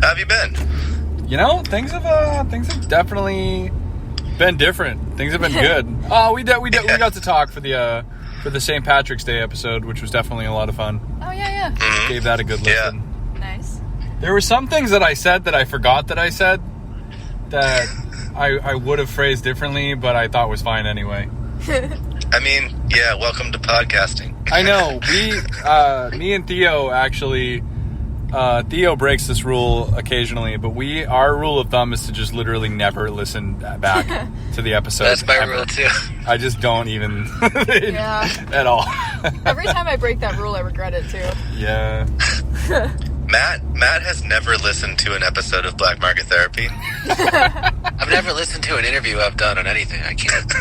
How have you been? You know, things have definitely been different. Things have been good. We got to talk for the St. Patrick's Day episode, which was definitely a lot of fun. Oh yeah. Mm-hmm. Gave that a good listen. Yeah. Nice. There were some things that I said that I forgot that I said that I would have phrased differently, but I thought was fine anyway. I mean, yeah, welcome to podcasting. I know. Me and Theo actually, Theo breaks this rule occasionally, but our rule of thumb is to just literally never listen back to the episode. That's my ever. rule too. I just don't even at all. Every time I break that rule, I regret it too. Yeah. Matt has never listened to an episode of Black Market Therapy. I've never listened to an interview I've done on anything. I can't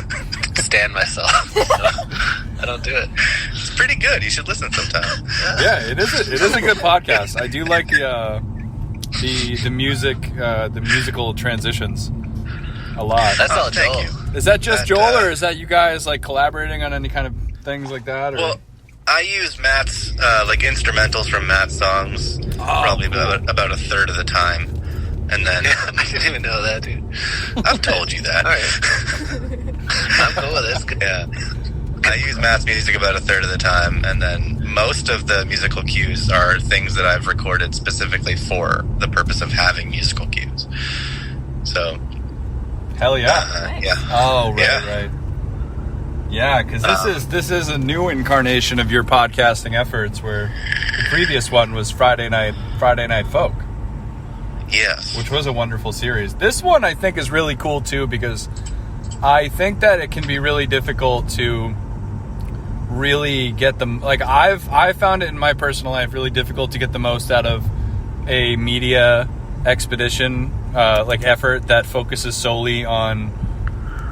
stand myself. So I don't do it. It's pretty good. You should listen sometime. Yeah, it is a good podcast. I do like the musical transitions a lot. That's all Joel. Thank you. Is that just Joel, or is that you guys like collaborating on any kind of things like that? Or? Well, I use Matt's like instrumentals from Matt's songs probably about a third of the time, and then I didn't even know that, dude. I've told you that. All right. I'm cool with this. Yeah, I use Matt's music about a third of the time, and then most of the musical cues are things that I've recorded specifically for the purpose of having musical cues. So, hell yeah, Nice. Yeah. Oh right. Yeah, because this is a new incarnation of your podcasting efforts, where the previous one was Friday Night Folk. Yes. Which was a wonderful series. This one I think is really cool too, because I think that it can be really difficult to really get them. Like I've found it in my personal life really difficult to get the most out of a media expedition like effort that focuses solely on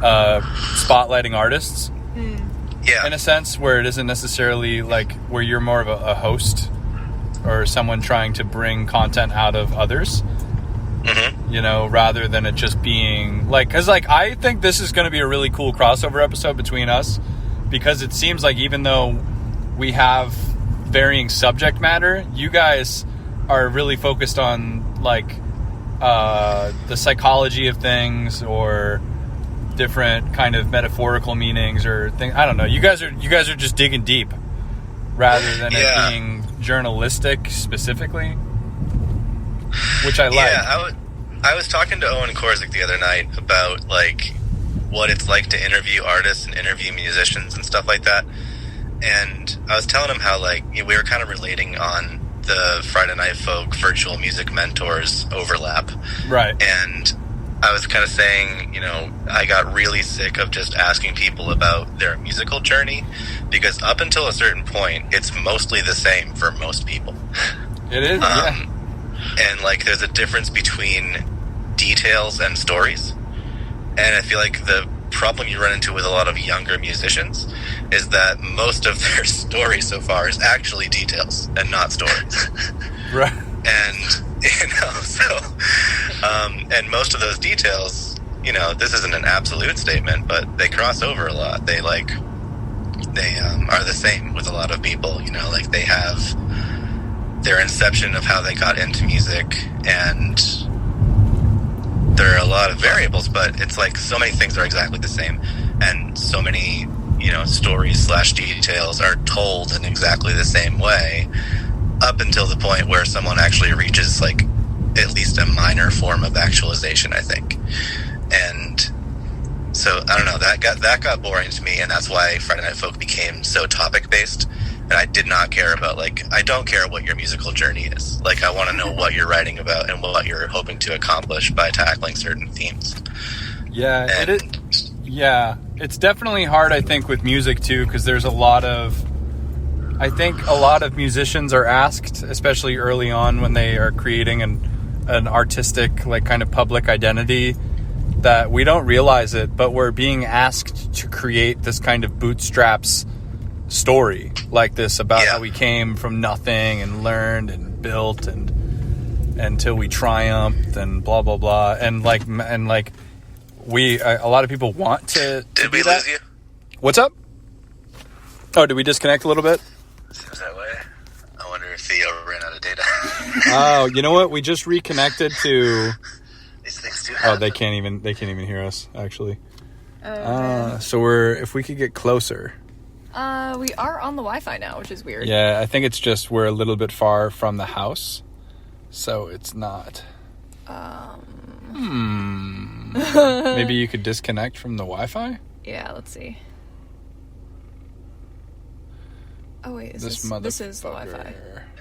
spotlighting artists. Yeah. In a sense, where it isn't necessarily like where you're more of a host or someone trying to bring content out of others. Mm-hmm. You know, rather than it just being like, because like I think this is going to be a really cool crossover episode between us, because it seems like even though we have varying subject matter, you guys are really focused on like the psychology of things or different kind of metaphorical meanings or things. I don't know. You guys are just digging deep rather than it being journalistic specifically, which I like. Yeah, I was talking to Owen Korzik the other night about like what it's like to interview artists and interview musicians and stuff like that. And I was telling him how like we were kind of relating on the Friday Night Folk virtual music mentors overlap. Right. And I was kind of saying, you know, I got really sick of just asking people about their musical journey, because up until a certain point, it's mostly the same for most people. It is, yeah. And, like, there's a difference between details and stories. And I feel like the problem you run into with a lot of younger musicians is that most of their story so far is actually details and not stories. Right. And, you know, so, and most of those details, you know, this isn't an absolute statement, but they cross over a lot. They are the same with a lot of people, you know, like they have their inception of how they got into music, and there are a lot of variables, but it's like so many things are exactly the same, and so many, you know, stories / details are told in exactly the same way, up until the point where someone actually reaches like at least a minor form of actualization, I think. And so I don't know, that got boring to me, and that's why Friday Night Folk became so topic based. And I did not care about, like, I don't care what your musical journey is. Like, I want to know what you're writing about and what you're hoping to accomplish by tackling certain themes. Yeah, it's definitely hard, I think, with music too, because there's a lot of musicians are asked, especially early on when they are creating an artistic, like, kind of public identity, that we don't realize it, but we're being asked to create this kind of Bootstraps story like this about how we came from nothing and learned and built and until we triumphed and blah blah blah, and like a lot of people want to Did we lose you? What's up? Oh, did we disconnect a little bit? Seems that way. I wonder if Theo ran out of data. Oh, you know what? We just reconnected to... These things do happen. Oh, they can't even hear us, actually. Okay. So if we could get closer. We are on the Wi-Fi now, which is weird. Yeah, I think it's just we're a little bit far from the house. So it's not. Maybe you could disconnect from the Wi-Fi? Yeah, let's see. Oh wait, this is the Wi-Fi.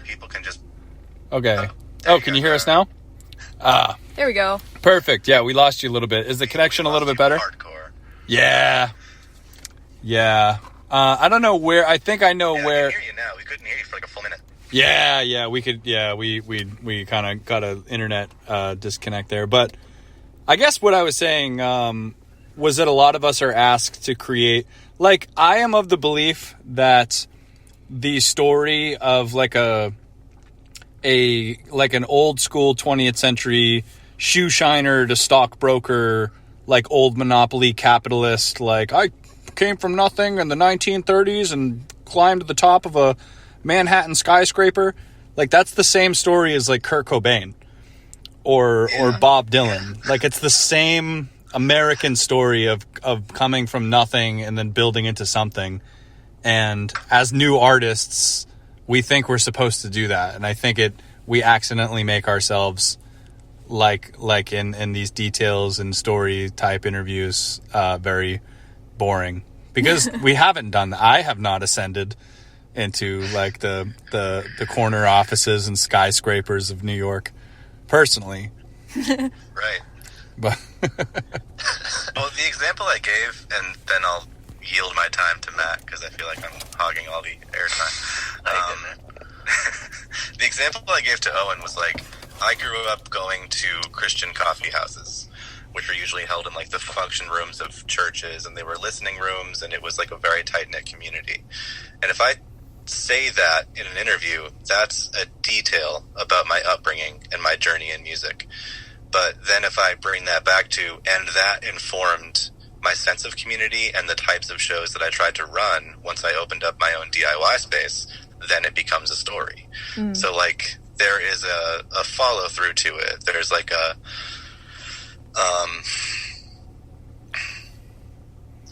People can just... Okay. Oh, can you hear us now? There we go. Perfect. Yeah, we lost you a little bit. Is the connection a little bit better? Hardcore. Yeah. I don't know where. I think I know where. I can hear you now. We couldn't hear you for like a full minute. Yeah, we could. Yeah, we kind of got an internet disconnect there. But I guess what I was saying was that a lot of us are asked to create. Like, I am of the belief that the story of like an old school 20th century shoe shiner to stockbroker, like old monopoly capitalist, like I came from nothing in the 1930s and climbed to the top of a Manhattan skyscraper. Like, that's the same story as like Kurt Cobain or Bob Dylan. Like, it's the same American story of coming from nothing and then building into something. And as new artists, we think we're supposed to do that. And I think we accidentally make ourselves like in these details and story type interviews very boring, because we haven't done that. I have not ascended into like the corner offices and skyscrapers of New York personally. Right. But well, the example I gave, and then I'll yield my time to Matt because I feel like I'm hogging all the airtime. The example I gave to Owen was like, I grew up going to Christian coffee houses, which were usually held in like the function rooms of churches, and they were listening rooms, and it was like a very tight-knit community. And if I say that in an interview, that's a detail about my upbringing and my journey in music. But then if I bring that back to, and that informed my sense of community and the types of shows that I tried to run once I opened up my own DIY space, then it becomes a story. So like, there is a follow through to it. There's like a, I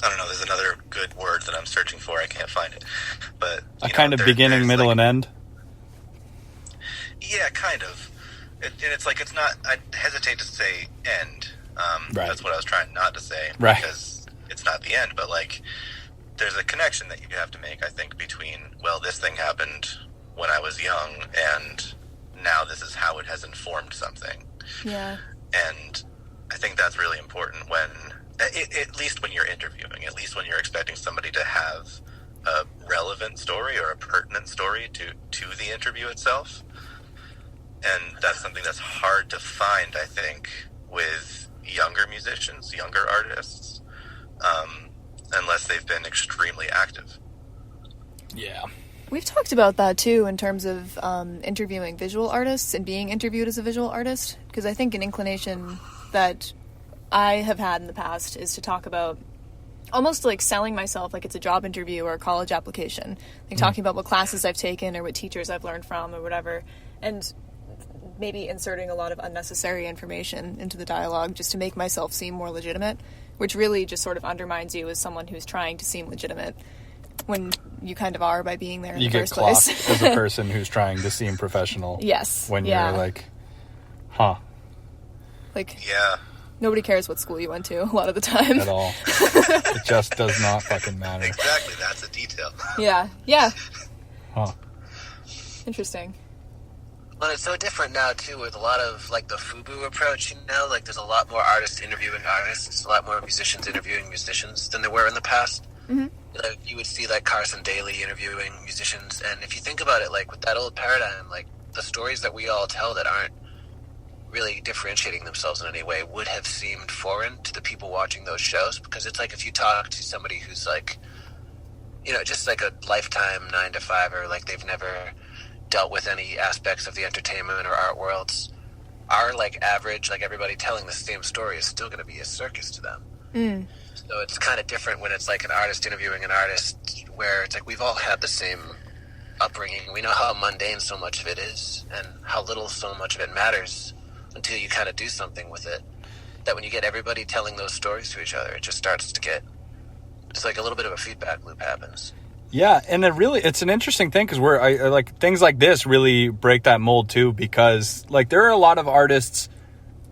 don't know, there's another good word that I'm searching for. I can't find it. But a kind of beginning, middle, like, and end? Yeah, kind of. And it's like, it's not, I hesitate to say end. Right. That's what I was trying not to say. Right. Because it's not the end, but like, there's a connection that you have to make, I think, between, well, this thing happened when I was young, and now this is how it has informed something. Yeah. And I think that's really important when, at least when you're interviewing, at least when you're expecting somebody to have a relevant story or a pertinent story to the interview itself. And that's something that's hard to find, I think, with younger musicians, younger artists, unless they've been extremely active. Yeah. We've talked about that too in terms of interviewing visual artists and being interviewed as a visual artist, because I think an inclination that I have had in the past is to talk about almost like selling myself like it's a job interview or a college application, like talking about what classes I've taken or what teachers I've learned from or whatever, and maybe inserting a lot of unnecessary information into the dialogue just to make myself seem more legitimate, which really just sort of undermines you as someone who's trying to seem legitimate when you kind of are by being there in the first place. You get clocked as a person who's trying to seem professional. Yes. When you're like, huh. Like, Yeah. nobody cares what school you went to a lot of the time. At all. It just does not fucking matter. Exactly, that's a detail. Yeah. Huh. Interesting. Well, it's so different now, too, with a lot of, like, the FUBU approach, you know? Like, there's a lot more artists interviewing artists, a lot more musicians interviewing musicians than there were in the past. Mm-hmm. Like, you would see, like, Carson Daly interviewing musicians, and if you think about it, like, with that old paradigm, like, the stories that we all tell that aren't really differentiating themselves in any way would have seemed foreign to the people watching those shows, because it's like if you talk to somebody who's, like, you know, just like a lifetime 9-to-5-er, like, they've never dealt with any aspects of the entertainment or art worlds, our, like, average, like, everybody telling the same story is still going to be a circus to them. So it's kind of different when it's like an artist interviewing an artist, where it's like we've all had the same upbringing. We know how mundane so much of it is and how little so much of it matters until you kind of do something with it. That when you get everybody telling those stories to each other, it just starts to get, it's like a little bit of a feedback loop happens. Yeah, and it's an interesting thing because I like things like this really break that mold too, because like there are a lot of artists,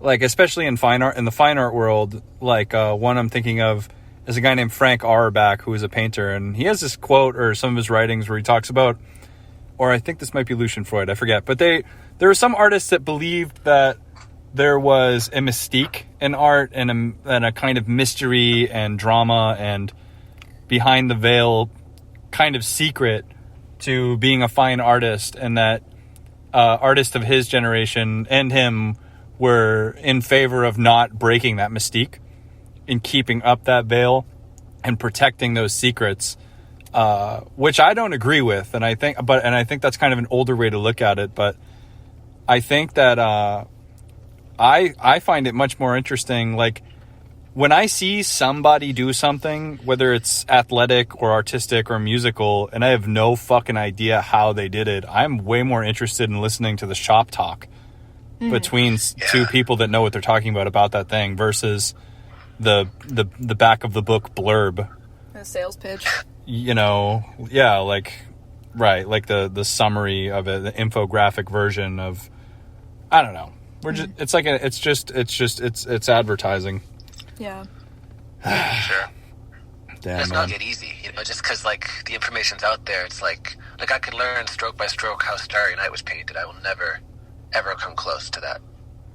like especially in the fine art world, like one I'm thinking of is a guy named Frank Auerbach, who is a painter, and he has this quote or some of his writings where he talks about, or I think this might be Lucian Freud, I forget, but there are some artists that believed that there was a mystique in art and a kind of mystery and drama and behind the veil kind of secret to being a fine artist, and that artists of his generation and him were in favor of not breaking that mystique, in keeping up that veil and protecting those secrets, which I don't agree with. And I think that's kind of an older way to look at it. But I think that I find it much more interesting. Like when I see somebody do something, whether it's athletic or artistic or musical, and I have no fucking idea how they did it, I'm way more interested in listening to the shop talk between two people that know what they're talking about that thing versus the back of the book blurb, a sales pitch, like the summary of it, the infographic version of, I don't know, it's advertising. Yeah. Sure. Damn, it's not get easy, just because like the information's out there. It's like I could learn stroke by stroke how Starry Night was painted. I will never ever come close to that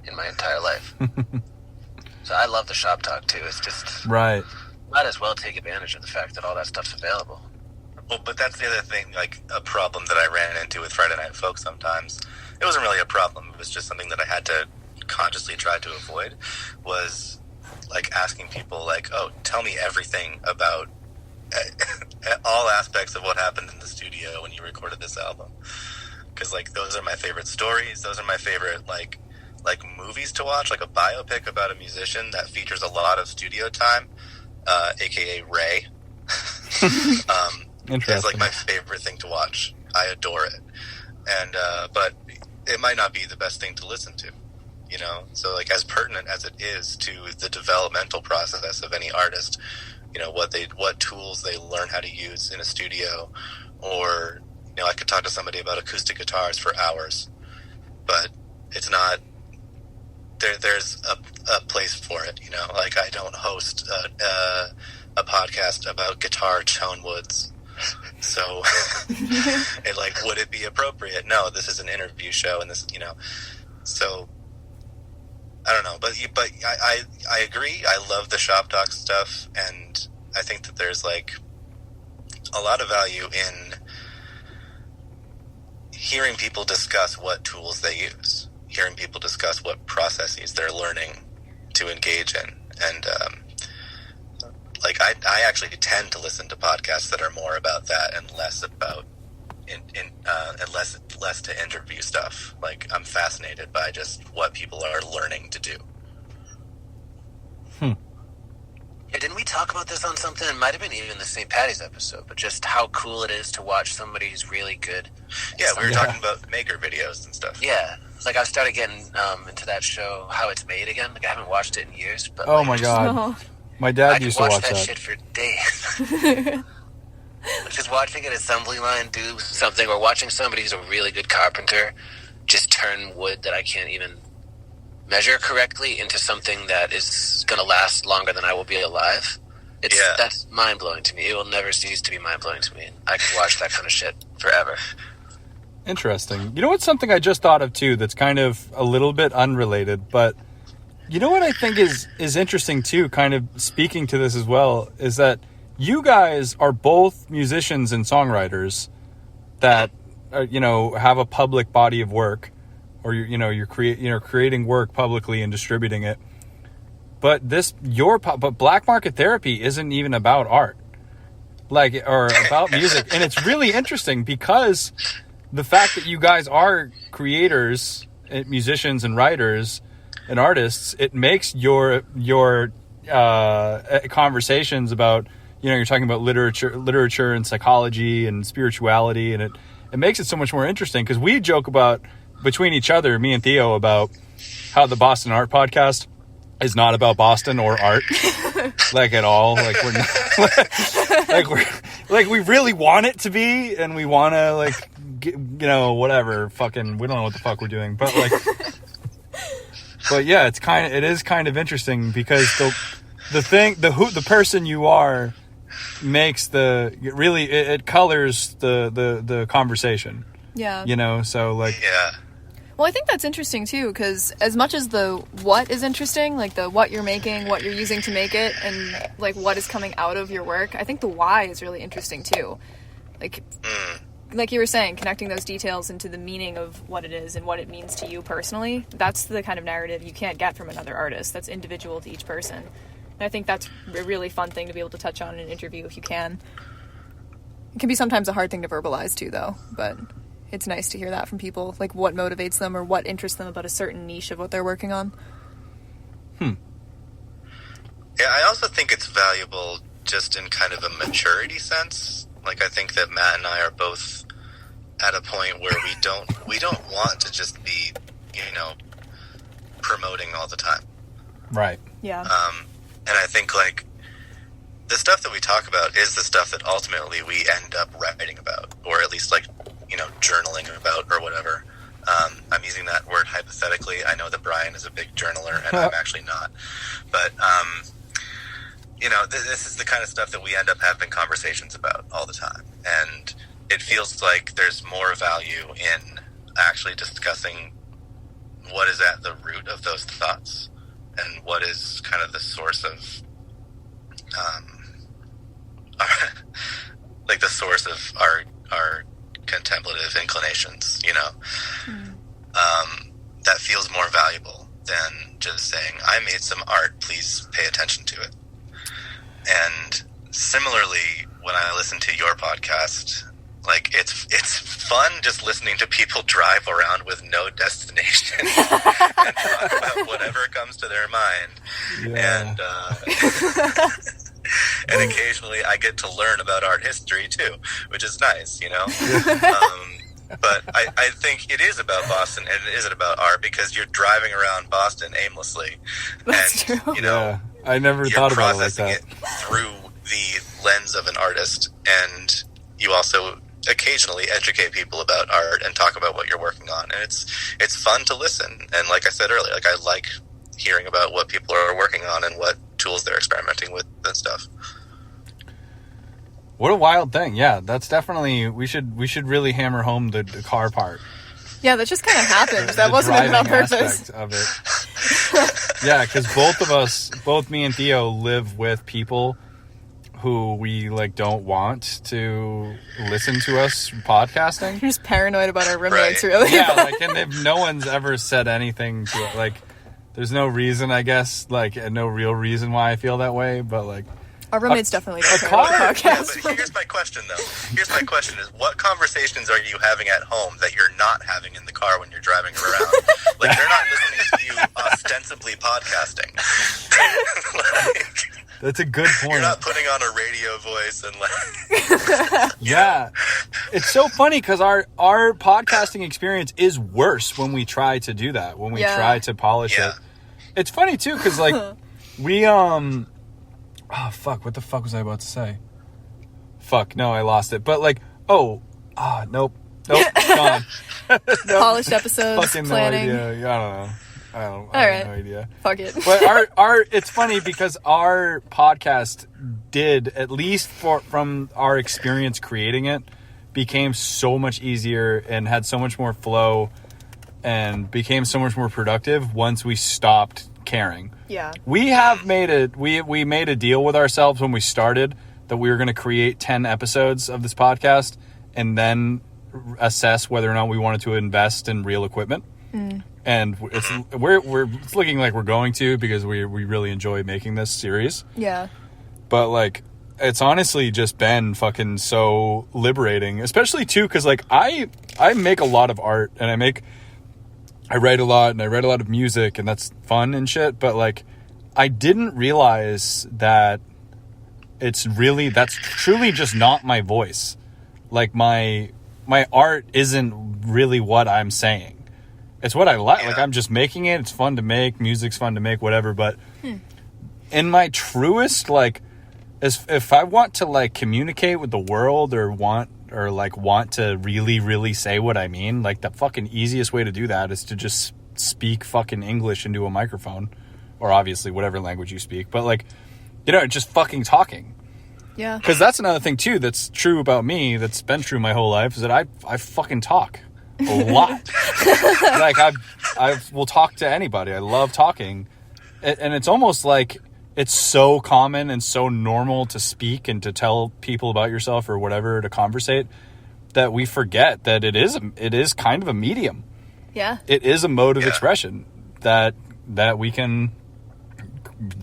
in my entire life. So I love the shop talk too. It's just right. Might as well take advantage of the fact that all that stuff's available. Well, but that's the other thing, like a problem that I ran into with Friday Night Folk sometimes. It wasn't really a problem. It was just something that I had to consciously try to avoid, was like asking people like, oh, tell me everything about all aspects of what happened in the studio when you recorded this album. Because like those are my favorite stories. Those are my favorite like movies to watch, like a biopic about a musician that features a lot of studio time, aka Ray. It's like my favorite thing to watch. I adore it. And but it might not be the best thing to listen to, so like as pertinent as it is to the developmental process of any artist, what tools they learn how to use in a studio, or I could talk to somebody about acoustic guitars for hours, but it's not there's a place for it. Like I don't host a podcast about guitar tone woods. So, would it be appropriate? No, this is an interview show, and this, so I don't know, but I agree. I love the shop talk stuff, and I think that there's like a lot of value in hearing people discuss what tools they use, hearing people discuss what processes they're learning to engage in, and I actually tend to listen to podcasts that are more about that and less about and less to interview stuff. Like I'm fascinated by just what people are learning to do. Yeah, didn't we talk about this on something? It might have been even the St. Patty's episode, but just how cool it is to watch somebody who's really good. Yeah, we were talking about maker videos and stuff. Yeah, like I started getting into that show, How It's Made again. Like I haven't watched it in years, but my god. My dad used to watch that shit for days. Just watching an assembly line do something, or watching somebody who's a really good carpenter just turn wood that I can't even measure correctly into something that is going to last longer than I will be alive. That's mind-blowing to me. It will never cease to be mind-blowing to me. I could watch that kind of shit forever. Interesting. You know what's something I just thought of too that's kind of a little bit unrelated, but you know what I think is interesting too, kind of speaking to this as well, is that you guys are both musicians and songwriters that have a public body of work, or you're creating work publicly and distributing it. But but Black Market Therapy isn't even about art, or about music, and it's really interesting because the fact that you guys are creators, musicians and writers and artists, it makes your conversations about, you're talking about literature and psychology and spirituality, and it makes it so much more interesting, because we joke about, between each other, me and Theo, about how the Boston Art Podcast is not about Boston or art, like at all. Like we're not, like we really want it to be, and we want to like get, whatever fucking, we don't know what the fuck we're doing, but like, but yeah, it is kind of interesting, because the person you are makes it colors the conversation. Yeah. So like, Yeah. Well, I think that's interesting too, because as much as the what is interesting, like the what you're making, what you're using to make it, and like what is coming out of your work, I think the why is really interesting too. Like you were saying, connecting those details into the meaning of what it is and what it means to you personally, that's the kind of narrative you can't get from another artist. That's individual to each person. And I think that's a really fun thing to be able to touch on in an interview if you can. It can be sometimes a hard thing to verbalize too, though, but it's nice to hear that from people, like what motivates them or what interests them about a certain niche of what they're working on. Yeah, I also think it's valuable just in kind of a maturity sense. Like, I think that Matt and I are both at a point where we don't want to just be, promoting all the time. right. Yeah. And I think, like, the stuff that we talk about is the stuff that ultimately we end up writing about, or at least, like, journaling about or whatever. I'm using that word hypothetically. I know that Brian is a big journaler, and I'm actually not. But, this is the kind of stuff that we end up having conversations about all the time. And it feels like there's more value in actually discussing what is at the root of those thoughts and what is kind of the source of, like the source of our contemplative inclinations, that feels more valuable than just saying, I made some art, please pay attention to it. And similarly, when I listen to your podcast, like it's fun just listening to people drive around with no destination and talk about whatever comes to their mind. Yeah. And occasionally I get to learn about art history too, which is nice, But I think it is about Boston, and it isn't about art, because you're driving around Boston aimlessly. That's and, true. Yeah. I never thought about it like that. You're processing it through the lens of an artist, and you also occasionally educate people about art and talk about what you're working on. And it's fun to listen. And like I said earlier, like I like hearing about what people are working on and what tools they're experimenting with and stuff. What a wild thing. Yeah, that's definitely, we should really hammer home the car part. Yeah, that just kind of happened. That wasn't even on purpose. Of it. Yeah, because both me and Theo live with people who we like don't want to listen to us podcasting. You're just paranoid about our roommates, Right. really. Yeah, like, and no one's ever said anything to it. Like, there's no reason, I guess, like, no real reason why I feel that way, but like, Our roommates definitely don't care car? about the Yeah, podcast. but here's my question, though. Here's my question is, what conversations are you having at home that you're not having in the car when you're driving around? Like, they're not listening to you ostensibly podcasting. Like, that's a good point. you're not putting on a radio voice and like... Yeah. It's so funny because our podcasting experience is worse when we try to do that, when we try to polish it. It's funny, too, because, like, we, oh, fuck, what the fuck was I about to say? Fuck, no, I lost it. But, like, nope, gone. Polished episodes, Fucking planning. no idea. I don't know. I All have right. no idea. Fuck it. But our it's funny because our podcast did, at least from our experience creating it, became so much easier and had so much more flow and became so much more productive once we stopped caring. Yeah. We have made it. We made a deal with ourselves when we started that we were going to create 10 episodes of this podcast and then assess whether or not we wanted to invest in real equipment. And it's looking like we're going to, because we really enjoy making this series. Yeah. But like, it's honestly just been fucking so liberating, especially too, because like I make a lot of art and I write a lot and I write a lot of music, and that's fun and shit. But like, I didn't realize that that's truly just not my voice. Like my my art isn't really what I'm saying. It's what I like. Yeah. Like, I'm just making it. It's fun to make. Music's fun to make, whatever. But in my truest, like, if I want to, like, communicate with the world or want to really, really say what I mean, like, the fucking easiest way to do that is to just speak fucking English into a microphone, or obviously whatever language you speak. But, like, you know, just fucking talking. Yeah. Because that's another thing, too, that's true about me, that's been true my whole life, is that I fucking talk a lot. Like, I will talk to anybody. I love talking. And it's almost like it's so common and so normal to speak and to tell people about yourself or whatever, to conversate, that we forget that it is kind of a medium. Yeah. It is a mode of expression that we can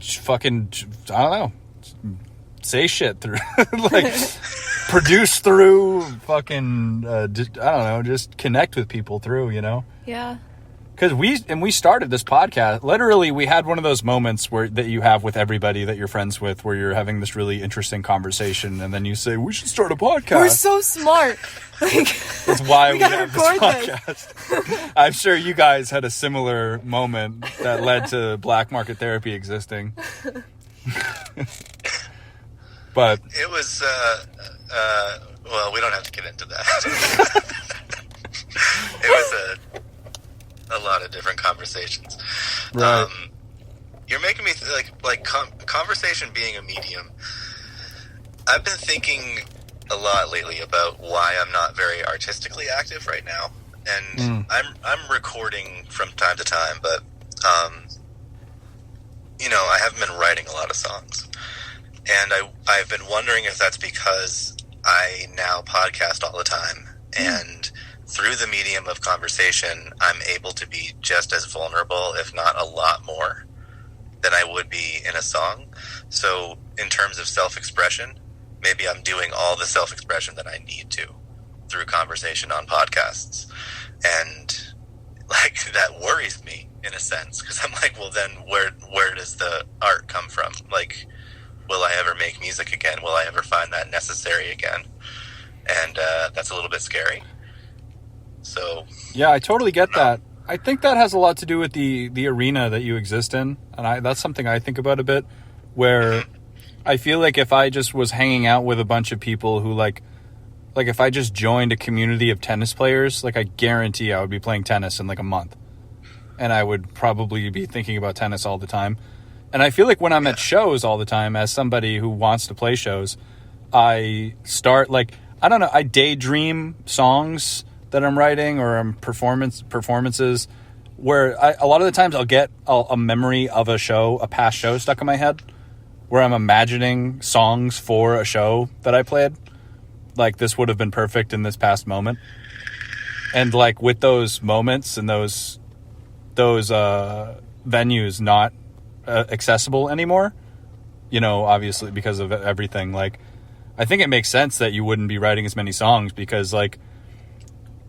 fucking, I don't know, say shit through, like, produce through, fucking, I don't know, just connect with people through, you know? Yeah. Because we started this podcast, literally, we had one of those moments that you have with everybody that you're friends with, where you're having this really interesting conversation, and then you say, we should start a podcast. We're so smart. Like, that's why we gotta have this record podcast. I'm sure you guys had a similar moment that led to Black Market Therapy existing. But it was, well, we don't have to get into that. It was a lot of different conversations. Right. You're making me conversation being a medium. I've been thinking a lot lately about why I'm not very artistically active right now, and I'm recording from time to time, but you know, I haven't been writing a lot of songs, and I've been wondering if that's because I now podcast all the time, and through the medium of conversation, I'm able to be just as vulnerable, if not a lot more, than I would be in a song. So in terms of self-expression, maybe I'm doing all the self-expression that I need to through conversation on podcasts. And, like, that worries me in a sense, because I'm like, well, then where does the art come from? Like, will I ever make music again? Will I ever find that necessary again? And that's a little bit scary. So yeah, I totally get that. I think that has a lot to do with the arena that you exist in, and that's something I think about a bit, where I feel like if I just was hanging out with a bunch of people who like if I just joined a community of tennis players, like, I guarantee I would be playing tennis in like a month, and I would probably be thinking about tennis all the time. And I feel like when I'm at shows all the time, as somebody who wants to play shows, I start, like, I don't know, I daydream songs that I'm writing, or performances, where a lot of the times I'll get a memory of a past show stuck in my head, where I'm imagining songs for a show that I played. Like, this would have been perfect in this past moment. And, like, with those moments and those venues not accessible anymore, you know, obviously because of everything, like, I think it makes sense that you wouldn't be writing as many songs, because, like,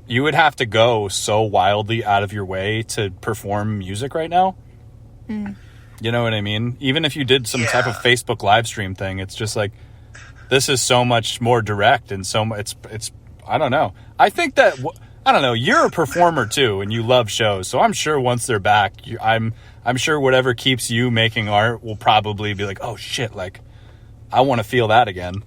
you would have to go so wildly out of your way to perform music right now. You know what I mean? Even if you did some type of Facebook live stream thing, it's just like, this is so much more direct, and so it's I don't know. I think that, I don't know, you're a performer too, and you love shows, so I'm sure once they're back, I'm sure whatever keeps you making art will probably be like, oh shit, like, I want to feel that again.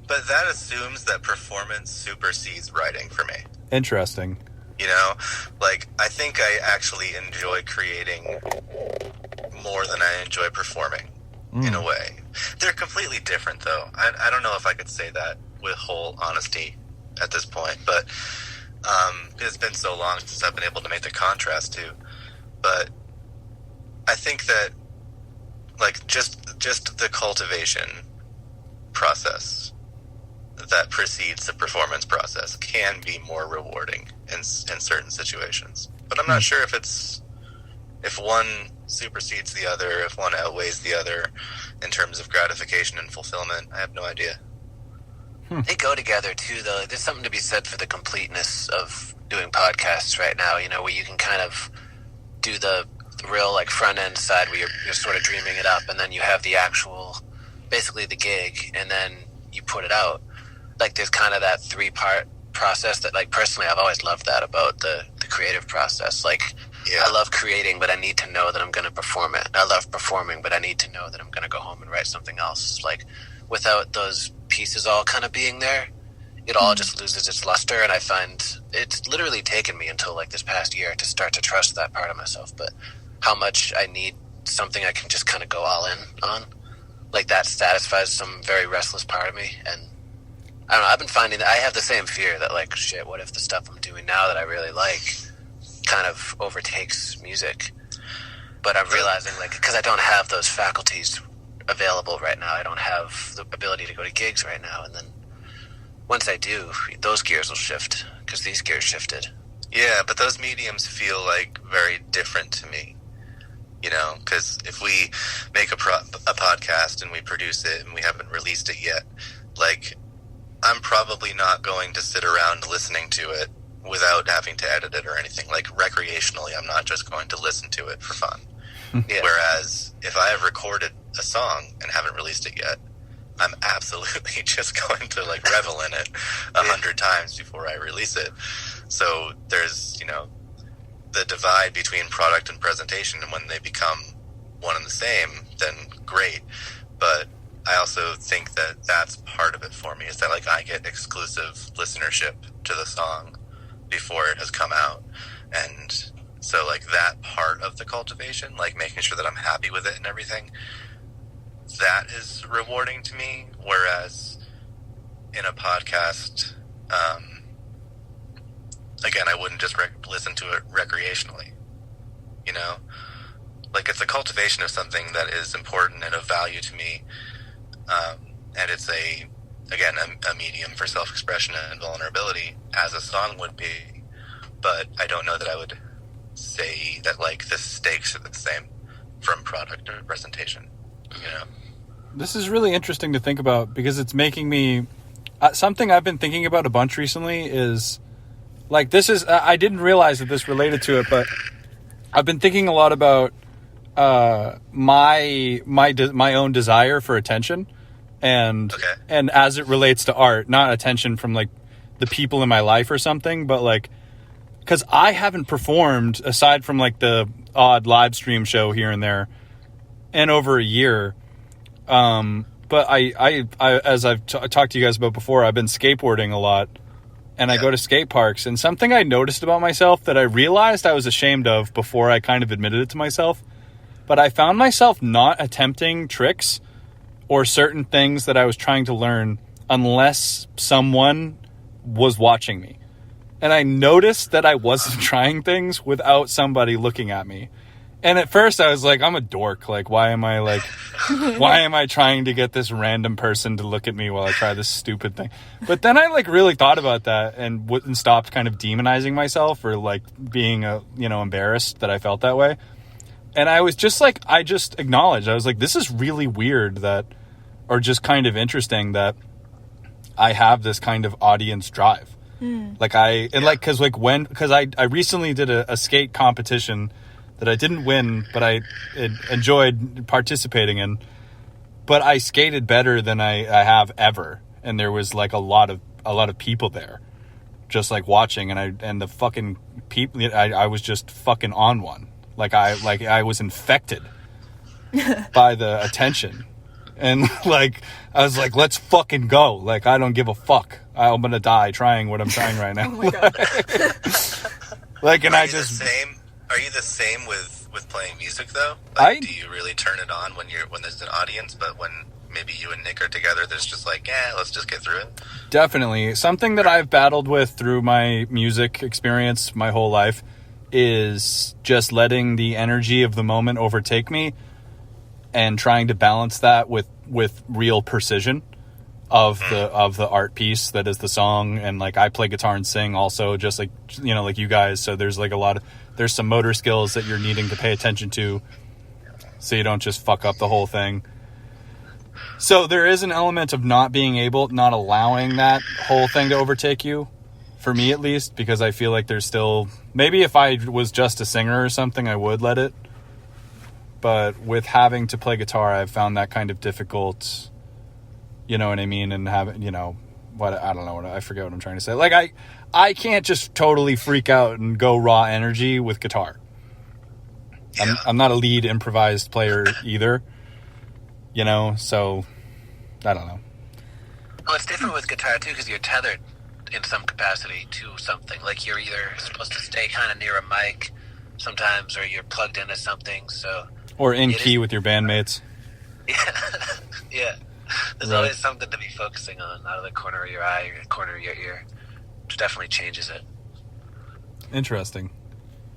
But that assumes that performance supersedes writing for me. Interesting. You know, like, I think I actually enjoy creating more than I enjoy performing, in a way. They're completely different, though. I don't know if I could say that with whole honesty at this point, but it's been so long since I've been able to make the contrast too. But I think that, like, just the cultivation process that precedes the performance process can be more rewarding in certain situations. But I'm not sure if one supersedes the other, if one outweighs the other in terms of gratification and fulfillment. I have no idea. They go together too, though. There's something to be said for the completeness of doing podcasts right now, you know, where you can kind of do the real, like, front end side where you're sort of dreaming it up, and then you have the actual, basically the gig, and then you put it out. Like, there's kind of that 3-part process that, like, personally, I've always loved that about the creative process. Like, I love creating, but I need to know that I'm going to perform it. I love performing, but I need to know that I'm going to go home and write something else. Like, without those pieces all kind of being there, it all just loses its luster. And I find it's literally taken me until, like, this past year to start to trust that part of myself. But how much I need something I can just kind of go all in on, like, that satisfies some very restless part of me. And I don't know, I've been finding that I have the same fear that, like, shit, what if the stuff I'm doing now that I really like kind of overtakes music? But I'm realizing, like, because I don't have those faculties available right now, I don't have the ability to go to gigs right now, and then once I do, those gears will shift, because these gears shifted. Yeah, but those mediums feel, like, very different to me, you know, because if we make a podcast and we produce it and we haven't released it yet, like, I'm probably not going to sit around listening to it without having to edit it or anything. Like, recreationally, I'm not just going to listen to it for fun. Yeah. Whereas if I have recorded a song and haven't released it yet, I'm absolutely just going to, like, revel in it 100 times before I release it. So there's, you know, the divide between product and presentation, and when they become one and the same, then great. But I also think that that's part of it for me, is that, like, I get exclusive listenership to the song before it has come out. And so, like, that part of the cultivation, like, making sure that I'm happy with it and everything, that is rewarding to me. Whereas in a podcast, again, I wouldn't just listen to it recreationally, you know? Like, it's a cultivation of something that is important and of value to me. And it's a medium for self-expression and vulnerability, as a song would be. But I don't know that I would say that, like, the stakes are the same from product or presentation, you know? This is really interesting to think about, because it's making me... something I've been thinking about a bunch recently is... Like, this is... I didn't realize that this related to it, but I've been thinking a lot about my own desire for attention, and as it relates to art, not attention from, like, the people in my life or something, but, like, because I haven't performed, aside from, like, the odd live stream show here and there, in over a year. But I as I've talked to you guys about before, I've been skateboarding a lot, and I go to skate parks, and something I noticed about myself that I realized I was ashamed of before I kind of admitted it to myself, but I found myself not attempting tricks or certain things that I was trying to learn unless someone was watching me. And I noticed that I wasn't trying things without somebody looking at me. And at first I was like, I'm a dork. Like, why am I trying to get this random person to look at me while I try this stupid thing? But then I, like, really thought about that and stopped kind of demonizing myself or, like, being embarrassed that I felt that way. And I was just like, I just acknowledged, I was like, this is really weird that, or just kind of interesting that I have this kind of audience drive. Like, because I recently did a skate competition that I didn't win, but I enjoyed participating in. But I skated better than I have ever, and there was, like, a lot of people there, just, like, watching, and the fucking people. I was just fucking on one, I was infected by the attention, and, like, I was like, let's fucking go. Like, I don't give a fuck. I'm gonna die trying what I'm trying right now. Oh my God. Like, and Are you the same with playing music, though? Like, do you really turn it on when there's an audience, but when maybe you and Nick are together, there's just like, let's just get through it? Definitely. Something that I've battled with through my music experience my whole life is just letting the energy of the moment overtake me and trying to balance that with real precision of the art piece that is the song. And, like, I play guitar and sing also, just like, you know, like you guys. So there's, like, there's some motor skills that you're needing to pay attention to so you don't just fuck up the whole thing. So there is an element of not allowing that whole thing to overtake you, for me at least, because I feel like there's still, maybe if I was just a singer or something, I would let it. But with having to play guitar, I've found that kind of difficult, you know what I mean? And having, you know, I don't know what I forget what I'm trying to say. Like I can't just totally freak out and go raw energy with guitar. Yeah. I'm not a lead improvised player either, you know, so I don't know. Well, it's different with guitar too because you're tethered in some capacity to something. Like you're either supposed to stay kind of near a mic sometimes, or you're plugged into something. So or in key with your bandmates. Yeah, yeah. There's always something to be focusing on out of the corner of your eye or the corner of your ear, which definitely changes it. Interesting.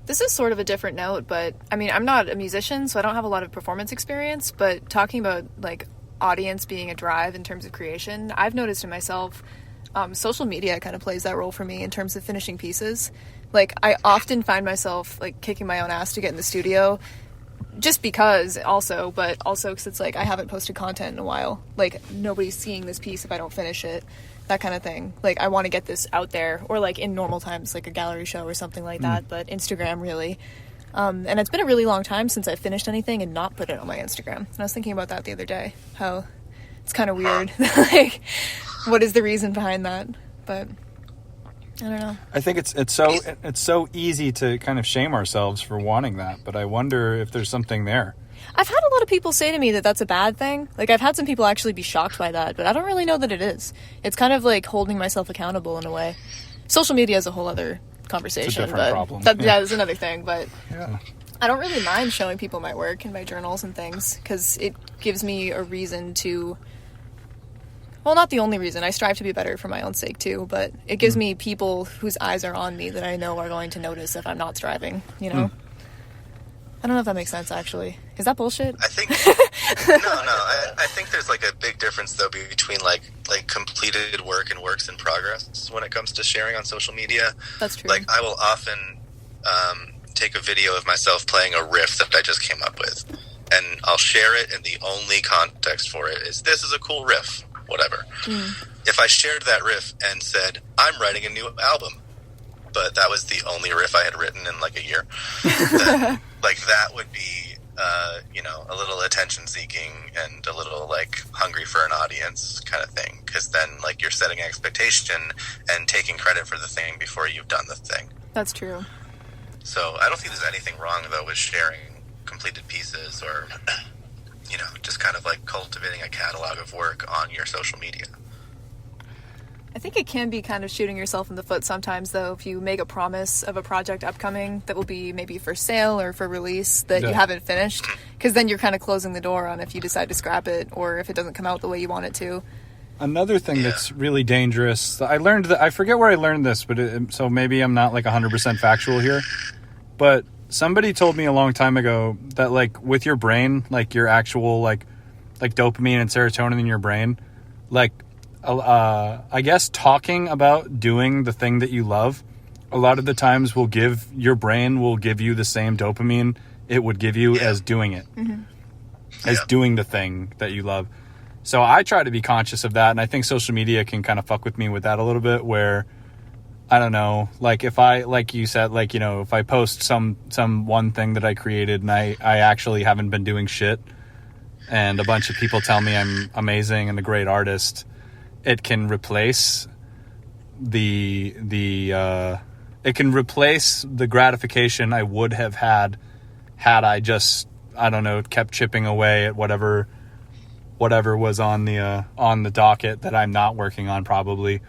This is sort of a different note, but I mean, I'm not a musician, so I don't have a lot of performance experience, but talking about like audience being a drive in terms of creation, I've noticed in myself, social media kind of plays that role for me in terms of finishing pieces. Like, I often find myself like kicking my own ass to get in the studio just because also, but also because it's like I haven't posted content in a while. Like, nobody's seeing this piece if I don't finish it. That kind of thing. Like, I want to get this out there, or like in normal times, like a gallery show or something like that, but Instagram really. And it's been a really long time since I finished anything and not put it on my Instagram. And I was thinking about that the other day, how it's kind of weird. Like, what is the reason behind that? But I don't know. I think it's so easy to kind of shame ourselves for wanting that, but I wonder if there's something there. I've had a lot of people say to me that that's a bad thing. Like, I've had some people actually be shocked by that, but I don't really know that it is. It's kind of like holding myself accountable in a way. Social media is a whole other conversation. It's a different problem. Yeah, that's another thing, but Yeah. I don't really mind showing people my work and my journals and things, because it gives me a reason to... Well, not the only reason. I strive to be better for my own sake, too, but it gives me people whose eyes are on me that I know are going to notice if I'm not striving, you know? I don't know if that makes sense, actually. Is that bullshit? I think no. I think there's like a big difference though between like completed work and works in progress when it comes to sharing on social media. That's true. Like, I will often take a video of myself playing a riff that I just came up with, and I'll share it, and the only context for it is, this is a cool riff, whatever. If I shared that riff and said, I'm writing a new album, but that was the only riff I had written in like a year, then, like, that would be a little attention seeking and a little like hungry for an audience kind of thing, because then like you're setting an expectation and taking credit for the thing before you've done the thing. That's true. So I don't think there's anything wrong though with sharing completed pieces, or just kind of like cultivating a catalog of work on your social media. I think it can be kind of shooting yourself in the foot sometimes, though, if you make a promise of a project upcoming that will be maybe for sale or for release that you haven't finished, because then you're kind of closing the door on if you decide to scrap it or if it doesn't come out the way you want it to. Another thing that's really dangerous, I learned that, I forget where I learned this, but so maybe I'm not like 100% factual here, but somebody told me a long time ago that like with your brain, like your actual like dopamine and serotonin in your brain, like I guess talking about doing the thing that you love a lot of the times your brain will give you the same dopamine it would give you as doing it, as doing the thing that you love. So I try to be conscious of that, and I think social media can kind of fuck with me with that a little bit, where I don't know, like if I, like you said, like, if I post some one thing that I created and I actually haven't been doing shit, and a bunch of people tell me I'm amazing and a great artist, it can replace the gratification I would have had I just, I don't know, kept chipping away at whatever was on the docket that I'm not working on, probably.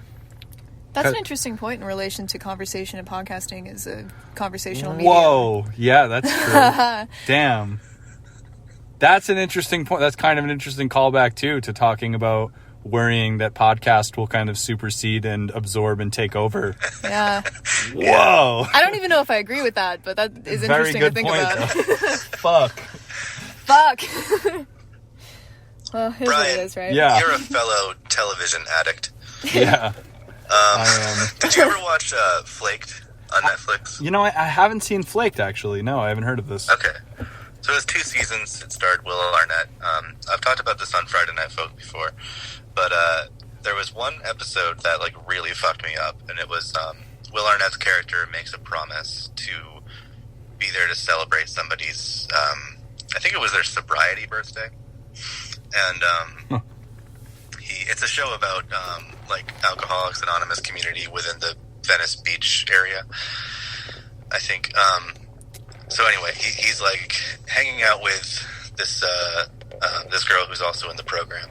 That's an interesting point in relation to conversation and podcasting as a conversational medium. Whoa, yeah, that's true. Damn. That's an interesting point. That's kind of an interesting callback, too, to talking about worrying that podcast will kind of supersede and absorb and take over. Yeah. Whoa. I don't even know if I agree with that, but that is interesting to think about. Fuck. Well, here's Brian, what it is, right? Yeah. You're a fellow television addict. Yeah. I am. Did you ever watch Flaked on Netflix? I haven't seen Flaked, actually. No, I haven't heard of this. Okay. So it was 2 seasons. It starred Will Arnett. I've talked about this on Friday Night Folk before, but there was one episode that like really fucked me up, and it was Will Arnett's character makes a promise to be there to celebrate somebody's, I think it was their sobriety birthday, and it's a show about like Alcoholics Anonymous community within the Venice Beach area, I think. So anyway, he's like hanging out with this girl who's also in the program,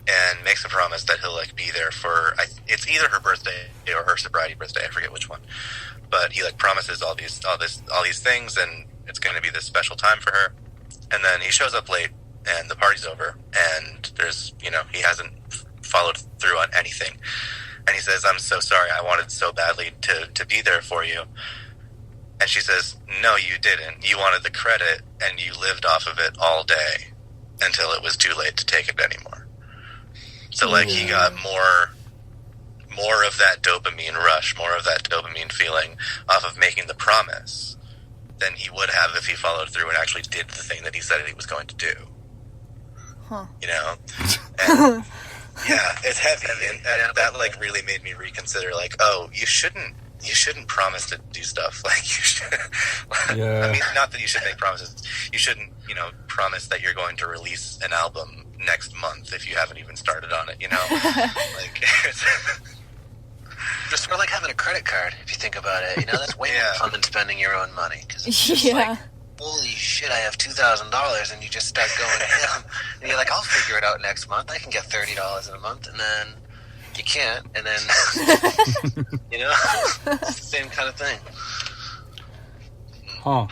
and makes a promise that he'll like be there for it's either her birthday or her sobriety birthday, I forget which one, but he like promises all these things, and it's going to be this special time for her. And then he shows up late, and the party's over, and there's, he hasn't followed through on anything. And he says, "I'm so sorry, I wanted so badly to be there for you." And she says, "No, you didn't. You wanted the credit, and you lived off of it all day until it was too late to take it anymore." So, like, he got more of that dopamine rush, more of that dopamine feeling off of making the promise than he would have if he followed through and actually did the thing that he said he was going to do. Huh. And, yeah, it's heavy, and that like really made me reconsider. Like, oh, you shouldn't promise to do stuff. Like, you should. Yeah. I mean, not that you should make promises. You shouldn't, promise that you're going to release an album next month if you haven't even started on it. Like, just sort of like having a credit card. If you think about it, that's way more fun than spending your own money. Cause it's just like, holy shit, I have $2,000, and you just start going ham. And you're like, I'll figure it out next month. I can get $30 in a month, and then you can't, and then it's the same kind of thing. Huh.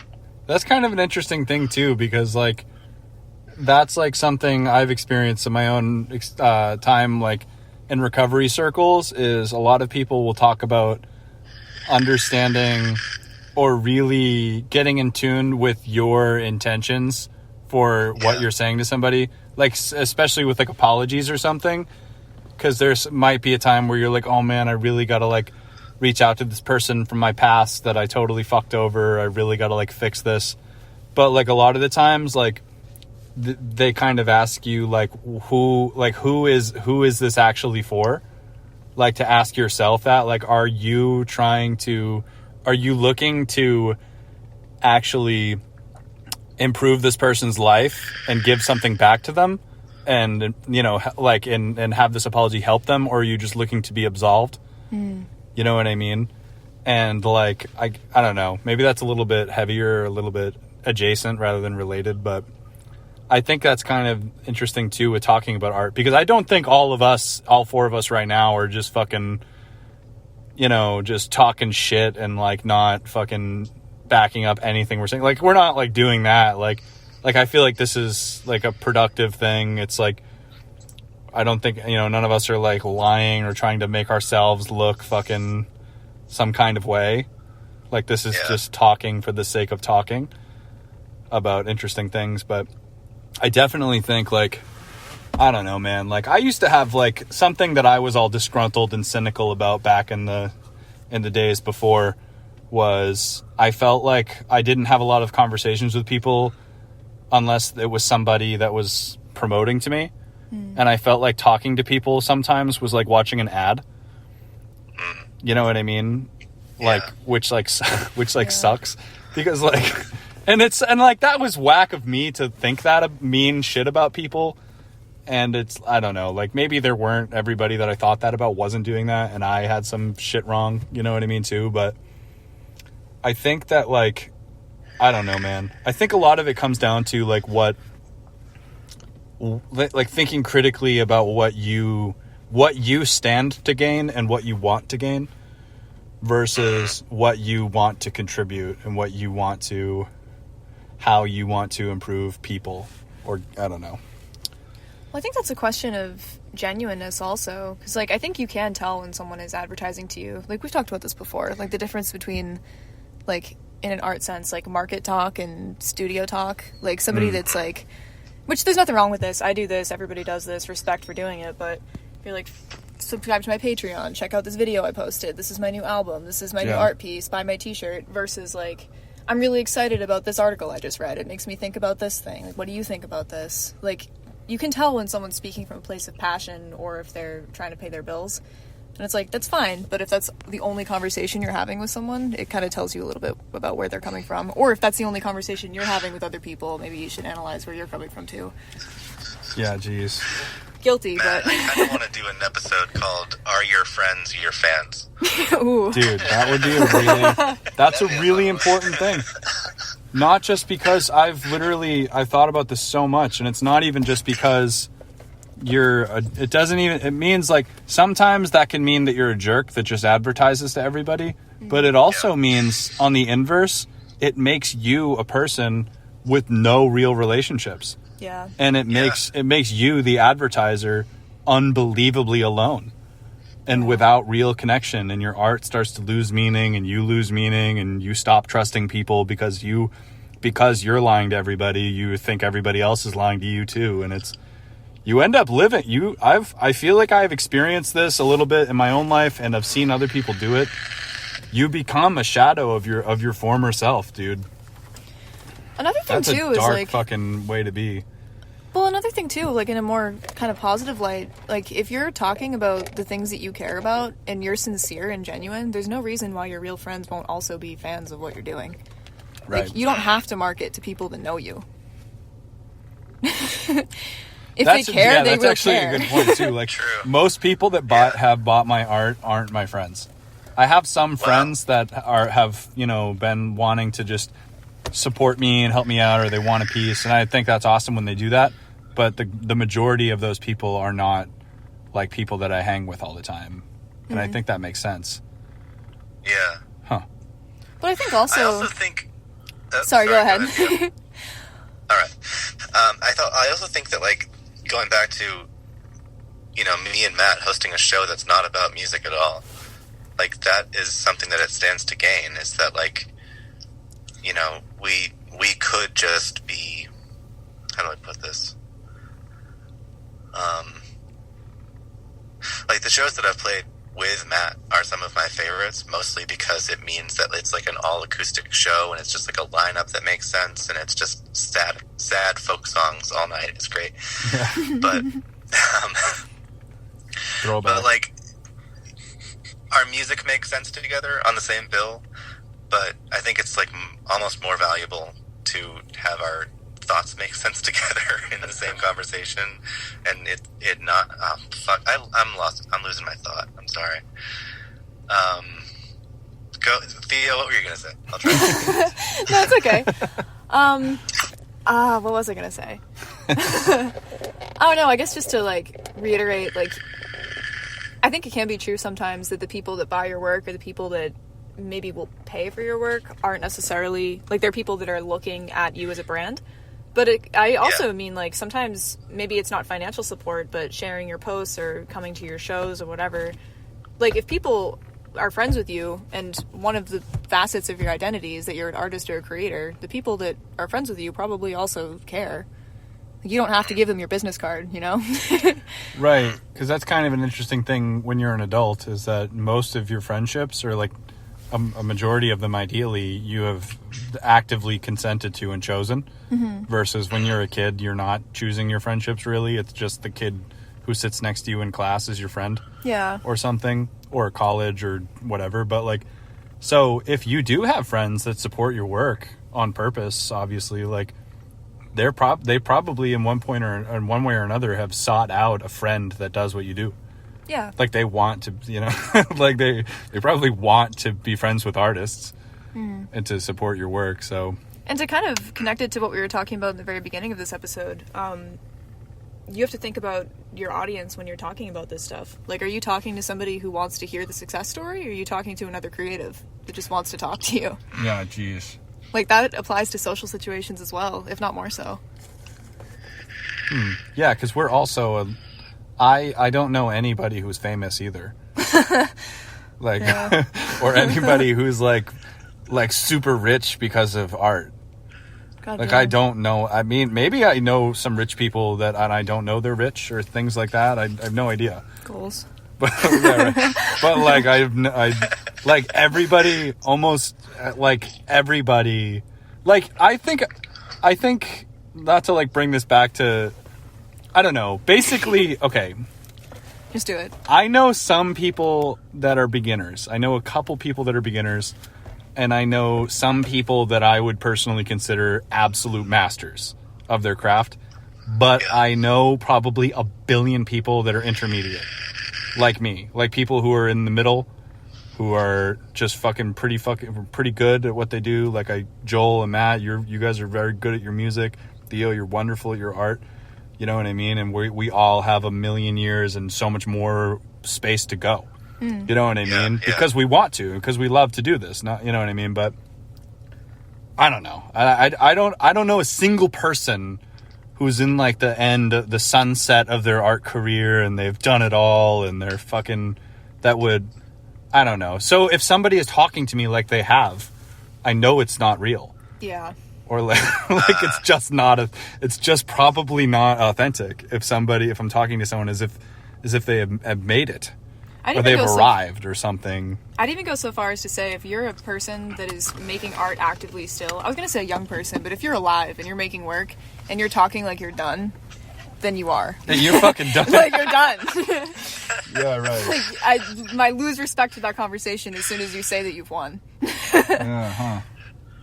That's kind of an interesting thing too, because like that's like something I've experienced in my own time, like in recovery circles, is a lot of people will talk about understanding or really getting in tune with your intentions for what you're saying to somebody, like especially with like apologies or something, because there's might be a time where you're like, oh man, I really gotta like reach out to this person from my past that I totally fucked over. I really gotta like fix this. But like a lot of the times, like they kind of ask you like who is this actually for? Like to ask yourself that, like, are you looking to actually improve this person's life and give something back to them, and like and have this apology help them, or are you just looking to be absolved? You know what I mean? And like I don't know, maybe that's a little bit heavier, a little bit adjacent rather than related, but I think that's kind of interesting too with talking about art, because I don't think all four of us right now are just fucking just talking shit and like not fucking backing up anything we're saying. Like, we're not like doing that. Like I feel like this is like a productive thing. It's like, I don't think, none of us are like lying or trying to make ourselves look fucking some kind of way. Like, this is just talking for the sake of talking about interesting things. But I definitely think, like, I don't know, man. Like, I used to have like something that I was all disgruntled and cynical about back in the days before, was I felt like I didn't have a lot of conversations with people unless it was somebody that was promoting to me. And I felt like talking to people sometimes was like watching an ad. You know what I mean? Like, which sucks, because like, and like, that was whack of me to think that mean shit about people. And it's, I don't know, like, maybe there weren't everybody that I thought that about wasn't doing that, and I had some shit wrong, you know what I mean, too. But I think that, like, I don't know, man. I think a lot of it comes down to like thinking critically about what you stand to gain and what you want to gain versus what you want to contribute and how you want to improve people, or I don't know. Well, I think that's a question of genuineness also, because like I think you can tell when someone is advertising to you. Like, we've talked about this before, like the difference between, like, in an art sense, like market talk and studio talk. Like somebody that's like, which there's nothing wrong with this, I do this, everybody does this, respect for doing it, but you're like, subscribe to my Patreon, check out this video I posted, this is my new album, this is my new art piece, buy my t-shirt, versus like, I'm really excited about this article I just read, it makes me think about this thing, like, what do you think about this? Like, you can tell when someone's speaking from a place of passion, or if they're trying to pay their bills. And it's like, that's fine, but if that's the only conversation you're having with someone, it kind of tells you a little bit about where they're coming from. Or if that's the only conversation you're having with other people, maybe you should analyze where you're coming from too. Yeah, geez. guilty, Matt, but... I kind of want to do an episode called "Are Your Friends Your Fans?" Ooh. Dude, that would be that's a really important thing. Not just because I've thought about this so much, and it's not even just because it means like sometimes that can mean that you're a jerk that just advertises to everybody, but it also means on the inverse, it makes you a person with no real relationships. Yeah. And it makes you, the advertiser, unbelievably alone and without real connection, and your art starts to lose meaning, and you lose meaning, and you stop trusting people because you're lying to everybody. You think everybody else is lying to you too, and you end up living. I feel like I've experienced this a little bit in my own life, and I've seen other people do it. You become a shadow of your former self, dude. Another thing That's too a is dark like fucking way to be. Well, another thing too, like in a more kind of positive light, like if you're talking about the things that you care about and you're sincere and genuine, there's no reason why your real friends won't also be fans of what you're doing. Right. Like, you don't have to market to people that know you. If they care, they will care. That's actually a good point too. Like most people that have bought my art aren't my friends. I have some friends that have been wanting to just support me and help me out, or they want a piece, and I think that's awesome when they do that. But the majority of those people are not like people that I hang with all the time, and I think that makes sense. Yeah. But I think also. I also think. Sorry, go ahead. All right. I also think that, like, going back to, me and Matt hosting a show that's not about music at all, like, that is something that it stands to gain, is that, like, we could just be, how do I put this? Like, the shows that I've played with Matt are some of my favorites, mostly because it means that it's like an all-acoustic show, and it's just like a lineup that makes sense, and it's just sad folk songs all night. It's great. Yeah. But like, our music makes sense together on the same bill, but I think it's like almost more valuable to have our thoughts make sense together in the same conversation, and it not I'm lost. I'm losing my thought. I'm sorry. Go, Theo. What were you gonna say? I'll try. No, it's okay. What was I gonna say? Oh no, I guess just to like reiterate, like, I think it can be true sometimes that the people that buy your work or the people that maybe will pay for your work aren't necessarily like, they're people that are looking at you as a brand. But I also mean, like, sometimes maybe it's not financial support, but sharing your posts or coming to your shows or whatever. Like, if people are friends with you, and one of the facets of your identity is that you're an artist or a creator, the people that are friends with you probably also care. You don't have to give them your business card, Right, because that's kind of an interesting thing when you're an adult, is that most of your friendships, or like a majority of them ideally, you have actively consented to and chosen, versus when you're a kid, you're not choosing your friendships really. It's just the kid who sits next to you in class is your friend. Yeah. Or something, or college or whatever. But like, so if you do have friends that support your work on purpose, obviously, like, they probably in one point or in one way or another have sought out a friend that does what you do. Yeah. Like, they want to, like they probably want to be friends with artists and to support your work. So, and to kind of connect it to what we were talking about in the very beginning of this episode, you have to think about your audience when you're talking about this stuff. Like, are you talking to somebody who wants to hear the success story, or are you talking to another creative that just wants to talk to you? Yeah, geez. Like, that applies to social situations as well, if not more so. Yeah, because we're also I don't know anybody who's famous either. Like, or anybody who's like super rich because of art. God, like, I don't know. I mean, maybe I know some rich people and I don't know they're rich or things like that. I have no idea. Goals. But yeah, right. But like, like everybody, almost like everybody, like, I think not to like bring this back to, I don't know, basically, okay. Just do it. I know some people that are beginners. I know a couple people that are beginners, and I know some people that I would personally consider absolute masters of their craft. but I know probably a billion people that are intermediate, like me, like people who are in the middle, who are just pretty good at what they do. Like Joel and Matt, you guys are very good at your music. Theo, you're wonderful at your art. You know what I mean? And we all have a million years and so much more space to go. You know what I mean? Yeah. Because we want to, because we love to do this. Not, you know what I mean? But I don't know. I don't know a single person who's in like the sunset of their art career and they've done it all and they're fucking, that would, I don't know. So if somebody is talking to me like they have, I know it's not real. Yeah. Or like it's just probably not authentic. If I'm talking to someone as if they have made it. Or they've arrived or something. I'd even go so far as to say if you're a person that is making art actively still, I was going to say a young person, but if you're alive and you're making work and you're talking like you're done, then you are. You're fucking done. Like you're done. Yeah, right. Like I lose respect to that conversation as soon as you say that you've won.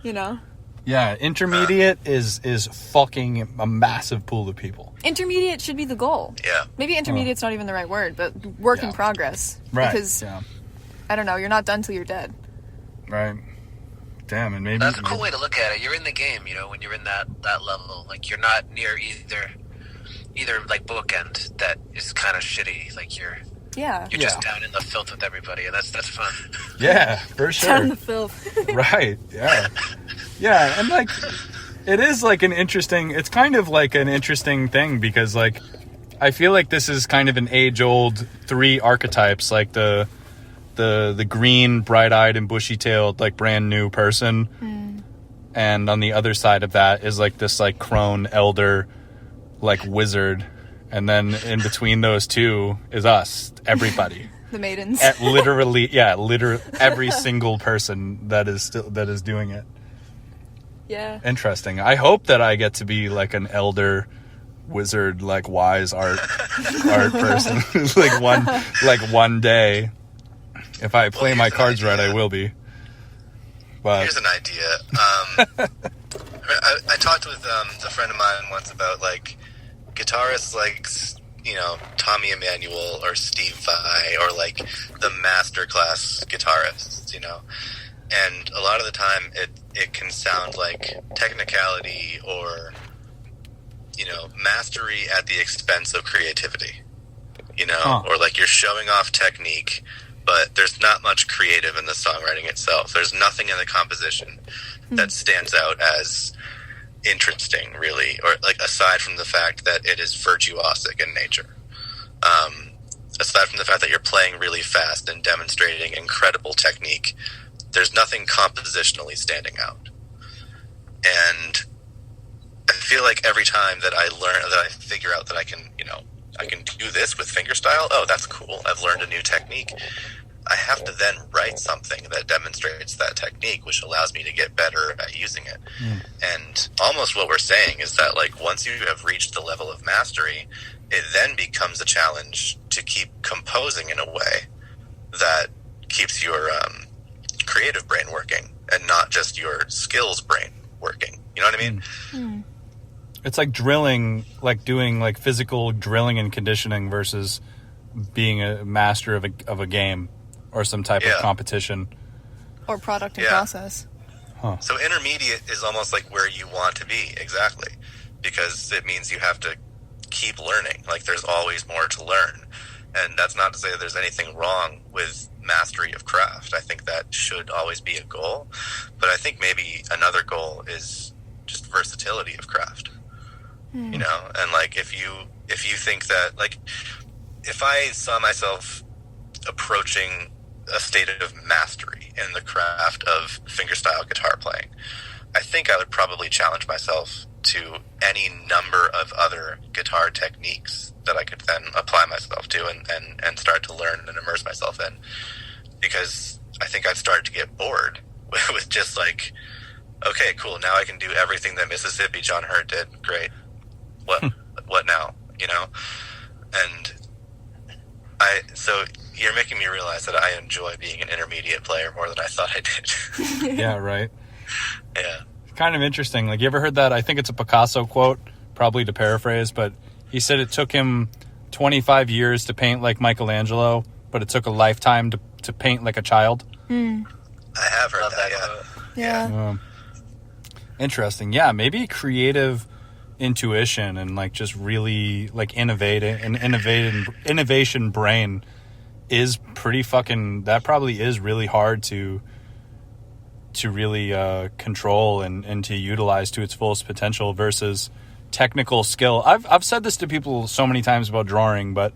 You know? Yeah, intermediate is fucking a massive pool of people. Intermediate should be the goal. Yeah. Maybe intermediate's not even the right word, but work in progress. Right. Because, I don't know, you're not done till you're dead. Right. Damn, and maybe... That's a cool way to look at it. You're in the game, you know, when you're in that level. Like, you're not near either like, bookend that is kind of shitty. Like, you're just down in the filth with everybody, and that's fun. Yeah, for sure. Down in the filth. Right, yeah. Yeah, and like, it is like it's kind of like an interesting thing because like, I feel like this is kind of an age-old 3 archetypes, like the green, bright-eyed and bushy-tailed, like brand new person. And on the other side of that is like this like crone elder, like wizard. And then in between those two is us, everybody. The maidens. Literally every single person that is doing it. Yeah. Interesting. I hope that I get to be like an elder wizard, like wise art person. like one day, if I play my cards right, I will be. But here's an idea. I talked with a friend of mine once about like guitarists like, you know, Tommy Emmanuel or Steve Vai or like the masterclass guitarists, you know. And a lot of the time it can sound like technicality or, you know, mastery at the expense of creativity, you know, or like you're showing off technique, but there's not much creative in the songwriting itself. There's nothing in the composition that stands out as interesting, really, or like aside from the fact that it is virtuosic in nature. Aside from the fact that you're playing really fast and demonstrating incredible technique, there's nothing compositionally standing out. And I feel like every time that I figure out that I can do this with fingerstyle, oh, that's cool, I've learned a new technique. I have to then write something that demonstrates that technique, which allows me to get better at using it. And almost what we're saying is that, like, once you have reached the level of mastery, it then becomes a challenge to keep composing in a way that keeps your creative brain working and not just your skills brain working. You know what I mean? It's like drilling, like doing like physical drilling and conditioning versus being a master of a game or some type of competition or product and process. So intermediate is almost like where you want to be, exactly, because it means you have to keep learning. Like there's always more to learn, and that's not to say that there's anything wrong with mastery of craft. I think that should always be a goal, but I think maybe another goal is just versatility of craft. You know, and like if you think that, like, if I saw myself approaching a state of mastery in the craft of fingerstyle guitar playing, I think I would probably challenge myself to any number of other guitar techniques that I could then apply myself to and start to learn and immerse myself in, because I think I've started to get bored with just like, okay, cool, now I can do everything that Mississippi John Hurt did. Great. What now? You know? And so you're making me realize that I enjoy being an intermediate player more than I thought I did. Yeah, right. Yeah. Kind of interesting. Like, you ever heard that? I think it's a Picasso quote. probably to paraphrase, but he said it took him 25 years to paint like Michelangelo, but it took a lifetime to paint like a child. I have heard that, Yeah. Interesting. Yeah, maybe creative intuition and like just really like innovation brain is pretty fucking, that probably is really hard to really control and to utilize to its fullest potential versus technical skill. I've said this to people so many times about drawing, but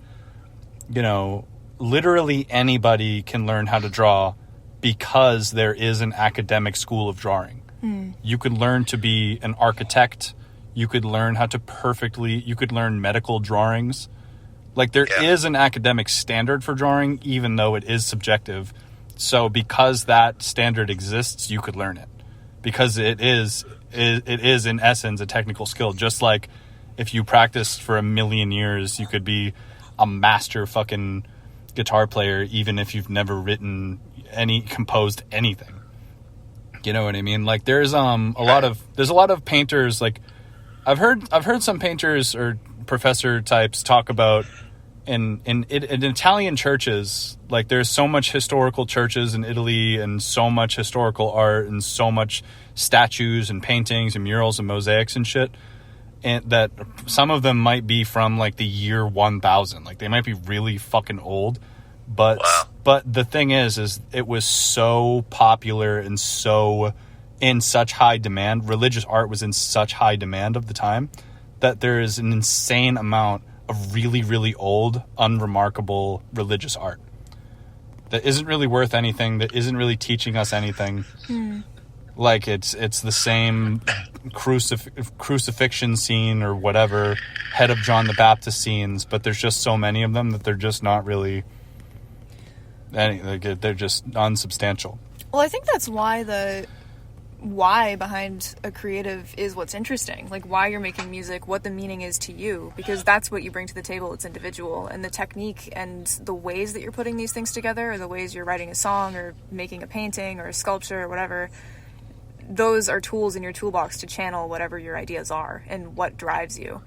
you know, literally anybody can learn how to draw because there is an academic school of drawing. You could learn to be an architect. You could learn how to you could learn medical drawings. Like there is an academic standard for drawing, even though it is subjective. So because that standard exists, you could learn it because it is in essence a technical skill. Just like if you practiced for 1,000,000 years, you could be a master fucking guitar player, even if you've never composed anything. You know what I mean? Like there's a lot of painters. Like I've heard some painters or professor types talk about in Italian churches. Like there's so much historical churches in Italy and so much historical art and so much statues and paintings and murals and mosaics and shit. And that some of them might be from like the year 1000. Like they might be really fucking old. But the thing is it was so popular and so in such high demand. Religious art was in such high demand of the time that there is an insane amount of really, really old, unremarkable religious art that isn't really worth anything, that isn't really teaching us anything. Like it's the same crucifixion scene or whatever, head of John the Baptist scenes, but there's just so many of them that they're just not really they're just unsubstantial. Well, I think that's why the why behind a creative is what's interesting. Like why you're making music, what the meaning is to you, because that's what you bring to the table. It's individual, and the technique and the ways that you're putting these things together, or the ways you're writing a song or making a painting or a sculpture or whatever, those are tools in your toolbox to channel whatever your ideas are and what drives you.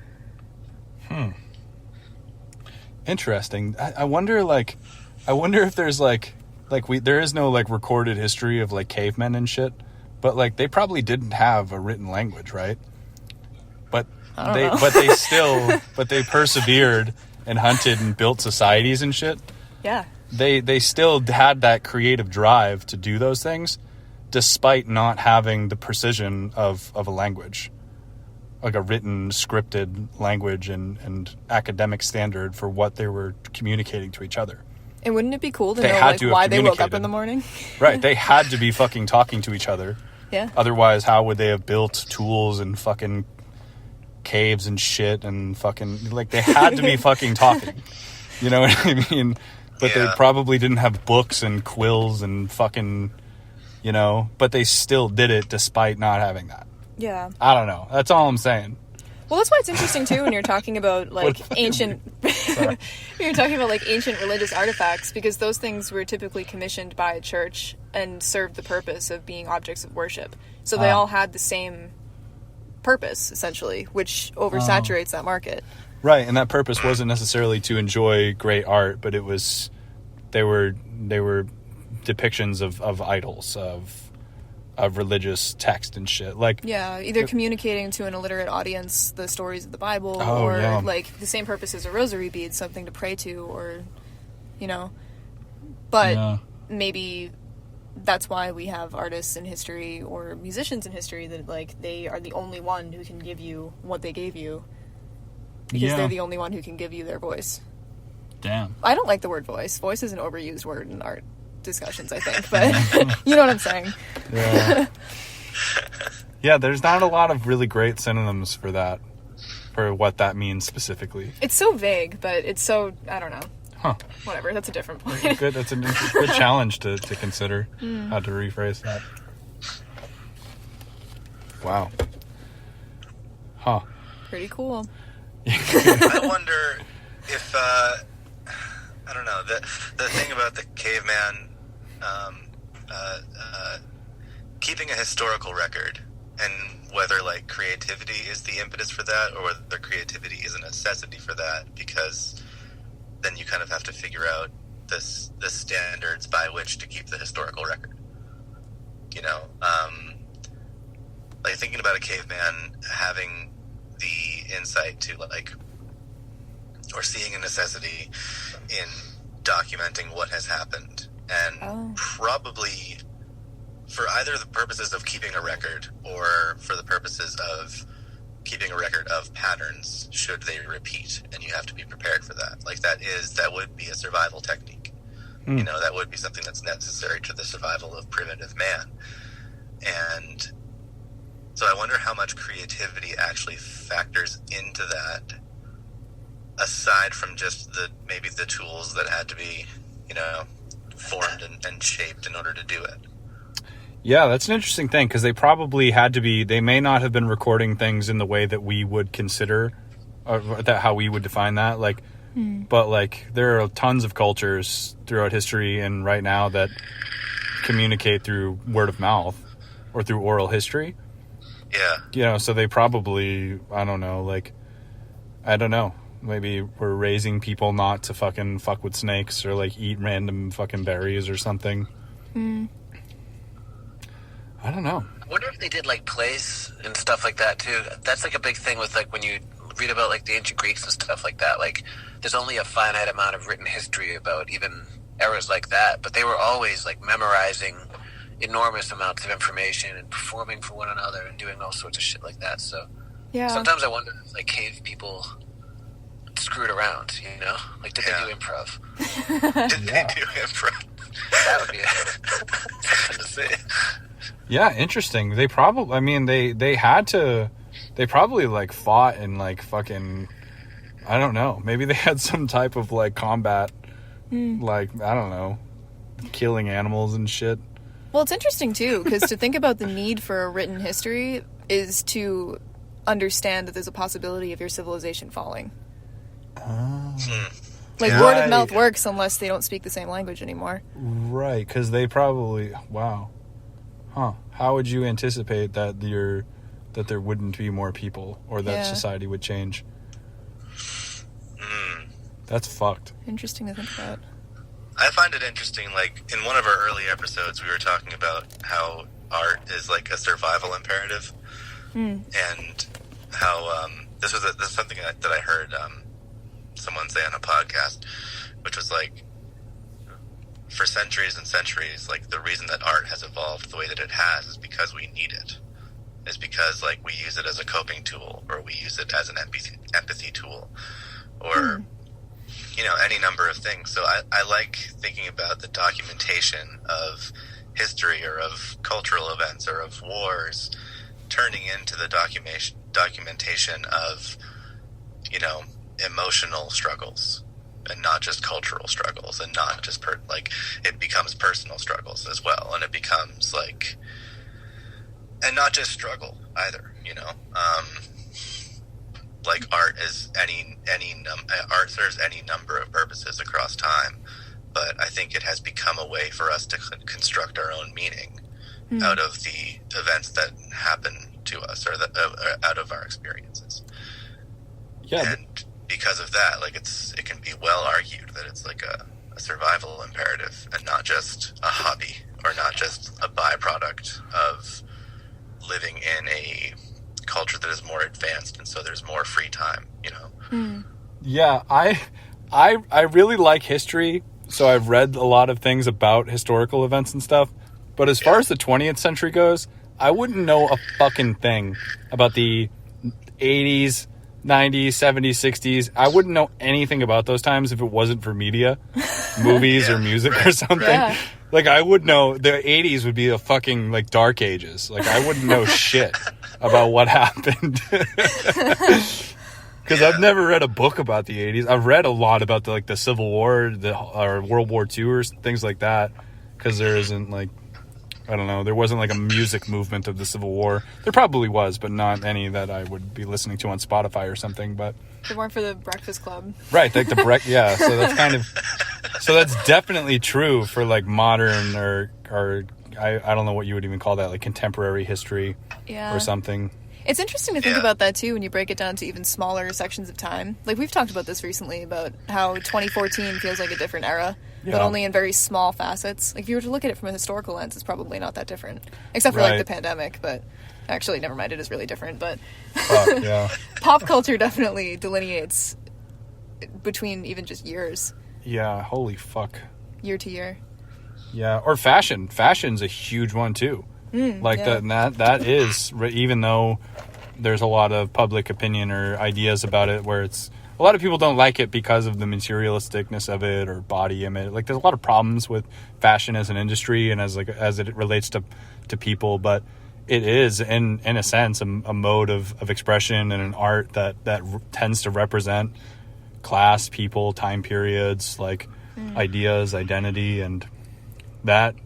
Interesting. I wonder if there's there is no like recorded history of like cavemen and shit, but like they probably didn't have a written language, right? But they persevered and hunted and built societies and shit. Yeah. They still had that creative drive to do those things despite not having the precision of a language, like a written scripted language and academic standard for what they were communicating to each other. And wouldn't it be cool to know like why they woke up in the morning? Right, they had to be fucking talking to each other. Yeah. Otherwise, how would they have built tools and fucking caves and shit and fucking like they had to be fucking talking. You know what I mean? But they probably didn't have books and quills and fucking, you know, but they still did it despite not having that. Yeah. I don't know. That's all I'm saying. Well, that's why it's interesting too when you're talking about like ancient you're talking about like ancient religious artifacts, because those things were typically commissioned by a church and served the purpose of being objects of worship. So they all had the same purpose essentially, which oversaturates that market. Right, and that purpose wasn't necessarily to enjoy great art, but it was they were depictions of idols, of religious text and shit. Like either communicating to an illiterate audience the stories of the Bible, like the same purpose as a rosary bead, something to pray to, or you know. But maybe that's why we have artists in history or musicians in history that like they are the only one who can give you what they gave you, because they're the only one who can give you their voice. Damn. I don't like the word voice. Voice is an overused word in art discussions, I think, but you know what I'm saying. Yeah, there's not a lot of really great synonyms for that, for what that means specifically. It's so vague, but it's so, I don't know. Whatever, that's a different point. That's a good challenge to consider how to rephrase that. Wow. Pretty cool. I wonder if I don't know, the thing about the caveman keeping a historical record and whether like creativity is the impetus for that, or whether creativity is a necessity for that, because then you kind of have to figure out the standards by which to keep the historical record. You know, like thinking about a caveman having the insight to like, or seeing a necessity in documenting what has happened, and probably for either the purposes of keeping a record or for the purposes of keeping a record of patterns should they repeat, and you have to be prepared for that. Like that would be a survival technique. You know, that would be something that's necessary to the survival of primitive man. And so I wonder how much creativity actually factors into that, aside from just maybe the tools that had to be, you know, formed and shaped in order to do it. Yeah, that's an interesting thing, because they probably had to be, they may not have been recording things in the way that we would consider, or that how we would define that, like, but like there are tons of cultures throughout history and right now that communicate through word of mouth or through oral history. Yeah. You know, so they probably, I don't know, maybe we're raising people not to fucking fuck with snakes or like eat random fucking berries or something. I don't know. I wonder if they did like plays and stuff like that too. That's like a big thing with like when you read about like the ancient Greeks and stuff like that. Like there's only a finite amount of written history about even eras like that, but they were always like memorizing enormous amounts of information and performing for one another and doing all sorts of shit like that. So sometimes I wonder if like cave people screwed around, you know? Like did they do improv? Did they do improv? That would be something to say. Yeah, interesting. They probably, I mean, they had to, they probably like fought and like fucking, I don't know, maybe they had some type of like combat, like, I don't know, killing animals and shit. Well, it's interesting too, because to think about the need for a written history is to understand that there's a possibility of your civilization falling. Like, word of mouth works unless they don't speak the same language anymore. Right, because they probably, wow. Huh. How would you anticipate that that there wouldn't be more people, or that society would change? That's fucked. Interesting to think about. I find it interesting, like, in one of our early episodes, we were talking about how art is like a survival imperative, and how this is something that I heard someone say on a podcast, which was like, for centuries and centuries, like, the reason that art has evolved the way that it has is because we need it. Is because, like, we use it as a coping tool, or we use it as an empathy tool, or, you know, any number of things. So I like thinking about the documentation of history or of cultural events or of wars turning into the documentation of, you know, emotional struggles, and not just cultural struggles, and not just it becomes personal struggles as well, and it becomes like, and not just struggle either, you know. Like art is art serves any number of purposes across time, but I think it has become a way for us to construct our own meaning out of the events that happen to us, or out of our experiences. Yeah. And because of that, like, it can be well argued that it's like a survival imperative, and not just a hobby, or not just a byproduct of living in a culture that is more advanced, and so there's more free time, you know. Yeah, I really like history, so I've read a lot of things about historical events and stuff, but as far as the 20th century goes, I wouldn't know a fucking thing about the 80s, 90s, 70s, 60s. I wouldn't know anything about those times if it wasn't for media, movies, or music or something. Yeah. Like, I would know the 80s would be the fucking, like, dark ages. Like, I wouldn't know shit about what happened. Because I've never read a book about the 80s. I've read a lot about the Civil War, or World War II, or things like that. Because there isn't, like, I don't know, there wasn't like a music movement of the Civil War. There probably was, but not any that I would be listening to on Spotify or something. But they weren't for the Breakfast Club, right? Like yeah. So that's definitely true for like modern or I don't know what you would even call that, like contemporary history or something. It's interesting to think about that too when you break it down to even smaller sections of time. Like we've talked about this recently about how 2014 feels like a different era, but only in very small facets. Like if you were to look at it from a historical lens, it's probably not that different, except for like the pandemic. But actually, never mind, it is really different. But pop culture definitely delineates between even just years. Yeah, holy fuck. Year to year. Yeah, or fashion. Fashion's a huge one too. That is, even though there's a lot of public opinion or ideas about it where it's, a lot of people don't like it because of the materialisticness of it or body image. Like there's a lot of problems with fashion as an industry and as it relates to people, but it is in a sense a mode of expression and an art that tends to represent class, people, time periods, like ideas, identity, and that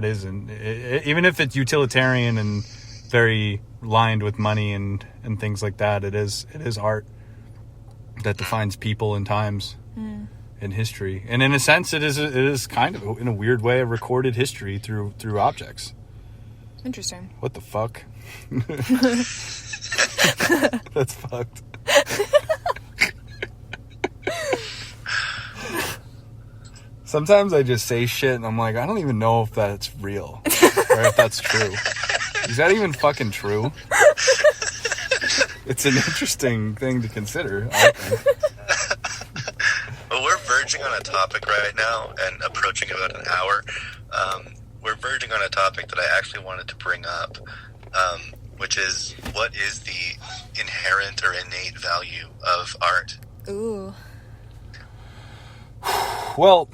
isn't, even if it's utilitarian and very lined with money and things like that, it is art that defines people and times in history. And in a sense, it is kind of, in a weird way, a recorded history through objects. Interesting. What the fuck? That's fucked. Sometimes I just say shit and I'm like, I don't even know if that's real or if that's true. Is that even fucking true? It's an interesting thing to consider, I think. Well, we're verging on a topic right now and approaching about an hour. We're verging on a topic that I actually wanted to bring up, which is, what is the inherent or innate value of art? Ooh. Well,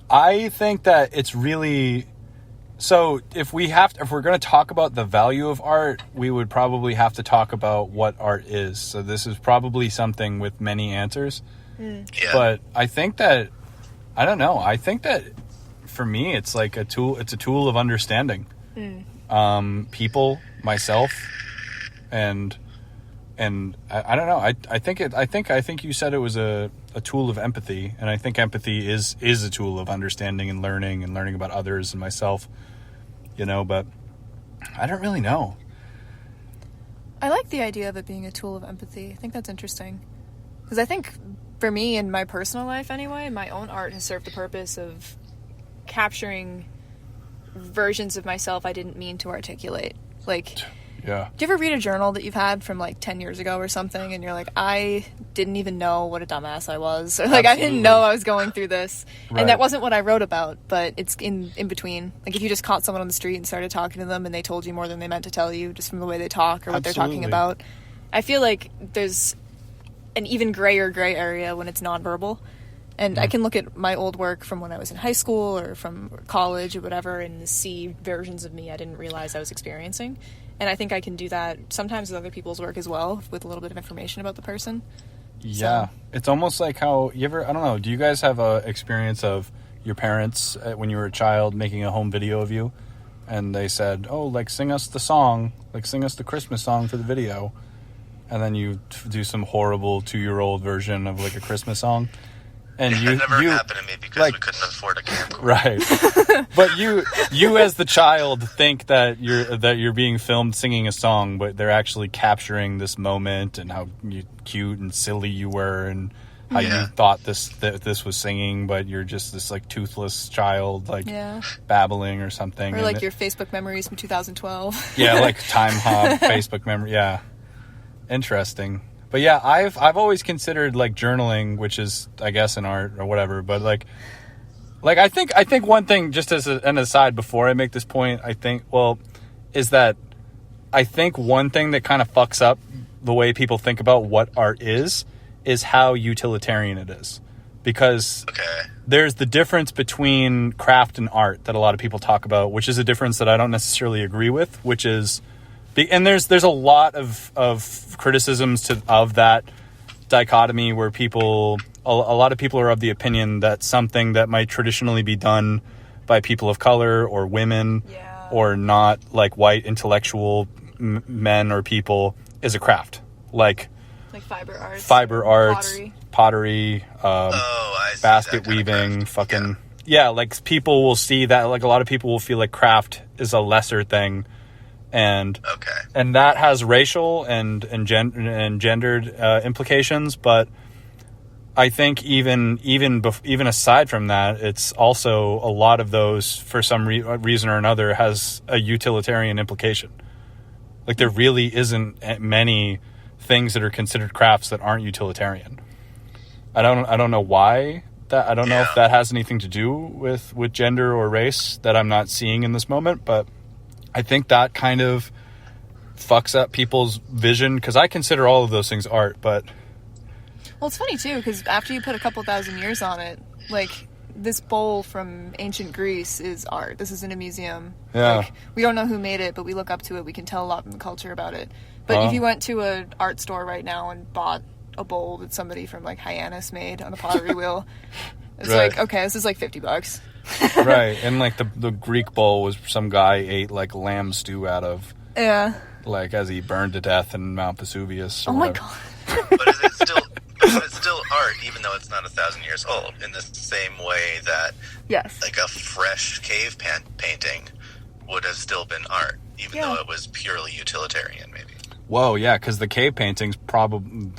I think that it's really, so if we're going to talk about the value of art, we would probably have to talk about what art is. So this is probably something with many answers. Yeah. But I think that, I don't know, I think that for me it's like it's a tool of understanding. People, myself, and I don't know. I think you said it was a tool of empathy, and I think empathy is a tool of understanding and learning about others and myself. But I don't really know. I like the idea of it being a tool of empathy. I think that's interesting. Because I think for me, in my personal life anyway, my own art has served the purpose of capturing versions of myself I didn't mean to articulate. Like, yeah. Do you ever read a journal that you've had from like 10 years ago or something, and you're like, I didn't even know what a dumbass I was, or like I didn't know I was going through this, and that wasn't what I wrote about, but it's in between. Like if you just caught someone on the street and started talking to them, and they told you more than they meant to tell you, just from the way they talk or what they're talking about. I feel like there's an even grayer gray area when it's nonverbal. And I can look at my old work from when I was in high school or from college or whatever and see versions of me I didn't realize I was experiencing. And I think I can do that sometimes with other people's work as well, with a little bit of information about the person. Yeah. So. It's almost like how you ever, I don't know, do you guys have a experience of your parents when you were a child making a home video of you? And they said, oh, like sing us the song, like sing us the Christmas song for the video. And then you do some horrible 2-year-old version of like a Christmas song. And it never happened to me because we couldn't afford a camcorder. Right. But you as the child think that you're being filmed singing a song, but they're actually capturing this moment and how cute and silly you were and how you thought this was singing, but you're just this like toothless child babbling or something. Or like your Facebook memories from 2012. Yeah, like time hop Facebook memory. Yeah. Interesting. But yeah, I've always considered like journaling, which is I guess an art or whatever. But like I think one thing, just as an aside before I make this point, is that I think one thing that kind of fucks up the way people think about what art is how utilitarian it is, because there's the difference between craft and art that a lot of people talk about, which is a difference that I don't necessarily agree with, which is. And there's a lot of criticisms of that dichotomy where a lot of people are of the opinion that something that might traditionally be done by people of color or women or not like white intellectual men or people is a craft. Like fiber arts, pottery, basket weaving, fucking... Yeah, like people will see that, like a lot of people will feel like craft is a lesser thing, and Okay. and that has racial and gendered implications. But I think even aside from that, it's also a lot of those, for some reason or another, has a utilitarian implication. Like, there really isn't many things that are considered crafts that aren't utilitarian. I don't know why that. I don't know if that has anything to do with gender or race that I'm not seeing in this moment, but I think that kind of fucks up people's vision, because I consider all of those things art, but... Well, it's funny, too, because after you put a couple thousand years on it, like, this bowl from ancient Greece is art. This is in a museum. Yeah. Like, we don't know who made it, but we look up to it. We can tell a lot from the culture about it. But if you went to an art store right now and bought a bowl that somebody from, like, Hyannis made on a pottery wheel, it's Right. like, okay, this is like $50. Right, and, like, the Greek bowl was some guy ate, like, lamb stew out of, Yeah. like, as he burned to death in Mount Vesuvius. Or Oh, my whatever. God. But is it still... But it's still art, even though it's not 1,000 years old, in the same way that, Yes. like, a fresh cave painting would have still been art, even though it was purely utilitarian, maybe. Whoa, yeah, because the cave paintings probably,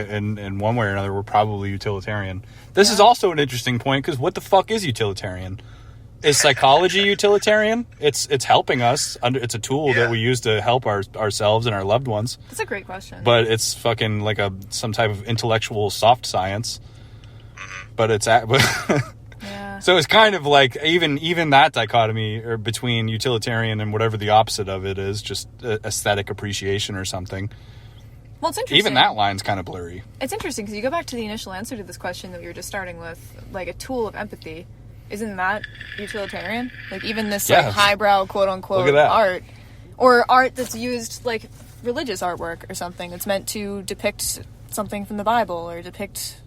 in one way or another, were probably utilitarian. This is also an interesting point, because what the fuck is utilitarian? Is psychology utilitarian? It's helping us. It's a tool that we use to help ourselves and our loved ones. That's a great question. But it's fucking like some type of intellectual soft science. Mm-hmm. But it's Yeah. so it's kind of like even that dichotomy, or between utilitarian and whatever the opposite of it is, just aesthetic appreciation or something. Well, it's interesting. Even that line's kind of blurry. It's interesting because you go back to the initial answer to this question that we were just starting with, like a tool of empathy. Isn't that utilitarian? Like, even this like highbrow quote unquote art, or art that's used like religious artwork or something that's meant to depict something from the Bible or depict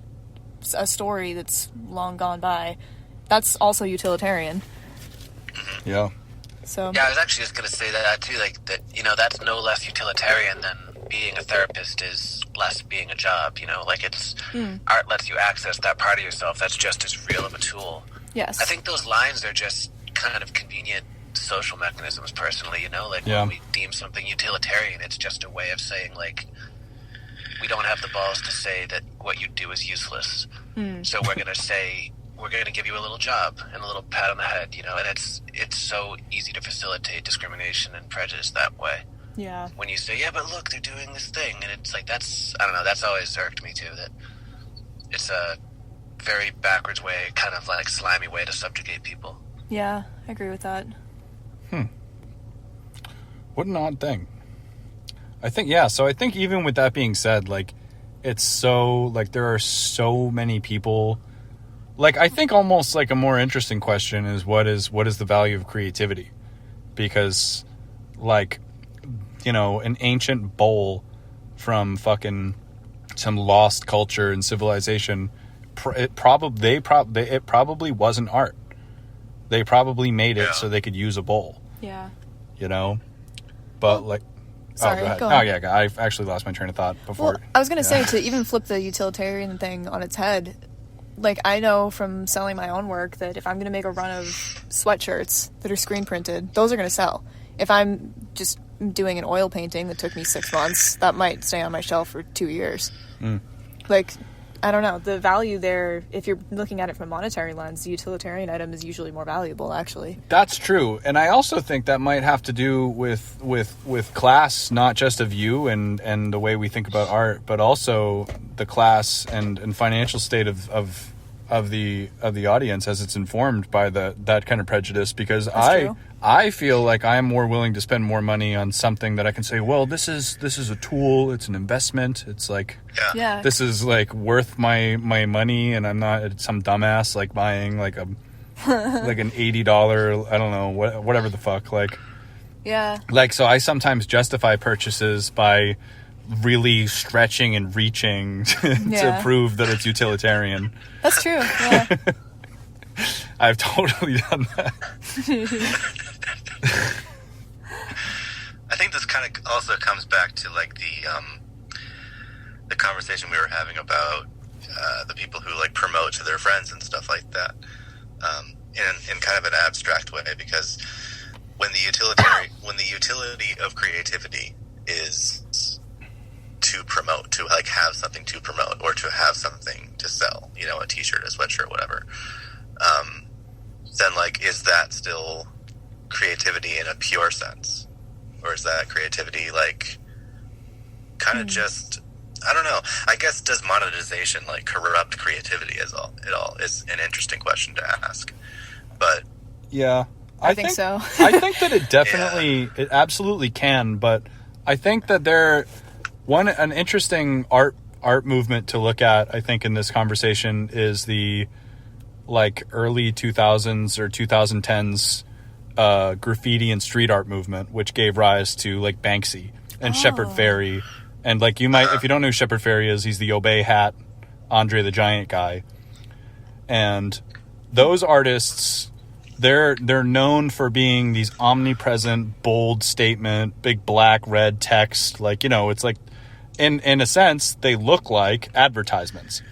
a story that's long gone by, that's also utilitarian. Yeah. So yeah, I was actually just going to say that too, like that, you know, that's no less utilitarian than being a therapist is less being a job, you know, like it's art lets you access that part of yourself that's just as real of a tool. Yes. I think those lines are just kind of convenient social mechanisms personally, you know, like when we deem something utilitarian, it's just a way of saying, like, we don't have the balls to say that what you do is useless. So we're going to say, we're going to give you a little job and a little pat on the head, you know, and it's so easy to facilitate discrimination and prejudice that way. Yeah. When you say, yeah, but look, they're doing this thing, and it's like, that's, I don't know, that's always irked me too, that it's a very backwards way, kind of like slimy way to subjugate people. Yeah, I agree with that. What an odd thing. I think, so I think even with that being said, like, it's so, like, there are so many people, like, I think almost like a more interesting question is what is the value of creativity? Because, like, you know, an ancient bowl from fucking some lost culture and civilization, it probably wasn't art. They probably made it so they could use a bowl. Yeah. You know? But, like... Sorry, go ahead. go on. I've actually lost my train of thought before. Well, I was going to say, to even flip the utilitarian thing on its head, like, I know from selling my own work that if I'm going to make a run of sweatshirts that are screen printed, those are going to sell. If I'm just doing an oil painting that took me 6 months, that might stay on my shelf for 2 years. Like, I don't know. The value there, if you're looking at it from a monetary lens, the utilitarian item is usually more valuable, actually. That's true. And I also think that might have to do with class, not just of you and the way we think about art, but also the class and financial state of the audience as it's informed by that kind of prejudice. Because I feel like I'm more willing to spend more money on something that I can say, well, this is a tool, it's an investment, it's like this is like worth my money, and I'm not some dumbass like buying like a like an $80, I don't know, whatever the fuck, like so I sometimes justify purchases by really stretching and reaching to prove that it's utilitarian. That's true. Yeah. I've totally done that. I think this kind of also comes back to like the conversation we were having about the people who like promote to their friends and stuff like that, in kind of an abstract way, because when the utility of creativity is to promote, to like have something to promote or to have something to sell, you know, a t-shirt, a sweatshirt, whatever, then like, is that still creativity in a pure sense? Or is that creativity like kind of just, I don't know. I guess, does monetization like corrupt creativity at all is an interesting question to ask. But yeah, I think so. I think that it definitely, it absolutely can, but I think that an interesting art movement to look at, I think, in this conversation is the like early 2000s or 2010s graffiti and street art movement, which gave rise to like Banksy and Shepard Fairey. And like, you might, if you don't know who Shepard Fairey is, he's the Obey hat, Andre the Giant guy. And those artists, they're known for being these omnipresent, bold statement, big black, red text. Like, you know, it's like, in a sense, they look like advertisements.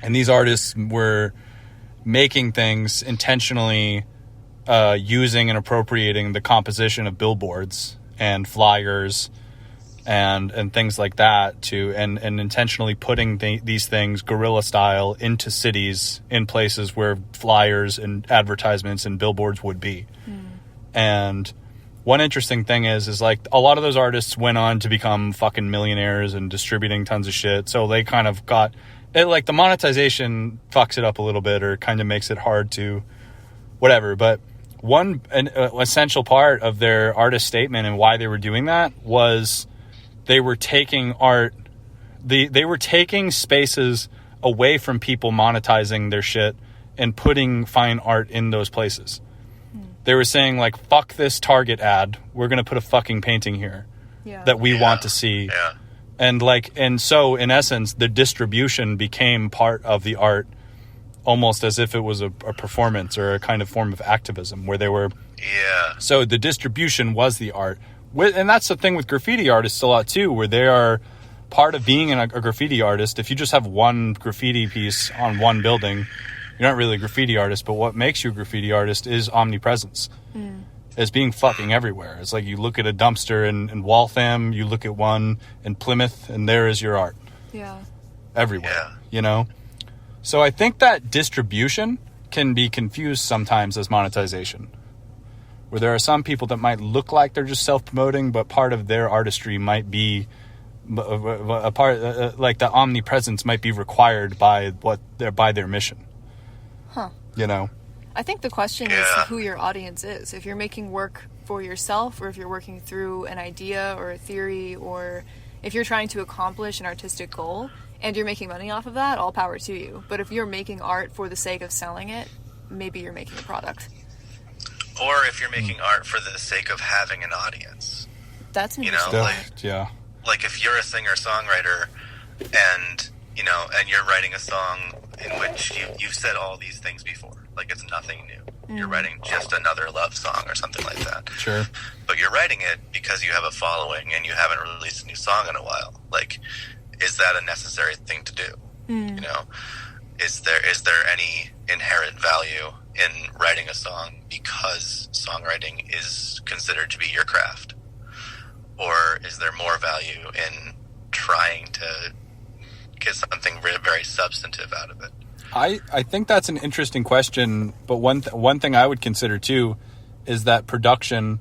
And these artists were making things intentionally, using and appropriating the composition of billboards and flyers and things like that and intentionally putting these things guerrilla style into cities, in places where flyers and advertisements and billboards would be. And one interesting thing is like a lot of those artists went on to become fucking millionaires and distributing tons of shit. So they kind of got it, like the monetization fucks it up a little bit or kind of makes it hard to whatever. But an essential part of their artist statement and why they were doing that was they were taking art, they were taking spaces away from people monetizing their shit and putting fine art in those places. They were saying like, fuck this Target ad, we're going to put a fucking painting here that we want to see. Yeah. And so in essence, the distribution became part of the art, almost as if it was a performance or a kind of form of activism where they were. Yeah. So the distribution was the art. And that's the thing with graffiti artists a lot too, where they are part of being a graffiti artist. If you just have one graffiti piece on one building, you're not really a graffiti artist. But what makes you a graffiti artist is omnipresence. It's being fucking everywhere. It's like you look at a dumpster in Waltham, you look at one in Plymouth, and there is your art. Yeah. Everywhere, Yeah. you know? So I think that distribution can be confused sometimes as monetization. Where there are some people that might look like they're just self-promoting, but part of their artistry might be a part, like the omnipresence might be required by their mission. Huh. You know? I think the question is who your audience is. If you're making work for yourself, or if you're working through an idea or a theory, or if you're trying to accomplish an artistic goal and you're making money off of that, all power to you. But if you're making art for the sake of selling it, maybe you're making a product. Or if you're making art for the sake of having an audience. That's an like if you're a singer-songwriter and, you know, and you're writing a song in which you've said all these things before. Like, it's nothing new. You're writing just another love song or something like that. Sure. But you're writing it because you have a following and you haven't released a new song in a while. Like, is that a necessary thing to do? You know? Is there any inherent value in writing a song because songwriting is considered to be your craft? Or is there more value in trying to get something very substantive out of it? I think that's an interesting question, but one thing I would consider too is that production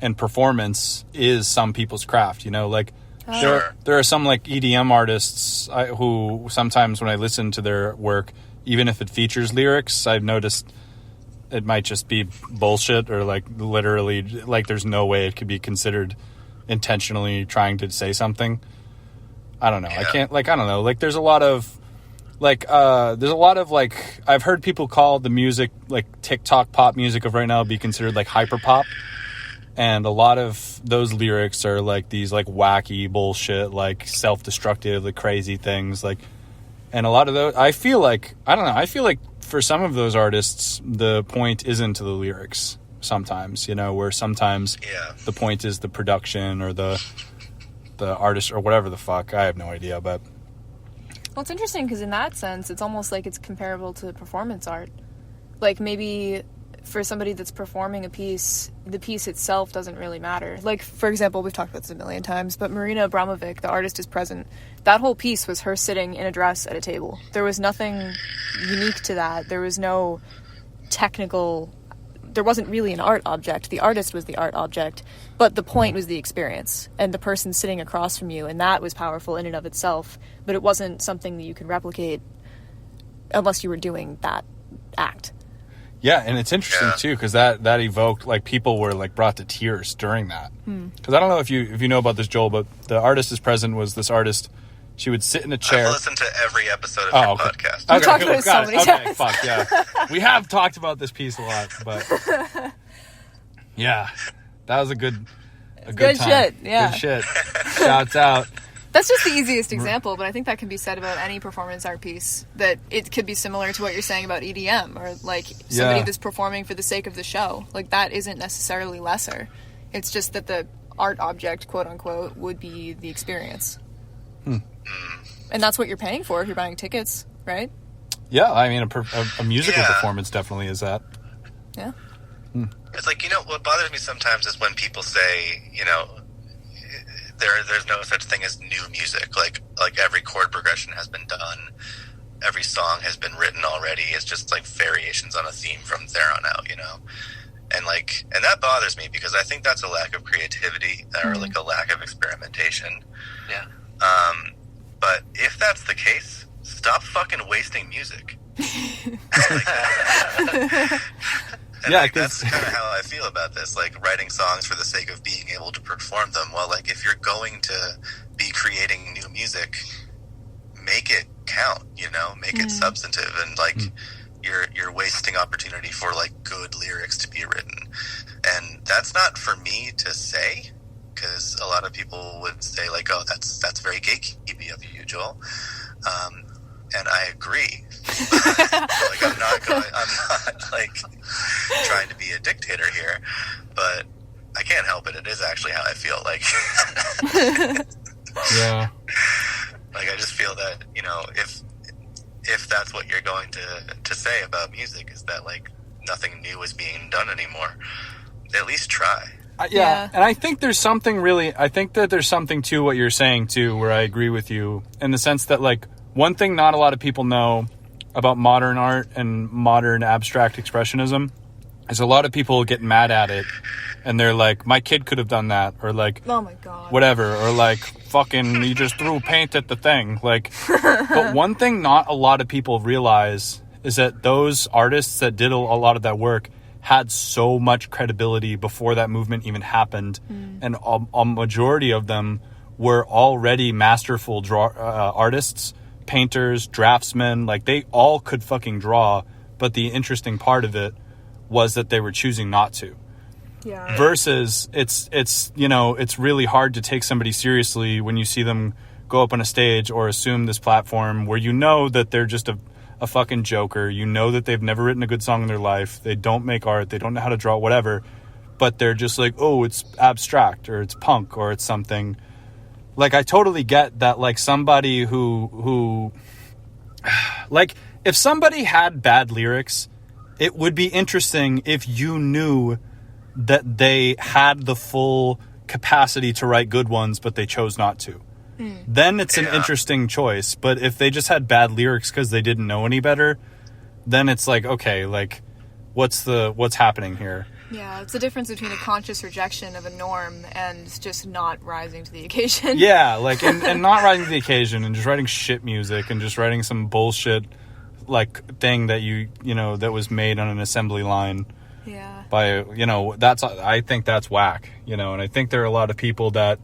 and performance is some people's craft. You know, like there are some like EDM artists who sometimes when I listen to their work, even if it features lyrics, I've noticed it might just be bullshit or like literally like there's no way it could be considered intentionally trying to say something. I don't know. Yeah. I don't know. Like there's a lot of I've heard people call the music like TikTok pop music of right now be considered like hyper pop. And a lot of those lyrics are like these like wacky bullshit, like self-destructive, like crazy things. Like, and a lot of those, I feel like for some of those artists, the point isn't the lyrics sometimes, you know, where sometimes the point is the production or the artist or whatever the fuck. I have no idea, but. Well, it's interesting because in that sense, it's almost like it's comparable to performance art. Like maybe for somebody that's performing a piece, the piece itself doesn't really matter. Like, for example, we've talked about this a million times, but Marina Abramovic, the artist is present. That whole piece was her sitting in a dress at a table. There was nothing unique to that. There was no technical... There wasn't really an art object. The artist was the art object, but the point was the experience and the person sitting across from you, and that was powerful in and of itself, but it wasn't something that you could replicate unless you were doing that act. Yeah, and it's interesting too, because that evoked, like, people were like brought to tears during that. Because I don't know if you know about this, Joel, but the artist is present was this artist. She would sit in a chair. I've listened to every episode of your podcast. We talked about it so many times. Fuck yeah, we have talked about this piece a lot, but yeah, that was a good time. Shit. Yeah, good shit. Shouts out. That's just the easiest example, but I think that can be said about any performance art piece, that it could be similar to what you're saying about EDM, or like somebody that's performing for the sake of the show. Like, that isn't necessarily lesser. It's just that the art object, quote unquote, would be the experience. And that's what you're paying for if you're buying tickets, right? Yeah, I mean, a musical performance definitely is that. Yeah. It's like, what bothers me sometimes is when people say, there's no such thing as new music. Like every chord progression has been done, every song has been written already. It's just like variations on a theme from there on out, and that bothers me, because I think that's a lack of creativity, or like a lack of experimentation. Yeah. But if that's the case, stop fucking wasting music. That's kind of how I feel about this, like writing songs for the sake of being able to perform them. Well, like, if you're going to be creating new music, make it count, make it substantive, and like you're wasting opportunity for like good lyrics to be written. And that's not for me to say, because a lot of people would say like, oh, that's very gatekeepy of you, Joel. And I agree. Like, I'm not like trying to be a dictator here, but I can't help it. It is actually how I feel. Like, yeah. Like, I just feel that, if that's what you're going to say about music, is that like nothing new is being done anymore, at least try. Yeah, and I think there's something to what you're saying too, where I agree with you, in the sense that, like, one thing not a lot of people know about modern art and modern abstract expressionism is a lot of people get mad at it, and they're like, my kid could have done that, or like, oh my god, whatever, or like, fucking, you just threw paint at the thing, like. But one thing not a lot of people realize is that those artists that did a lot of that work had so much credibility before that movement even happened, and a majority of them were already masterful artists, painters, draftsmen. Like, they all could fucking draw, but the interesting part of it was that they were choosing not to. Yeah. Versus it's really hard to take somebody seriously when you see them go up on a stage or assume this platform where that they're just a fucking joker. That they've never written a good song in their life. They don't make art. They don't know how to draw, whatever. But they're just like, oh, it's abstract, or it's punk, or it's something. Like, I totally get that, like, somebody who like, if somebody had bad lyrics, it would be interesting if you knew that they had the full capacity to write good ones, but they chose not to. Then it's an interesting choice. But if they just had bad lyrics because they didn't know any better, then it's like, okay, like, what's happening here? Yeah, it's the difference between a conscious rejection of a norm and just not rising to the occasion. Yeah, like, and not rising to the occasion, and just writing shit music, and just writing some bullshit, like, thing that that was made on an assembly line. Yeah. By, I think that's whack, and I think there are a lot of people that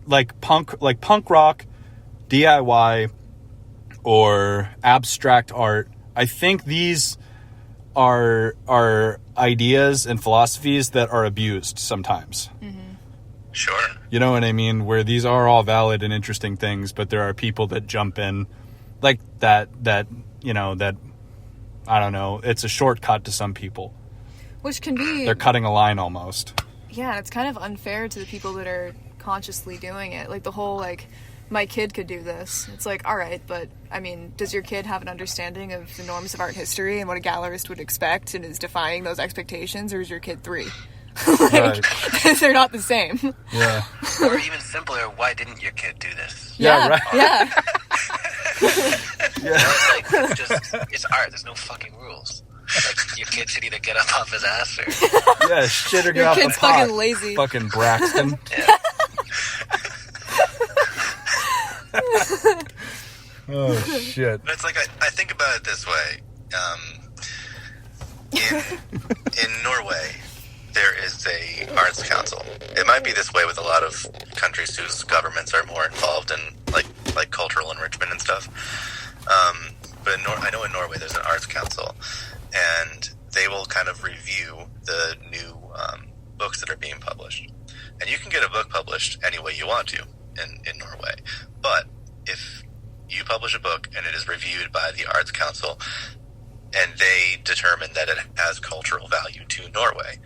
like punk rock, DIY, or abstract art. I think these are ideas and philosophies that are abused sometimes. Sure. You know what I mean? Where these are all valid and interesting things, but there are people that jump in like that, I don't know, it's a shortcut to some people. Which can be... They're cutting a line almost. Yeah, it's kind of unfair to the people that are consciously doing it. Like, the whole, like, my kid could do this. It's like, all right, but I mean, does your kid have an understanding of the norms of art history and what a gallerist would expect and is defying those expectations, or is your kid 3? Like, they're not the same. Yeah. Or even simpler, why didn't your kid do this? Yeah, right. Yeah. You know, it's like, it's art. There's no fucking rules. Like, your kid should either get up off his ass or... Yeah, shit or get Your off kid's the pot. fucking lazy. Fucking Braxton. Yeah. Oh, shit. But it's like, I think about it this way. In Norway, there is a arts council. It might be this way with a lot of countries whose governments are more involved in like cultural enrichment and stuff. But I know in Norway there's an arts council, and they will kind of review the new books that are being published. And you can get a book published any way you want to in Norway. But if you publish a book and it is reviewed by the arts council and they determine that it has cultural value to Norway,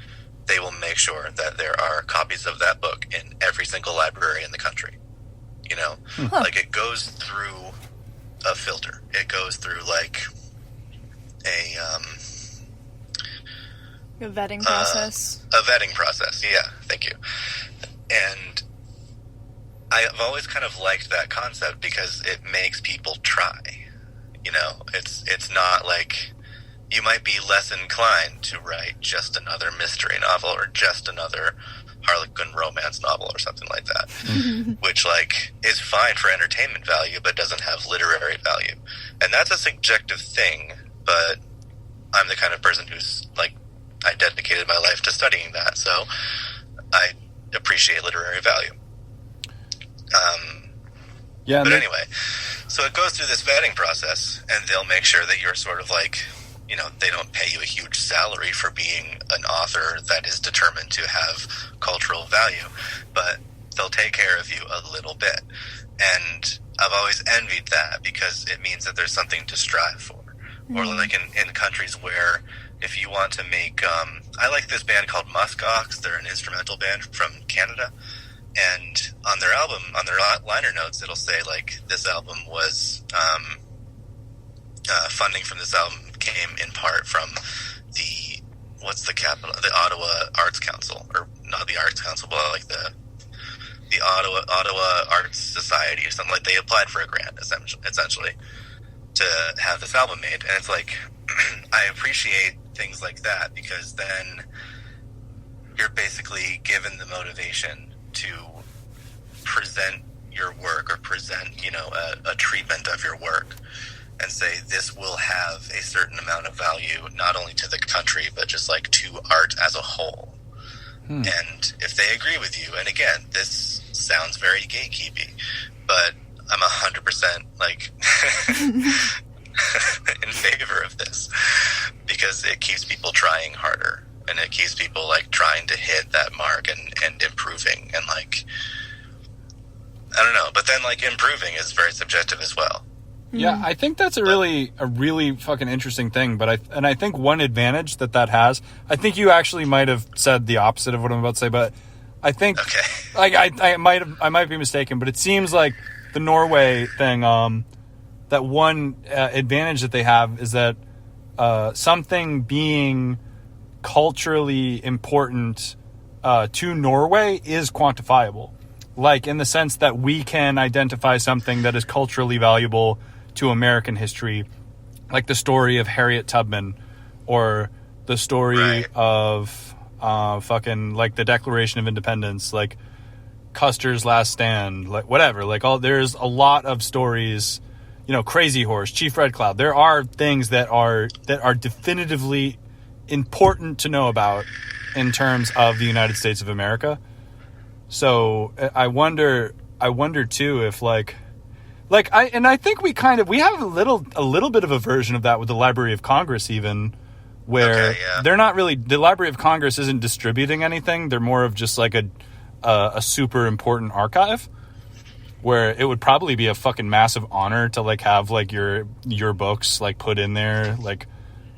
they will make sure that there are copies of that book in every single library in the country. You know, like it goes through a filter. It goes through like a vetting process. A vetting process, yeah. Thank you. And I've always kind of liked that concept because it makes people try. You know, it's not like you might be less inclined to write just another mystery novel or just another Harlequin romance novel or something like that, which like is fine for entertainment value but doesn't have literary value. And that's a subjective thing, but I'm the kind of person who's like, I dedicated my life to studying that, so I appreciate literary value. Yeah, but anyway, so it goes through this vetting process, and they'll make sure that you're sort of like, you know, they don't pay you a huge salary for being an author that is determined to have cultural value, but they'll take care of you a little bit. And I've always envied that because it means that there's something to strive for. Or like in countries where if you want to make, I like this band called Muskox. They're an instrumental band from Canada. And on their album, on their liner notes, it'll say like this album was, funding from this album came in part from the, what's the capital, the Ottawa Arts Council, or not the Arts Council, but like the Ottawa Arts Society or something. Like they applied for a grant essentially to have this album made. And it's like, I appreciate things like that because then you're basically given the motivation to present your work or present, you know, a treatment of your work and say this will have a certain amount of value not only to the country but just like to art as a whole. And if they agree with you, and again, this sounds very gatekeepy, but I'm 100% like in favor of this because it keeps people trying harder and it keeps people like trying to hit that mark and improving and like, I don't know, but then like improving is very subjective as well. Yeah, I think that's a really fucking interesting thing. But I think one advantage that has, I think you actually might have said the opposite of what I'm about to say, but I think like I might be mistaken, but it seems like the Norway thing, that one advantage that they have is that something being culturally important to Norway is quantifiable. Like in the sense that we can identify something that is culturally valuable to American history, like the story of Harriet Tubman or the story of fucking like the Declaration of Independence, like Custer's Last Stand, like whatever, like there's a lot of stories, you know, Crazy Horse, Chief Red Cloud. There are things that are definitively important to know about in terms of the United States of America. So I wonder too if I think we have a little bit of a version of that with the Library of Congress, even where they're not really, the Library of Congress isn't distributing anything. They're more of just like a super important archive where it would probably be a fucking massive honor to like have like your books like put in there. Like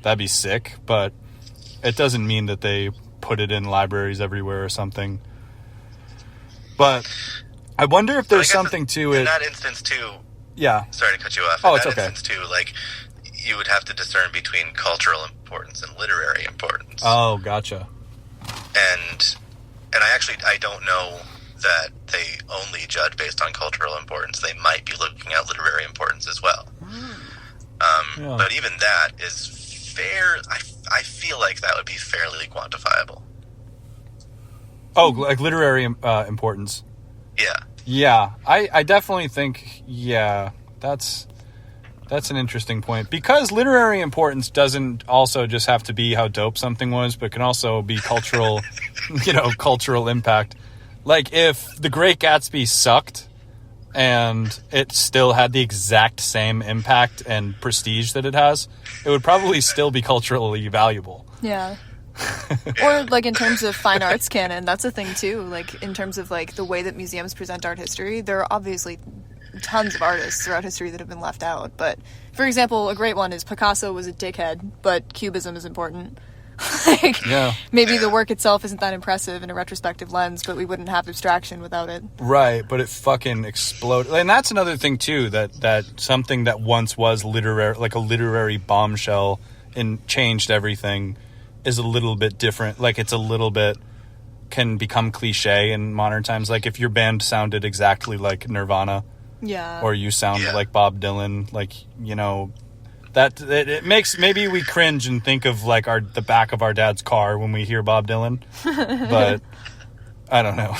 that'd be sick, but it doesn't mean that they put it in libraries everywhere or something. But I wonder if there's So I guess something to in it. that instance too. Yeah. Sorry to cut you off. Oh, in it's that okay. instance too, like you would have to discern between cultural importance and literary importance. Oh, gotcha. And I don't know that they only judge based on cultural importance. They might be looking at literary importance as well. Yeah. But even that is fair. I feel like that would be fairly quantifiable. Oh, like literary importance. Yeah. Yeah, I definitely think, that's an interesting point. Because literary importance doesn't also just have to be how dope something was, but can also be cultural, cultural impact. Like, if The Great Gatsby sucked and it still had the exact same impact and prestige that it has, it would probably still be culturally valuable. Yeah. Or, like, in terms of fine arts canon, that's a thing, too. Like, in terms of, like, the way that museums present art history, there are obviously tons of artists throughout history that have been left out. But, for example, a great one is Picasso was a dickhead, but Cubism is important. Maybe the work itself isn't that impressive in a retrospective lens, but we wouldn't have abstraction without it. Right, but it fucking exploded. And that's another thing, too, that something that once was literary, like a literary bombshell and changed everything, is a little bit different. Like, it's a little bit, can become cliche in modern times. Like, if your band sounded exactly like Nirvana, or you sound like Bob Dylan, like, that it makes, maybe we cringe and think of like the back of our dad's car when we hear Bob Dylan, but I don't know.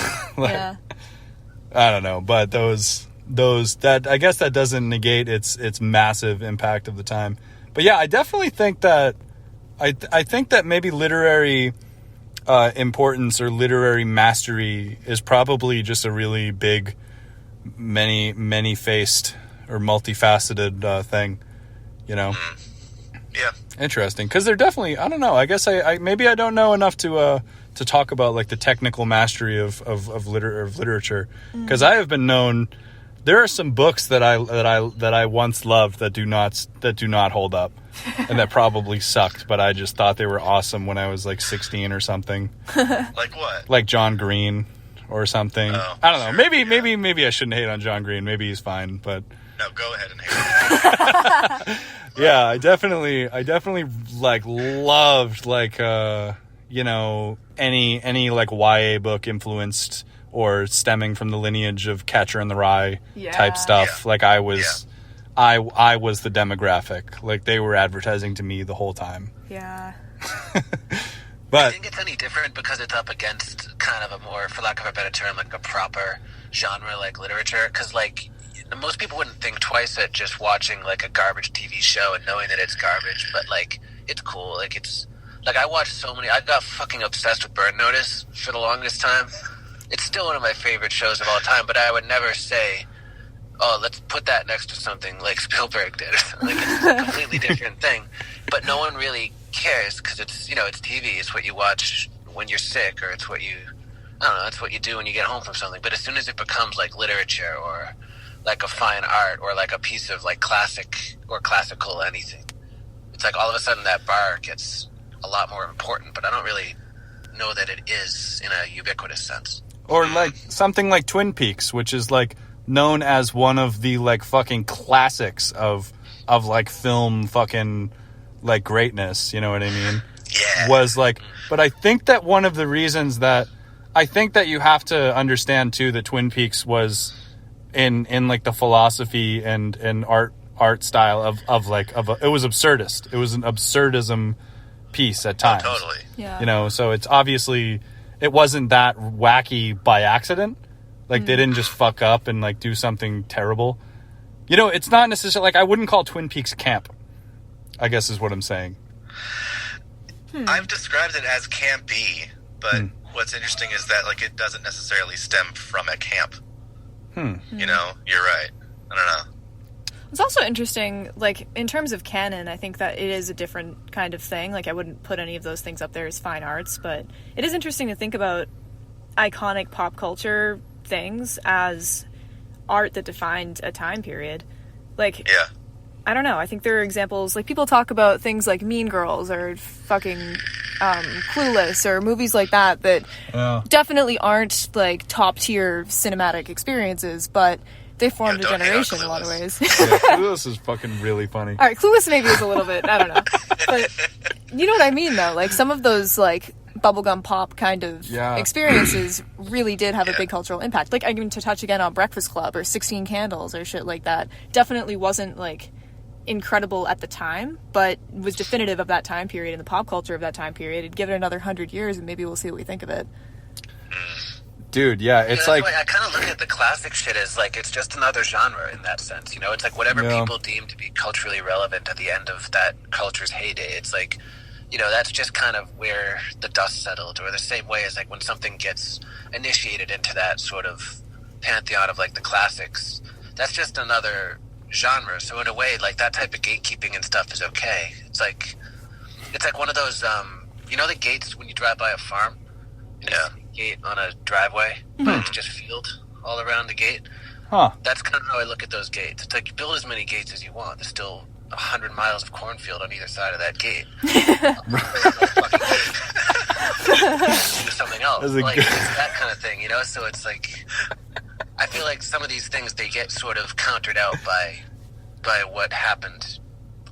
I don't know, but those that, I guess that doesn't negate its massive impact of the time. But yeah, I definitely think that I think that maybe literary importance or literary mastery is probably just a really big, many-faced or multifaceted thing, Yeah. Interesting, because they're definitely, I don't know, I guess I maybe I don't know enough to talk about like the technical mastery of literature, because I have been known, there are some books that I once loved that do not hold up. And that probably sucked, but I just thought they were awesome when I was like 16 or something. Like what? Like John Green or something. Oh, I don't know. Maybe I shouldn't hate on John Green. Maybe he's fine, but No, go ahead and hate. yeah, I definitely like loved like any like YA book influenced or stemming from the lineage of Catcher in the Rye type stuff. Yeah. Like I was the demographic. Like they were advertising to me the whole time. Yeah. But I think it's any different because it's up against kind of a more, for lack of a better term, like a proper genre like literature. Because like most people wouldn't think twice at just watching like a garbage TV show and knowing that it's garbage, but like it's cool. Like it's like I watched so many. I got fucking obsessed with Burn Notice for the longest time. It's still one of my favorite shows of all time, but I would never say, oh, let's put that next to something like Spielberg did. Like it's a completely different thing, but no one really cares because it's, you know, it's TV. It's what you watch when you're sick, or it's what you, I don't know, it's what you do when you get home from something. But as soon as it becomes like literature or like a fine art or like a piece of like classic or classical anything, it's like all of a sudden that bar gets a lot more important, but I don't really know that it is in a ubiquitous sense. or like something like Twin Peaks, which is like known as one of the like fucking classics of like film fucking like greatness, you know what I mean? Yeah. Was like, but I think that one of the reasons that I think that you have to understand too that Twin Peaks was in like the philosophy and art style of it was absurdist. It was an absurdism piece at times. Oh, totally. Yeah. You know, so it's obviously it wasn't that wacky by accident. Like they didn't just fuck up and like do something terrible. You know, it's not necessarily like I wouldn't call Twin Peaks camp, I guess is what I'm saying. I've described it as campy, but what's interesting is that like it doesn't necessarily stem from a camp. You know, you're right. I don't know. It's also interesting, like, in terms of canon, I think that it is a different kind of thing. Like, I wouldn't put any of those things up there as fine arts, but it is interesting to think about iconic pop culture things as art that defined a time period. Like, Yeah. I don't know, I think there are examples, like, people talk about things like Mean Girls or fucking Clueless or movies like that definitely aren't like top tier cinematic experiences, but they formed a generation in a lot of ways. Yeah, Clueless is fucking really funny. All right, Clueless maybe is a little bit, I don't know. But you know what I mean, though? Like, some of those, like, bubblegum pop kind of experiences really did have a big cultural impact. Like, I mean, to touch again on Breakfast Club or 16 Candles or shit like that, definitely wasn't, like, incredible at the time, but was definitive of that time period and the pop culture of that time period. Give it another 100 years and maybe we'll see what we think of it. Dude, yeah, it's like... I kind of look at the classic shit as, like, it's just another genre in that sense, you know? It's like whatever people deem to be culturally relevant at the end of that culture's heyday. It's like, you know, that's just kind of where the dust settled, or the same way as, like, when something gets initiated into that sort of pantheon of, like, the classics, that's just another genre. So in a way, like, that type of gatekeeping and stuff is okay. It's like one of those, you know the gates when you drive by a farm? Yeah. Gate on a driveway, but it's just field all around the gate. Huh. That's kind of how I look at those gates. It's like, you build as many gates as you want. There's still 100 miles of cornfield on either side of that gate. Do something else. Like, it's that kind of thing, you know? So it's like, I feel like some of these things, they get sort of countered out by what happened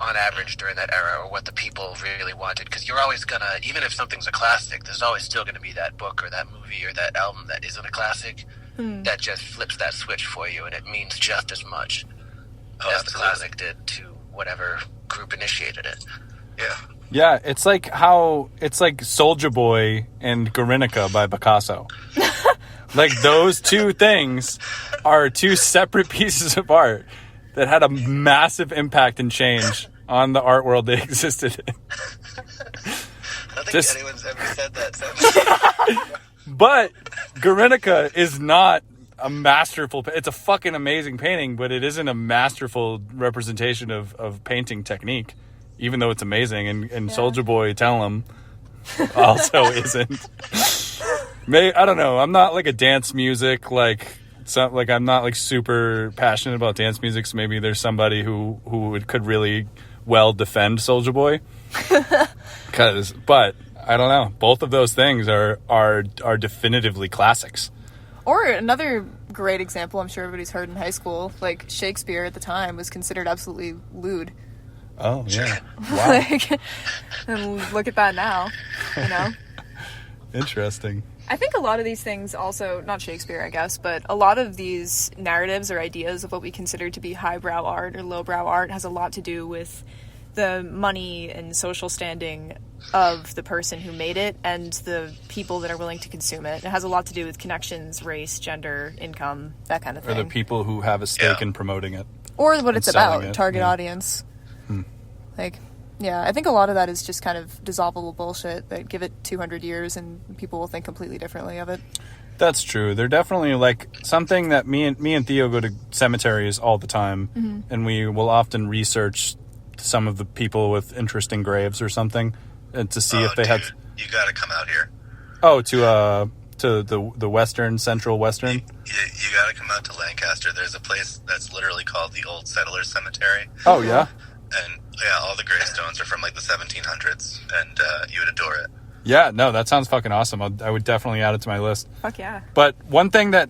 on average during that era, or what the people really wanted, because you're always gonna, even if something's a classic, there's always still gonna be that book or that movie or that album that isn't a classic that just flips that switch for you, and it means just as much as the classic did to whatever group initiated it. Yeah, it's like Soulja Boy and Guernica by Picasso. Like, those two things are two separate pieces of art that had a massive impact and change on the art world they existed in. I don't think anyone's ever said that. But Guernica is not a masterful... It's a fucking amazing painting, but it isn't a masterful representation of painting technique, even though it's amazing. And Soulja Boy, Tell 'Em, also isn't. I don't know. I'm not like a dance music, I'm not like super passionate about dance music, so maybe there's somebody who could really well defend Soulja Boy. But I don't know. Both of those things are definitively classics. Or another great example, I'm sure everybody's heard in high school, like Shakespeare at the time was considered absolutely lewd. Oh yeah, wow. And look at that now, you know. Interesting. I think a lot of these things also, not Shakespeare, I guess, but a lot of these narratives or ideas of what we consider to be highbrow art or lowbrow art has a lot to do with the money and social standing of the person who made it and the people that are willing to consume it. It has a lot to do with connections, race, gender, income, that kind of thing. Or the people who have a stake in promoting it. Or what it's about, target audience. Like... Yeah, I think a lot of that is just kind of dissolvable bullshit that give it 200 years and people will think completely differently of it. That's true. They're definitely like something that me and Theo go to cemeteries all the time, and we will often research some of the people with interesting graves or something, and to see if they have. You got to come out here. Oh, to the western, central western. You got to come out to Lancaster. There's a place that's literally called the Old Settlers Cemetery. Oh yeah. And yeah, all the gravestones are from like the 1700s, and you would adore it. Yeah, no, that sounds fucking awesome. I would definitely add it to my list. Fuck yeah. But one thing that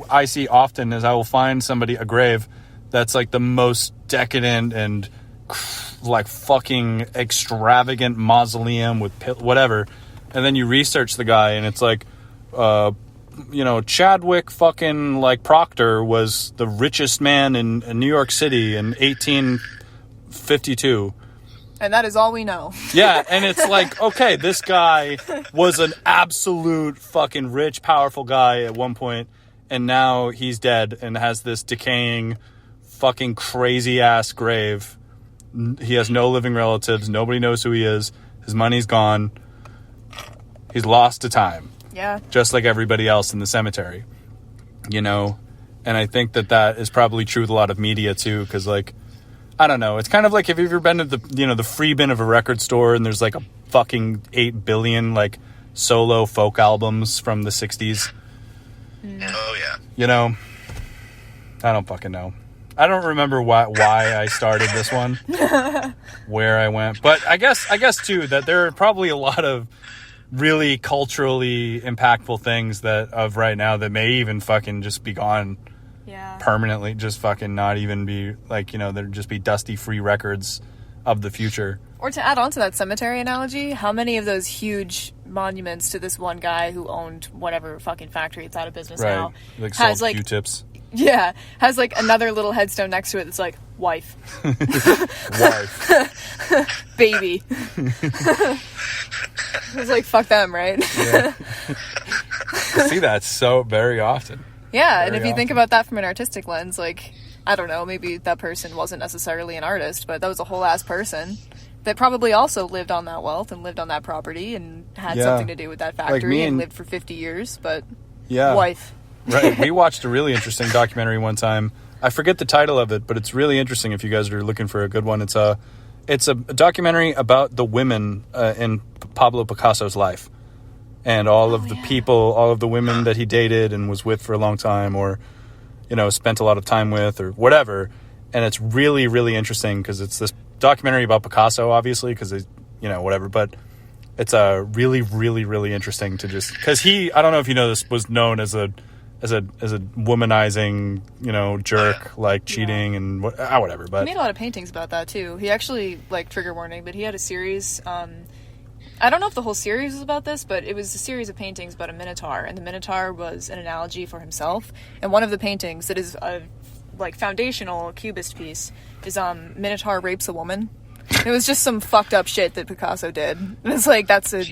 I see often is I will find a grave that's like the most decadent and like fucking extravagant mausoleum with whatever, and then you research the guy and it's like, Chadwick fucking like Proctor was the richest man in New York City in 1852. And that is all we know. Yeah, and it's like, okay, this guy was an absolute fucking rich, powerful guy at one point, and now he's dead and has this decaying, fucking crazy-ass grave. He has no living relatives. Nobody knows who he is. His money's gone. He's lost to time. Yeah. Just like everybody else in the cemetery. You know? And I think that is probably true with a lot of media, too, because, like, I don't know. It's kind of like, have you ever been to the free bin of a record store and there's like a fucking 8 billion like solo folk albums from the 60s? Oh yeah. You know, I don't fucking know. I don't remember why I started this one, where I went. But I guess too that there are probably a lot of really culturally impactful things that of right now that may even fucking just be gone permanently, just fucking not even be like, you know, there'd just be dusty free records of the future. Or to add on to that cemetery analogy, how many of those huge monuments to this one guy who owned whatever fucking factory it's out of business now like has sold like Q-tips. Yeah, has like another little headstone next to it that's like wife. Wife. Baby. It was like, fuck them, right? Yeah. I see that so very often. Yeah, and if you think about that from an artistic lens, like, I don't know, maybe that person wasn't necessarily an artist, but that was a whole ass person that probably also lived on that wealth and lived on that property and had something to do with that factory and lived for 50 years, but wife. Right. We watched a really interesting documentary one time. I forget the title of it, but it's really interesting if you guys are looking for a good one. It's a documentary about the women in Pablo Picasso's life. And all of the people, all of the women that he dated and was with for a long time, or, you know, spent a lot of time with, or whatever. And it's really, really interesting because it's this documentary about Picasso, obviously, because, you know, whatever. But it's a really, really, really interesting to just, because he, I don't know if you know this, was known as a womanizing, you know, jerk, like cheating and whatever. But he made a lot of paintings about that too. He actually, like, trigger warning, but he had a series. I don't know if the whole series was about this, but it was a series of paintings about a minotaur, and the minotaur was an analogy for himself. And one of the paintings that is a like foundational cubist piece is Minotaur rapes a woman. It was just some fucked up shit that Picasso did. And it's like, that's a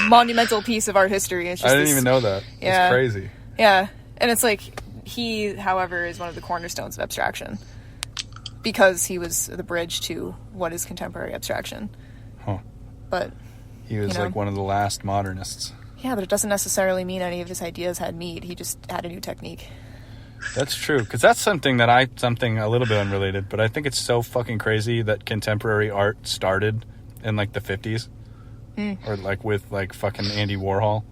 monumental piece of art history. It's just I didn't even know that. Yeah, it's crazy. Yeah, and it's like he, however, is one of the cornerstones of abstraction because he was the bridge to what is contemporary abstraction. Huh. But he was like one of the last modernists. Yeah, but it doesn't necessarily mean any of his ideas had meat. He just had a new technique. That's true, because that's something a little bit unrelated, but I think it's so fucking crazy that contemporary art started in like the 50s, or like with like fucking Andy Warhol.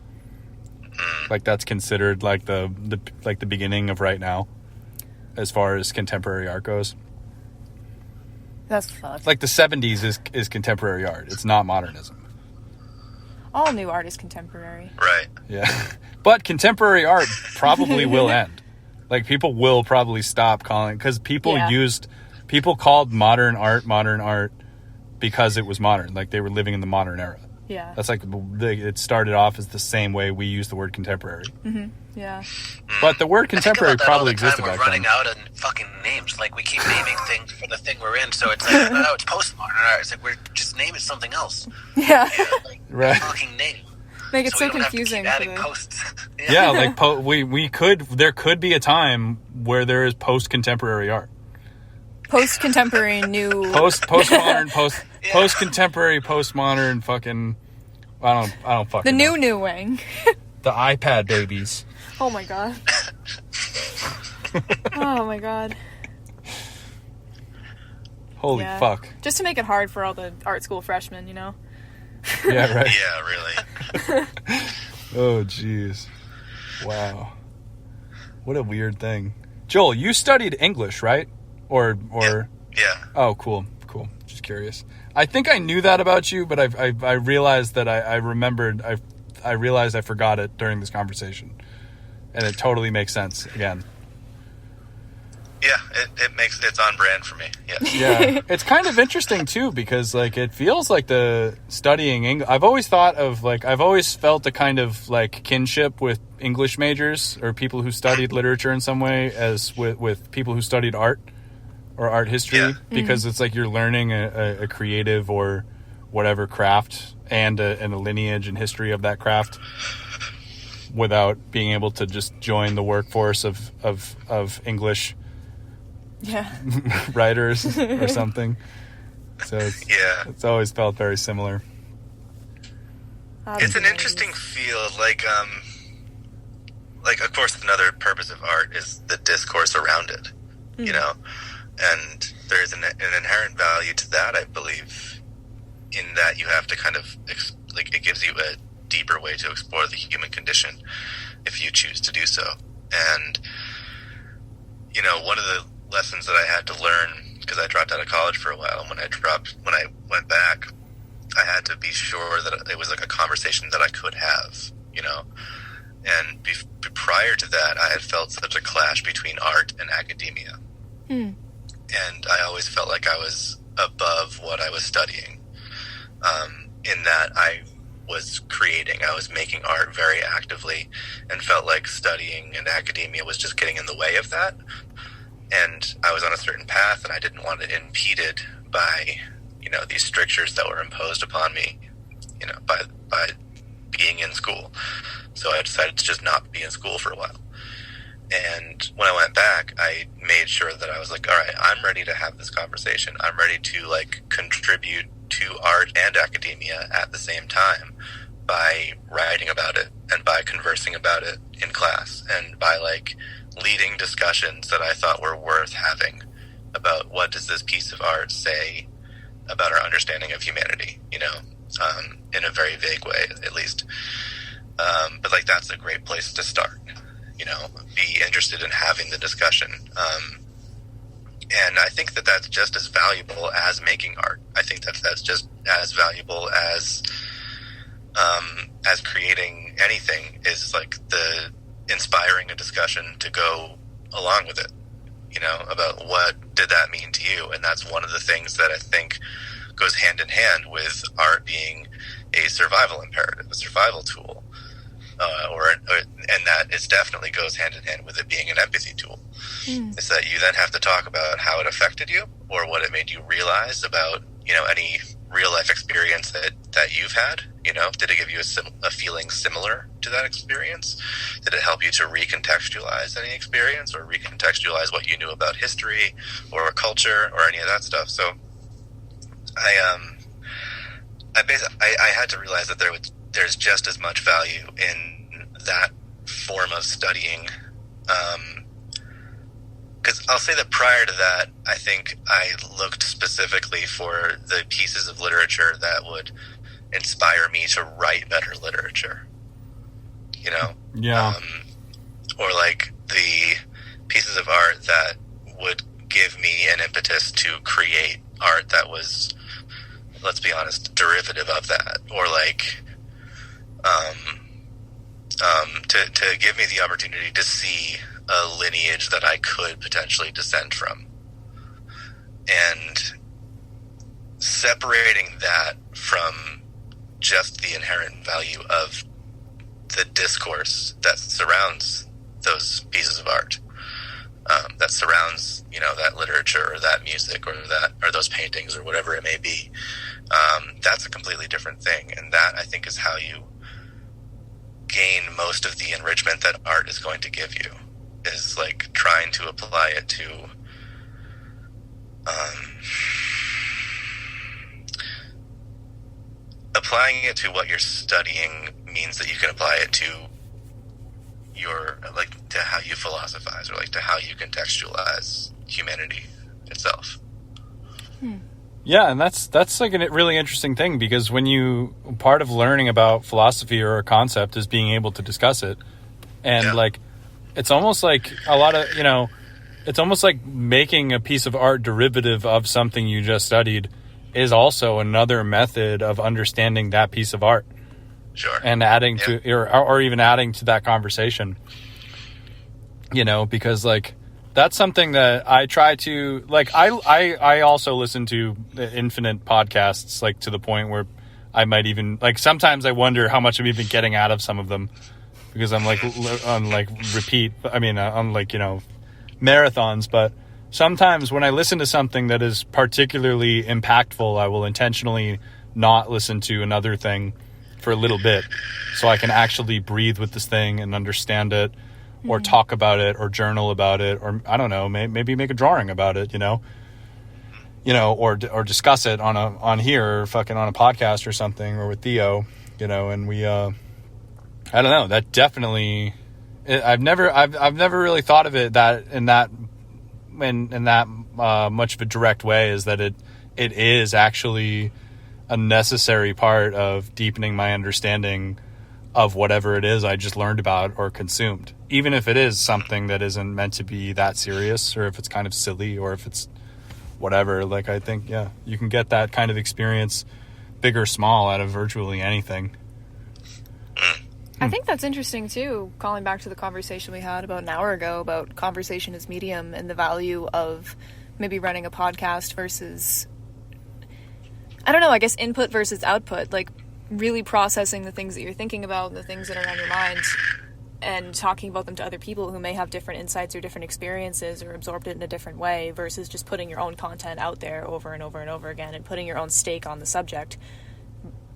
Like that's considered like the beginning of right now, as far as contemporary art goes. That's fucked. Like the 70s is contemporary art. It's not modernism. All new art is contemporary. Right. Yeah. But contemporary art probably will end. Like, people will probably stop calling... Because people called modern art because it was modern. Like, they were living in the modern era. Yeah. That's like... It started off as the same way we use the word contemporary. Mm-hmm. Yeah. But the word contemporary probably existed back then. We're running out of fucking names. Like, we keep naming things for the thing we're in. So it's like, oh, it's postmodern art. It's like, we're just name it something else. Yeah. Like, right. fucking name. Make it so confusing. Have to keep adding posts. Yeah, like there could be a time where there is post-contemporary art. Post-contemporary new... Postmodern, post-contemporary, postmodern, fucking... I don't fucking know. The new Wang. The iPad babies. Oh my god. Oh my god. Holy fuck. Just to make it hard for all the art school freshmen, you know? Yeah, right. Yeah, really. Oh, jeez. Wow. What a weird thing. Joel, you studied English, right? Or Yeah. Oh, cool. Just curious. I think I knew that about you, but I realized that I remembered. I realized I forgot it during this conversation, and it totally makes sense again. Yeah, it's on brand for me. Yes. Yeah, it's kind of interesting too, because like it feels like the studying English. I've always felt a kind of like kinship with English majors or people who studied literature in some way as with people who studied art or art history, because it's like you're learning a creative or whatever craft and a lineage and history of that craft without being able to just join the workforce of English writers or something. So it's always felt very similar. It's an interesting field. Like of course, another purpose of art is the discourse around it. You know, and there's an inherent value to that, I believe, in that you have to kind of it gives you a deeper way to explore the human condition if you choose to do so. And you know, one of lessons that I had to learn, because I dropped out of college for a while. And when I went back, I had to be sure that it was like a conversation that I could have, you know. And prior to that, I had felt such a clash between art and academia. And I always felt like I was above what I was studying, in that I was creating, I was making art very actively, and felt like studying and academia was just getting in the way of that. And I was on a certain path, and I didn't want it impeded by, you know, these strictures that were imposed upon me, you know, by being in school. So I decided to just not be in school for a while. And when I went back, I made sure that I was like, all right, I'm ready to have this conversation. I'm ready to like contribute to art and academia at the same time by writing about it and by conversing about it in class and by like leading discussions that I thought were worth having about what does this piece of art say about our understanding of humanity, you know, in a very vague way, at least. But like, that's a great place to start, you know, be interested in having the discussion. And I think that that's just as valuable as making art. I think that that's just as valuable as creating anything, is like the inspiring a discussion to go along with it, you know, about what did that mean to you. And that's one of the things that I think goes hand in hand with art being a survival imperative, a survival tool, and that it definitely goes hand in hand with it being an empathy tool. Is that you then have to talk about how it affected you, or what it made you realize about, you know, any real life experience that you've had. You know, did it give you a feeling similar to that experience? Did it help you to recontextualize any experience, or recontextualize what you knew about history or culture or any of that stuff? So I had to realize that there's just as much value in that form of studying. Because I'll say that prior to that, I think I looked specifically for the pieces of literature that would inspire me to write better literature, you know? Yeah. Or like the pieces of art that would give me an impetus to create art that was, let's be honest, derivative of that, or like to give me the opportunity to see a lineage that I could potentially descend from. And separating that from just the inherent value of the discourse that surrounds those pieces of art, that surrounds, you know, that literature or that music or those paintings or whatever it may be, that's a completely different thing. And that, I think, is how you gain most of the enrichment that art is going to give you, is like trying to apply it to applying it to what you're studying means that you can apply it to your, like, to how you philosophize, or like to how you contextualize humanity itself. Yeah, and that's like a really interesting thing, because part of learning about philosophy or a concept is being able to discuss it. And like, it's almost like a lot of, you know, it's almost like making a piece of art derivative of something you just studied is also another method of understanding that piece of art. Sure. And adding to, or even adding to that conversation, you know, because like, that's something that I try to, like, I also listen to infinite podcasts, like, to the point where I might even, like, sometimes I wonder how much I'm even getting out of some of them, because I'm like on like repeat, I mean, on like, you know, marathons. But sometimes when I listen to something that is particularly impactful, I will intentionally not listen to another thing for a little bit, so I can actually breathe with this thing and understand it, or talk about it, or journal about it, or I don't know, maybe make a drawing about it, you know, or discuss it on here, or fucking on a podcast or something, or with Theo, you know. And we, I don't know, that definitely, I've never really thought of it in that much of a direct way, is that it is actually a necessary part of deepening my understanding of whatever it is I just learned about or consumed, even if it is something that isn't meant to be that serious, or if it's kind of silly, or if it's whatever. Like, I think, yeah, you can get that kind of experience, big or small, out of virtually anything. I think that's interesting too, calling back to the conversation we had about an hour ago about conversation as medium and the value of maybe running a podcast versus, I don't know, I guess input versus output, like really processing the things that you're thinking about and the things that are on your mind and talking about them to other people who may have different insights or different experiences or absorbed it in a different way, versus just putting your own content out there over and over and over again and putting your own stake on the subject.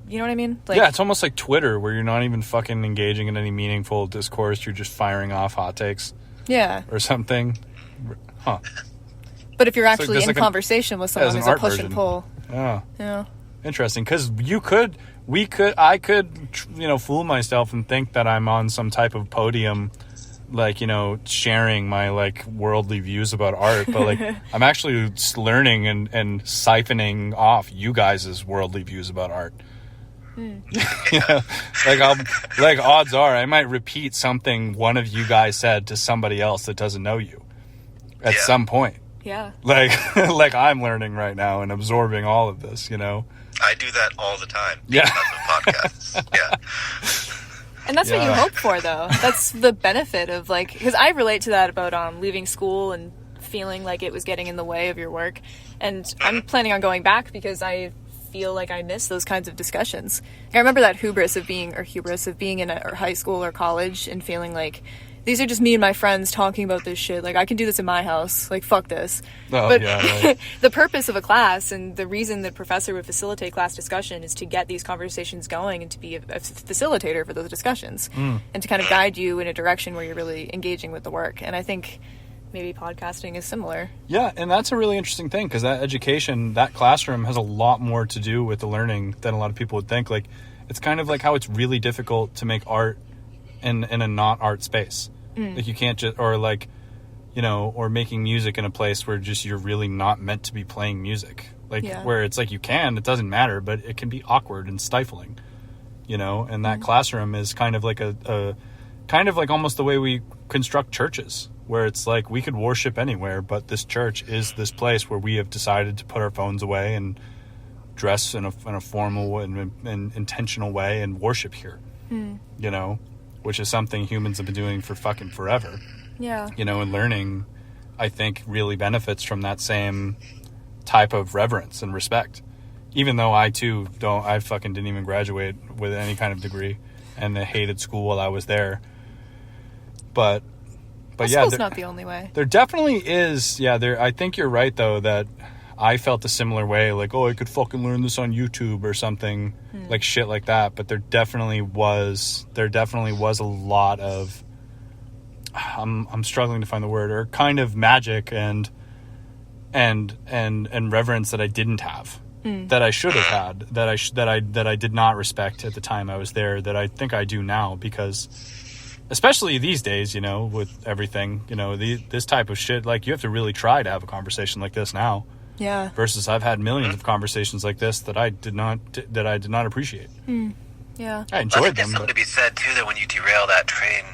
You know what I mean? Like, yeah, it's almost like Twitter, where you're not even fucking engaging in any meaningful discourse. You're just firing off hot takes. Yeah. Or something. Huh. But if you're It's actually like- in like conversation with someone, an there's a art push version. and pull. Yeah. Yeah. Interesting, because I could, fool myself and think that I'm on some type of podium, like, sharing my, like, worldly views about art, but, like, I'm actually just learning and siphoning off you guys' worldly views about art. Yeah, like odds are I might repeat something one of you guys said to somebody else that doesn't know you at some point. Yeah. Like I'm learning right now and absorbing all of this, I do that all the time. Yeah. Because of podcasts. Yeah. And that's what you hope for, though. That's the benefit of, like, because I relate to that about leaving school and feeling like it was getting in the way of your work. And I'm planning on going back because I feel like I miss those kinds of discussions. I remember that hubris of being in a high school or college and feeling like these are just me and my friends talking about this shit. Like, I can do this in my house. Like, fuck this. Oh, but yeah, right. the purpose of a class and the reason the professor would facilitate class discussion is to get these conversations going and to be a facilitator for those discussions and to kind of guide you in a direction where you're really engaging with the work. And I think maybe podcasting is similar. Yeah, and that's a really interesting thing, because that education, that classroom has a lot more to do with the learning than a lot of people would think. Like, it's kind of like how it's really difficult to make art in a not art space. Like, you can't just, or like, or making music in a place where just you're really not meant to be playing music. Like, where it's like it doesn't matter, but it can be awkward and stifling, and that classroom is kind of like a kind of like almost the way we construct churches, where it's like we could worship anywhere, but this church is this place where we have decided to put our phones away and dress in a formal and intentional way and worship here, which is something humans have been doing for fucking forever. Yeah. And learning, I think, really benefits from that same type of reverence and respect. Even though I fucking didn't even graduate with any kind of degree, and I hated school while I was there. But yeah, school's not the only way. There definitely is. Yeah, I think you're right, though, that I felt a similar way. Like, I could fucking learn this on YouTube or something, like shit like that. But there definitely was a lot of, I'm struggling to find the word, or kind of magic and reverence that I didn't have, that I should have had, that I did not respect at the time I was there, that I think I do now, because especially these days, with everything, this type of shit, like, you have to really try to have a conversation like this now. Yeah. Versus I've had millions of conversations like this that I did not appreciate. Yeah. I I enjoyed think there's them. something to be said too, that when you derail that train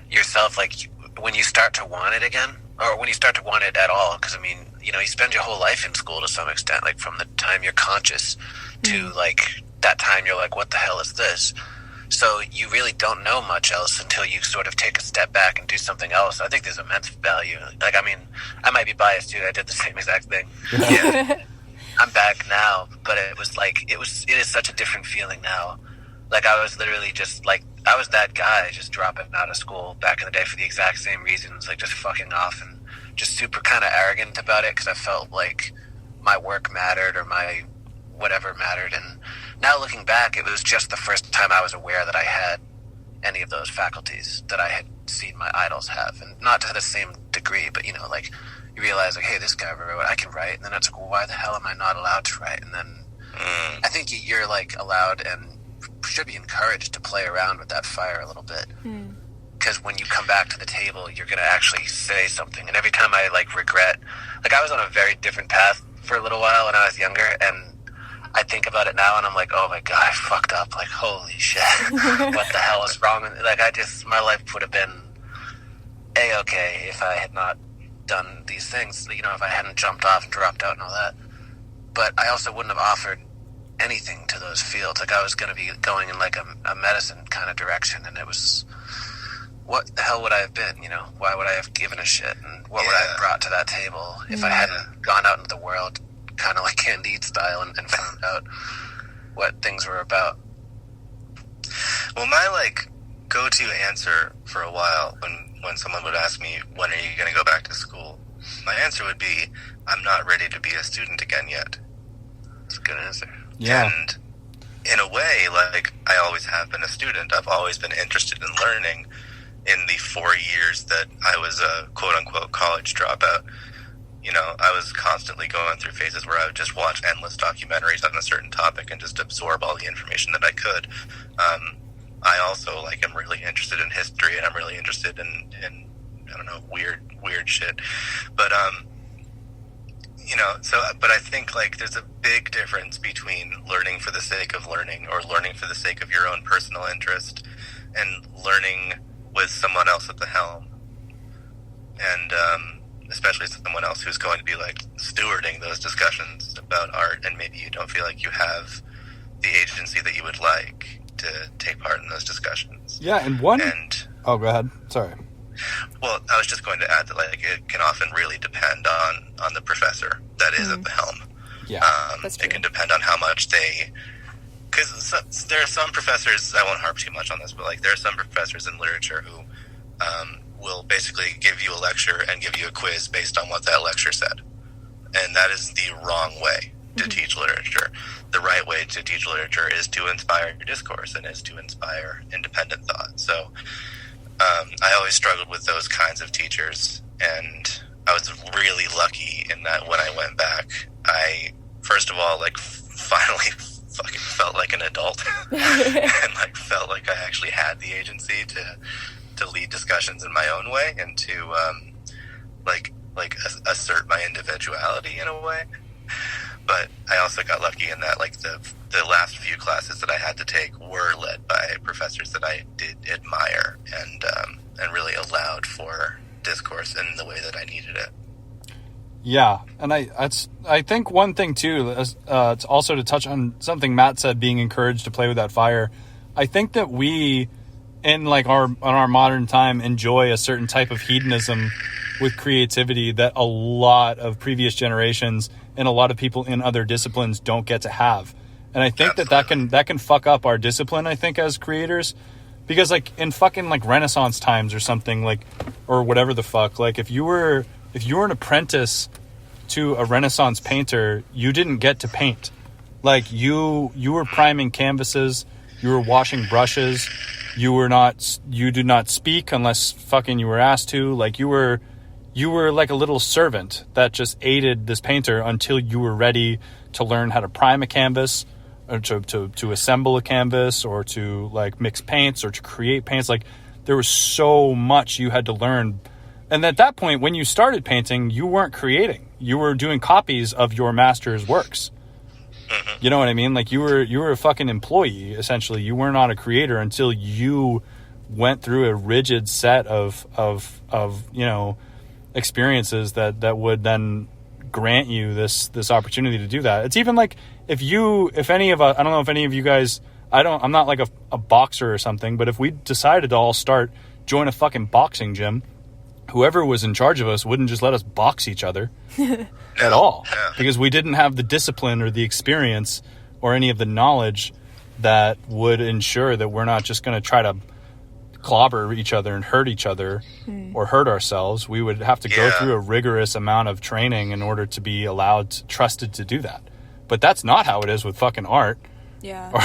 yourself, like when you start to want it again, or when you start to want it at all, because you spend your whole life in school to some extent, like from the time you're conscious to like that time you're like, what the hell is this? So you really don't know much else until you sort of take a step back and do something else. I think there's immense value. Like, I might be biased, dude. I did the same exact thing. Yeah. I'm back now, but it is such a different feeling now. Like, I was literally just like, I was that guy just dropping out of school back in the day for the exact same reasons, like just fucking off and just super kind of arrogant about it because I felt like my work mattered or my whatever mattered. And now looking back, it was just the first time I was aware that I had any of those faculties that I had seen my idols have, and not to the same degree, but like you realize, like, hey, this guy wrote, I can write, and then it's like, well, why the hell am I not allowed to write? And then I think you're like allowed and should be encouraged to play around with that fire a little bit, because when you come back to the table, you're gonna actually say something. And every time I like regret, like I was on a very different path for a little while when I was younger, and I think about it now and I'm like, oh my God, I fucked up. Like, holy shit. What the hell is wrong? Like, my life would have been A-okay if I had not done these things, you know, if I hadn't jumped off and dropped out and all that. But I also wouldn't have offered anything to those fields. Like, I was going to be going in like a medicine kind of direction, and it was, what the hell would I have been, you know? Why would I have given a shit? And what would I have brought to that table if I hadn't gone out into the world, kind of like Candide style, and found out what things were about? Well, my, like, go-to answer for a while when someone would ask me, when are you going to go back to school? My answer would be, I'm not ready to be a student again yet. That's a good answer. Yeah. And in a way, like, I always have been a student. I've always been interested in learning. In the 4 years that I was a quote-unquote college dropout, you know, I was constantly going through phases where I would just watch endless documentaries on a certain topic and just absorb all the information that I could. I also, like, am really interested in history, and I'm really interested in I don't know, weird shit. But, you know, so, but I think, like, there's a big difference between learning for the sake of learning, or learning for the sake of your own personal interest, and learning with someone else at the helm. And, especially someone else who's going to be, like, stewarding those discussions about art, and maybe you don't feel like you have the agency that you would like to take part in those discussions. Yeah, oh, go ahead. Sorry. Well, I was just going to add that, like, it can often really depend on the professor that is at the helm. Yeah, that's true. It can depend on how much because there are some professors, I won't harp too much on this, but, like, there are some professors in literature who will basically give you a lecture and give you a quiz based on what that lecture said. And that is the wrong way to teach literature. The right way to teach literature is to inspire discourse and is to inspire independent thought. So I always struggled with those kinds of teachers, and I was really lucky in that when I went back, I, first of all, like, finally fucking felt like an adult and, like, felt like I actually had the agency to lead discussions in my own way and to assert my individuality in a way. But I also got lucky in that, like, the last few classes that I had to take were led by professors that I did admire and really allowed for discourse in the way that I needed it. Yeah, and I think one thing too, it's also to touch on something Matt said, being encouraged to play with that fire. I think that we, in, like, our modern time, enjoy a certain type of hedonism with creativity that a lot of previous generations and a lot of people in other disciplines don't get to have. And I think that can fuck up our discipline, I think, as creators. Because, like, in fucking, like, Renaissance times or something, like, or whatever the fuck, like, if you were an apprentice to a Renaissance painter, you didn't get to paint. Like, you were priming canvases, you were washing brushes, you did not speak unless fucking you were asked to. Like, you were like a little servant that just aided this painter until you were ready to learn how to prime a canvas, or to assemble a canvas, or to, like, mix paints, or to create paints. Like, there was so much you had to learn. And at that point, when you started painting, you weren't creating. You were doing copies of your master's works. You know what I mean? Like, you were a fucking employee, essentially. You were not a creator until you went through a rigid set of you know, experiences that would then grant you this opportunity to do that. It's even like, if any of us, I don't know if any of you guys, I'm not like a boxer or something, but if we decided to all join a fucking boxing gym, whoever was in charge of us wouldn't just let us box each other at all, because we didn't have the discipline or the experience or any of the knowledge that would ensure that we're not just going to try to clobber each other and hurt each other or hurt ourselves. We would have to go through a rigorous amount of training in order to be trusted to do that. But that's not how it is with fucking art. Yeah. But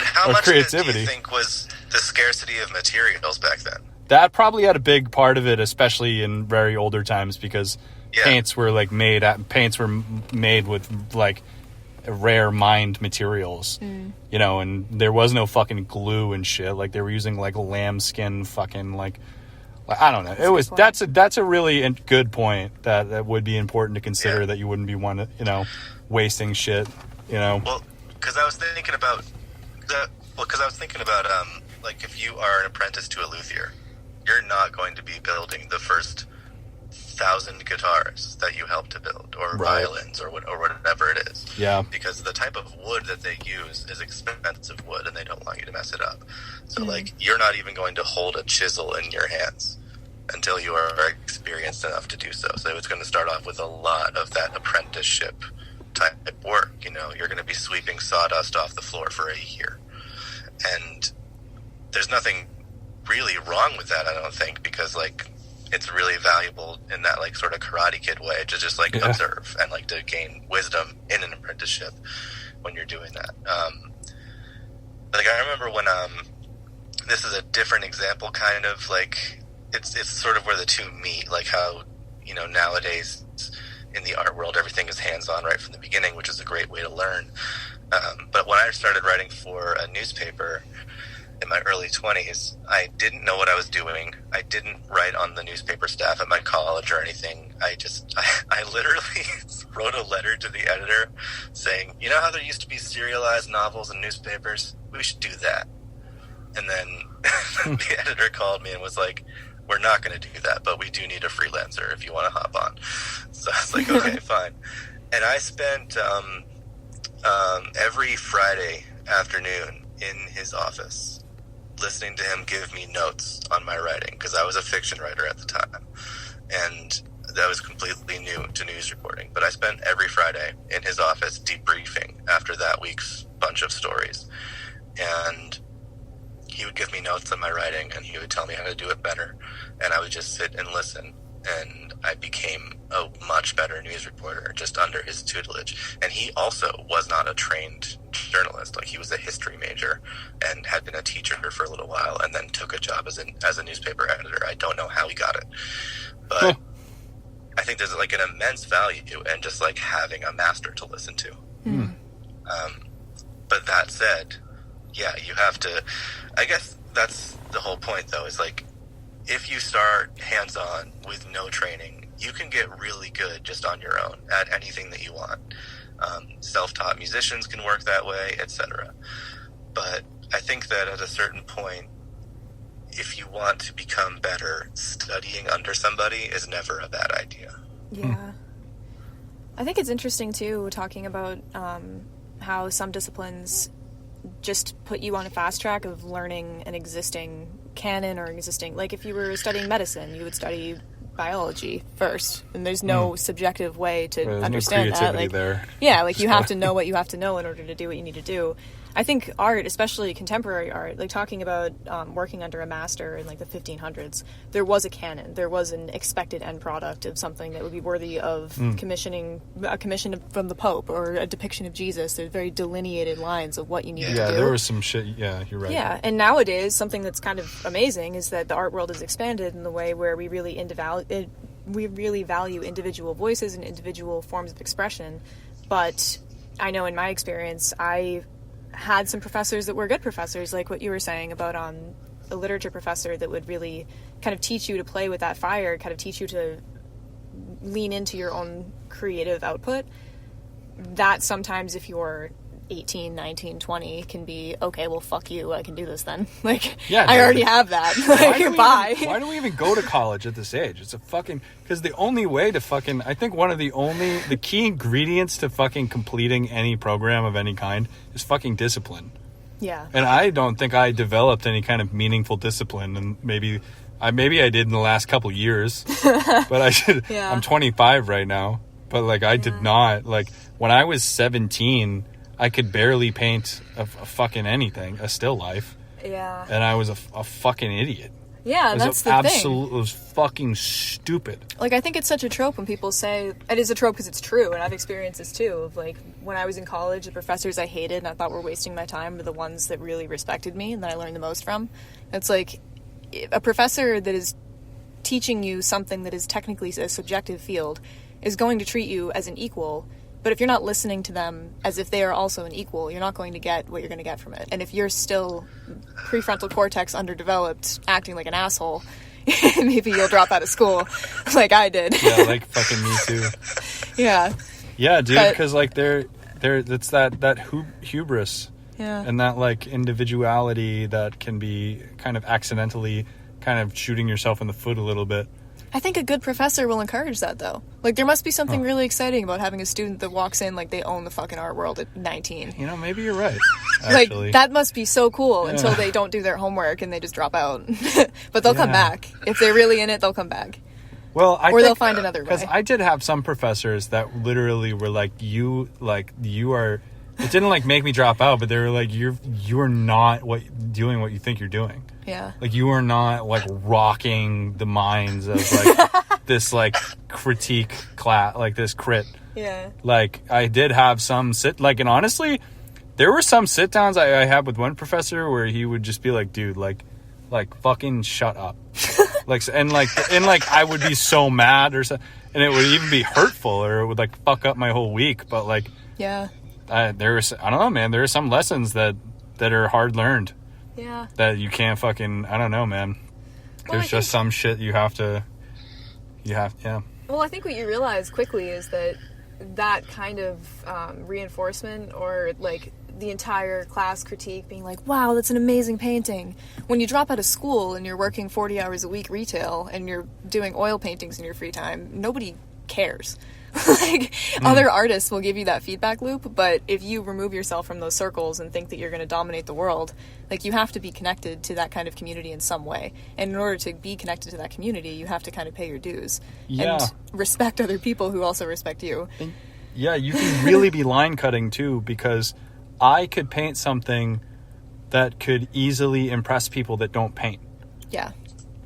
how much creativity. of it do you think was the scarcity of materials back then? That probably had a big part of it, especially in very older times, because paints were made with, like, rare mined materials, you know, and there was no fucking glue and shit. Like, they were using, like, lambskin fucking, like I don't know. That's a really good point that would be important to consider, that you wouldn't be wasting shit, you know. Well, because I was thinking about like if you are an apprentice to a luthier, you're not going to be building the first 1,000 guitars that you help to build, or violins, or whatever it is. Yeah. Because the type of wood that they use is expensive wood, and they don't want you to mess it up. So, like, you're not even going to hold a chisel in your hands until you are experienced enough to do so. So it's going to start off with a lot of that apprenticeship type work. You know, you're going to be sweeping sawdust off the floor for a year. And there's nothing really wrong with that, I don't think, because, like, it's really valuable in that, like, sort of Karate Kid way to just, like, observe and, like, to gain wisdom in an apprenticeship when you're doing that. Like, I remember when, this is a different example, kind of, like, it's sort of where the two meet, like how, you know, nowadays in the art world, everything is hands-on right from the beginning, which is a great way to learn. But when I started writing for a newspaper in my early 20s, I didn't know what I was doing. I didn't write on the newspaper staff at my college or anything. I literally wrote a letter to the editor saying, you know how there used to be serialized novels in newspapers? We should do that. And then the editor called me and was like, we're not going to do that, but we do need a freelancer if you want to hop on. So I was like, okay, fine. And I spent every Friday afternoon in his office listening to him give me notes on my writing, because I was a fiction writer at the time, and that was completely new to news reporting. But I spent every Friday in his office debriefing after that week's bunch of stories, and he would give me notes on my writing, and he would tell me how to do it better, and I would just sit and listen, and I became a much better news reporter just under his tutelage. And he also was not a trained journalist. Like, he was a history major and had been a teacher for a little while, and then took a job as a newspaper editor. I don't know how he got it, but I think there's, like, an immense value in just, like, having a master to listen to. But that said, yeah, you have to, I guess that's the whole point, though, is, like, if you start hands-on with no training, you can get really good just on your own at anything that you want. Self-taught musicians can work that way, etc. But I think that at a certain point, if you want to become better, studying under somebody is never a bad idea. Yeah. I think it's interesting, too, talking about how some disciplines just put you on a fast track of learning an existing canon or existing, like, if you were studying medicine, you would study biology first, and there's no subjective way to understand that. Like, there. Yeah, like, you have to know what you have to know in order to do what you need to do. I think art, especially contemporary art, like, talking about working under a master in, like, the 1500s, there was a canon, there was an expected end product of something that would be worthy of commissioning a commission from the Pope, or a depiction of Jesus. There's very delineated lines of what you need to do. Yeah, there was some shit. Yeah, you're right. Yeah, and nowadays, something that's kind of amazing is that the art world has expanded in the way where we really value individual voices and individual forms of expression. But I know in my experience, I had some professors that were good professors, like what you were saying about a literature professor that would really kind of teach you to play with that fire, kind of teach you to lean into your own creative output. That sometimes, if you're 18, 19, 20, can be, okay, well, fuck you, I can do this then. Like, yeah, I already have that. Like, bye. Why do we even go to college at this age? It's a fucking, because the only way to fucking, I think one of the key ingredients to fucking completing any program of any kind is fucking discipline. Yeah. And I don't think I developed any kind of meaningful discipline, and maybe I did in the last couple years, but I should, Yeah. I'm 25 right now, but, like, I did not, like, when I was 17, I could barely paint a fucking anything, a still life. Yeah. And I was a fucking idiot. Yeah, and that's the thing. It was fucking stupid. Like, I think it's such a trope when people say, it is a trope because it's true, and I've experienced this too, of, like, when I was in college, the professors I hated and I thought were wasting my time were the ones that really respected me and that I learned the most from. It's like, a professor that is teaching you something that is technically a subjective field is going to treat you as an equal. But if you're not listening to them as if they are also an equal, you're not going to get what you're going to get from it. And if you're still prefrontal cortex underdeveloped, acting like an asshole, maybe you'll drop out of school like I did. Yeah, like fucking me too. Yeah. Yeah, dude, because, like, It's that hubris. Yeah. And that like individuality that can be kind of accidentally kind of shooting yourself in the foot a little bit. I think a good professor will encourage that, though. Like, there must be something really exciting about having a student that walks in like they own the fucking art world at 19. You know, maybe you're right, actually. Like, that must be so cool until they don't do their homework and they just drop out. But they'll come back. If they're really in it, they'll come back. Well, they'll find another way. Because I did have some professors that literally were like, you are... It didn't like make me drop out, but they were like, you're not doing what you think you're doing. Yeah. Like, you are not like rocking the minds of like this like critique class, like this crit. Yeah. Like, I did have some and honestly, there were some sit downs I had with one professor where he would just be like, dude, like fucking shut up. and I would be so mad or so, and it would even be hurtful, or it would like fuck up my whole week. But like, yeah. I don't know, man. There are some lessons that are hard learned. Yeah. That you can't fucking, I don't know, man. There's just some shit yeah. Well, I think what you realize quickly is that kind of reinforcement, or like the entire class critique being like, wow, that's an amazing painting. When you drop out of school and you're working 40 hours a week retail and you're doing oil paintings in your free time, nobody cares. Like, other artists will give you that feedback loop, but if you remove yourself from those circles and think that you're going to dominate the world, like, you have to be connected to that kind of community in some way. And in order to be connected to that community, you have to kind of pay your dues. Yeah. And respect other people who also respect you. And, yeah, you can really be line cutting too, because I could paint something that could easily impress people that don't paint. Yeah.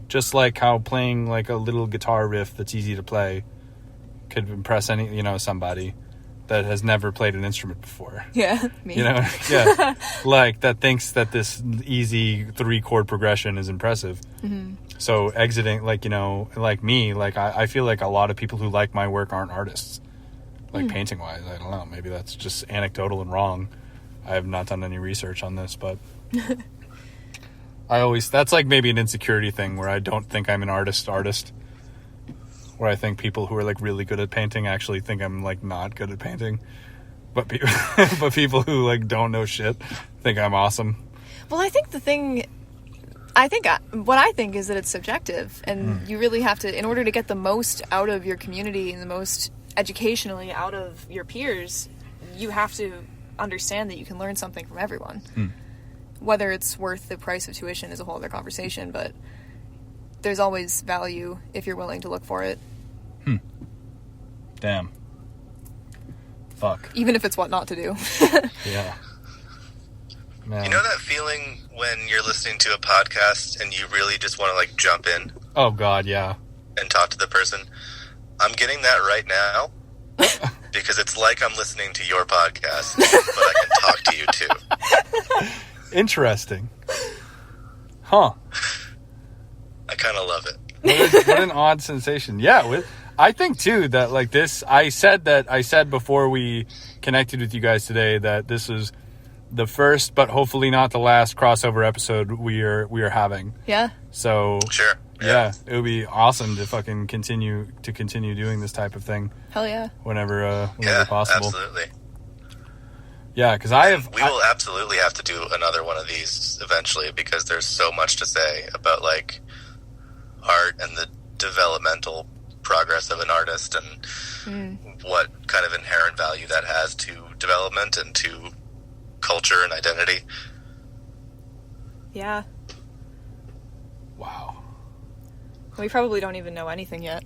Just like how playing like a little guitar riff that's easy to play could impress somebody that has never played an instrument before. Yeah, me. Yeah. Like, that thinks that this easy 3-chord progression is impressive. Mm-hmm. So exiting, like me, like I feel like a lot of people who like my work aren't artists. Like, painting wise, I don't know. Maybe that's just anecdotal and wrong. I have not done any research on this, but that's like maybe an insecurity thing where I don't think I'm an artist. Where I think people who are like really good at painting actually think I'm like not good at painting, but people who like don't know shit think I'm awesome. Well, what I think is that it's subjective, and you really have to, in order to get the most out of your community and the most educationally out of your peers, you have to understand that you can learn something from everyone. Whether it's worth the price of tuition is a whole other conversation, but there's always value if you're willing to look for it. Damn. Fuck. Even if it's what not to do. Yeah. Man. You know that feeling when you're listening to a podcast and you really just want to like jump in? Oh God, yeah. And talk to the person? I'm getting that right now because it's like I'm listening to your podcast, but I can talk to you too. Interesting. Huh. I kind of love it. What an odd sensation. Yeah, I think too that like this, I said before we connected with you guys today that this is the first, but hopefully not the last crossover episode we are having. Yeah. So sure. Yeah, it would be awesome to fucking continue doing this type of thing. Hell yeah. Whenever possible. Absolutely. Yeah, because we will absolutely have to do another one of these eventually, because there's so much to say about like art and the developmental progress of an artist and what kind of inherent value that has to development and to culture and identity. Yeah. Wow. We probably don't even know anything yet.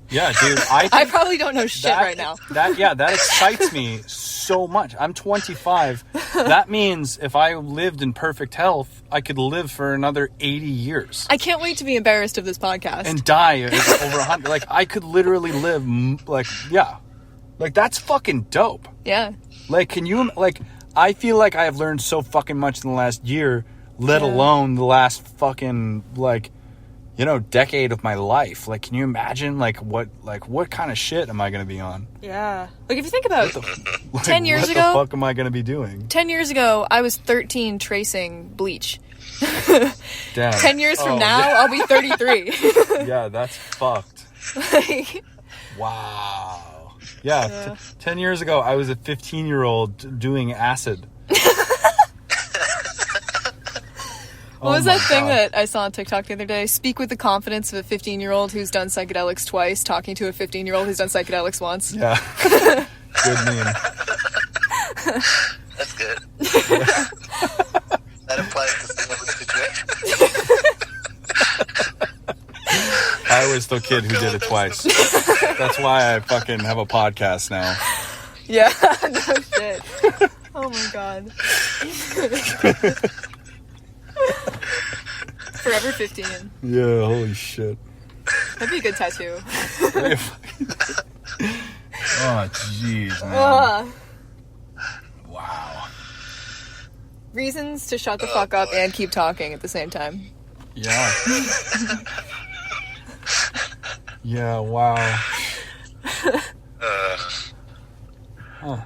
Yeah, dude. I probably don't know shit right now. That excites me so much. I'm 25. That means if I lived in perfect health, I could live for another 80 years. I can't wait to be embarrassed of this podcast. And die over 100. Like, I could literally live, like, yeah. Like, that's fucking dope. Yeah. Like, I feel like I have learned so fucking much in the last year, let alone the last fucking, like, decade of my life. Like, can you imagine, what kind of shit am I going to be on? Yeah. Like, if you think about 10 years ago... What the fuck am I going to be doing? 10 years ago, I was 13 tracing bleach. Damn. 10 years from now, yeah. I'll be 33. Yeah, that's fucked. Like... Wow. Yeah. 10 years ago, I was a 15-year-old doing acid. What was that thing that I saw on TikTok the other day? Speak with the confidence of a 15-year-old who's done psychedelics twice, talking to a 15-year-old who's done psychedelics once. Yeah. Good meme. That's good. That applies to similar situations. I was the kid who did it twice. That's why I fucking have a podcast now. Yeah, no shit. Oh my god. Forever 15. Yeah, holy shit. That'd be a good tattoo. Oh, jeez, man. Wow. Reasons to shut the fuck up and keep talking at the same time. Yeah. Yeah, wow. Huh.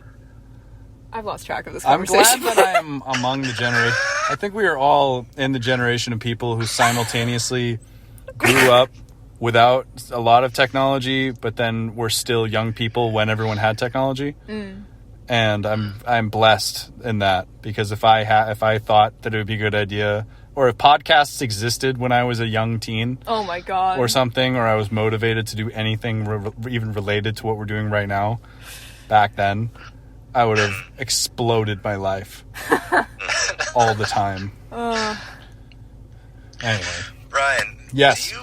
I've lost track of this I'm conversation. glad that I'm among the generation. I think we are all in the generation of people who simultaneously grew up without a lot of technology, but then we're still young people when everyone had technology. And I'm blessed in that, because if I thought that it would be a good idea, or if podcasts existed when I was a young teen, oh my god, or something, or I was motivated to do anything even related to what we're doing right now, back then, I would have exploded my life all the time. Anyway, Brian. Yes.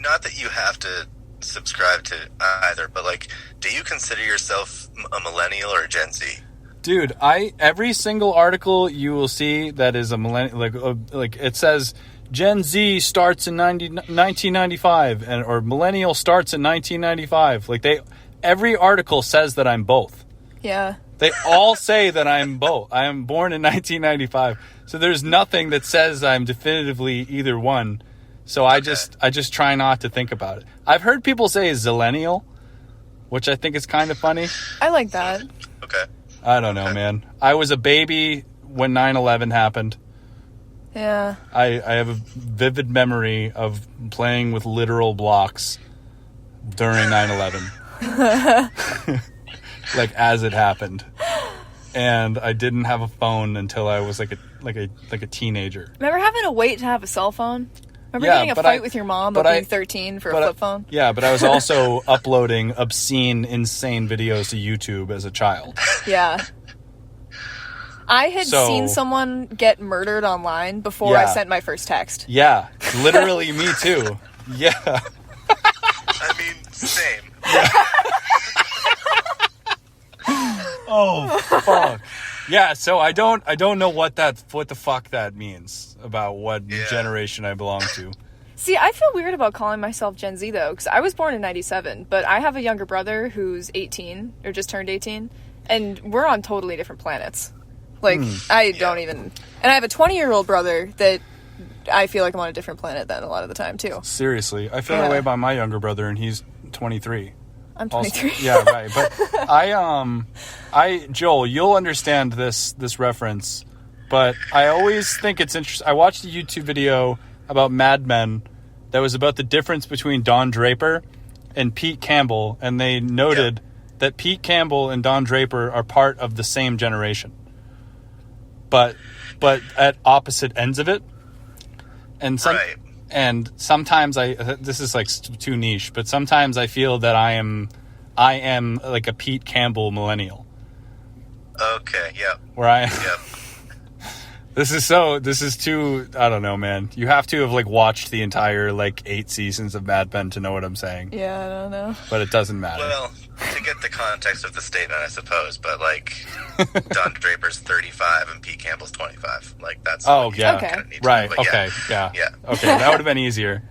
Not that you have to subscribe to either, but like, do you consider yourself a millennial or a Gen Z? Dude, every single article you will see that is a millennial, like it says Gen Z starts in 1995 or millennial starts in 1995. Like every article says that I'm both. Yeah. They all say that I'm both. I am born in 1995. So there's nothing that says I'm definitively either one. So I just try not to think about it. I've heard people say zillennial, which I think is kind of funny. I like that. Okay. I don't know, man. I was a baby when 9/11 happened. Yeah. I have a vivid memory of playing with literal blocks during 9/11. Like as it happened. And I didn't have a phone until I was like a teenager. Remember having to wait to have a cell phone? Remember getting a fight with your mom about being 13 for a flip phone? Yeah, but I was also uploading obscene, insane videos to YouTube as a child. Yeah. I had seen someone get murdered online before I sent my first text. Yeah, literally me too. Yeah. I mean, same. Yeah. Oh, fuck. Yeah, so I don't know what the fuck that means about what generation I belong to. See, I feel weird about calling myself Gen Z though, because I was born in 97, but I have a younger brother who's 18 or just turned 18, and we're on totally different planets. Like I don't even, and I have a 20-year-old brother that I feel like I'm on a different planet than a lot of the time too. Seriously, I feel that way about my younger brother, and he's 23. I'm 23. Also, yeah, right. But Joel, you'll understand this reference, but I always think it's interesting. I watched a YouTube video about Mad Men that was about the difference between Don Draper and Pete Campbell, and they noted that Pete Campbell and Don Draper are part of the same generation, but at opposite ends of it. And And sometimes this is like too niche, but sometimes I feel that I am like a Pete Campbell millennial. Okay, yeah. Where I am. Yep. This is too, I don't know, man. You have to have like watched the entire like 8 seasons of Mad Men to know what I'm saying. Yeah, I don't know. But it doesn't matter. Well, to get the context of the statement, I suppose, but like Don Draper's 35 and Pete Campbell's 25. Like that's yeah. Okay. Right. But okay. Yeah. Okay, that would have been easier.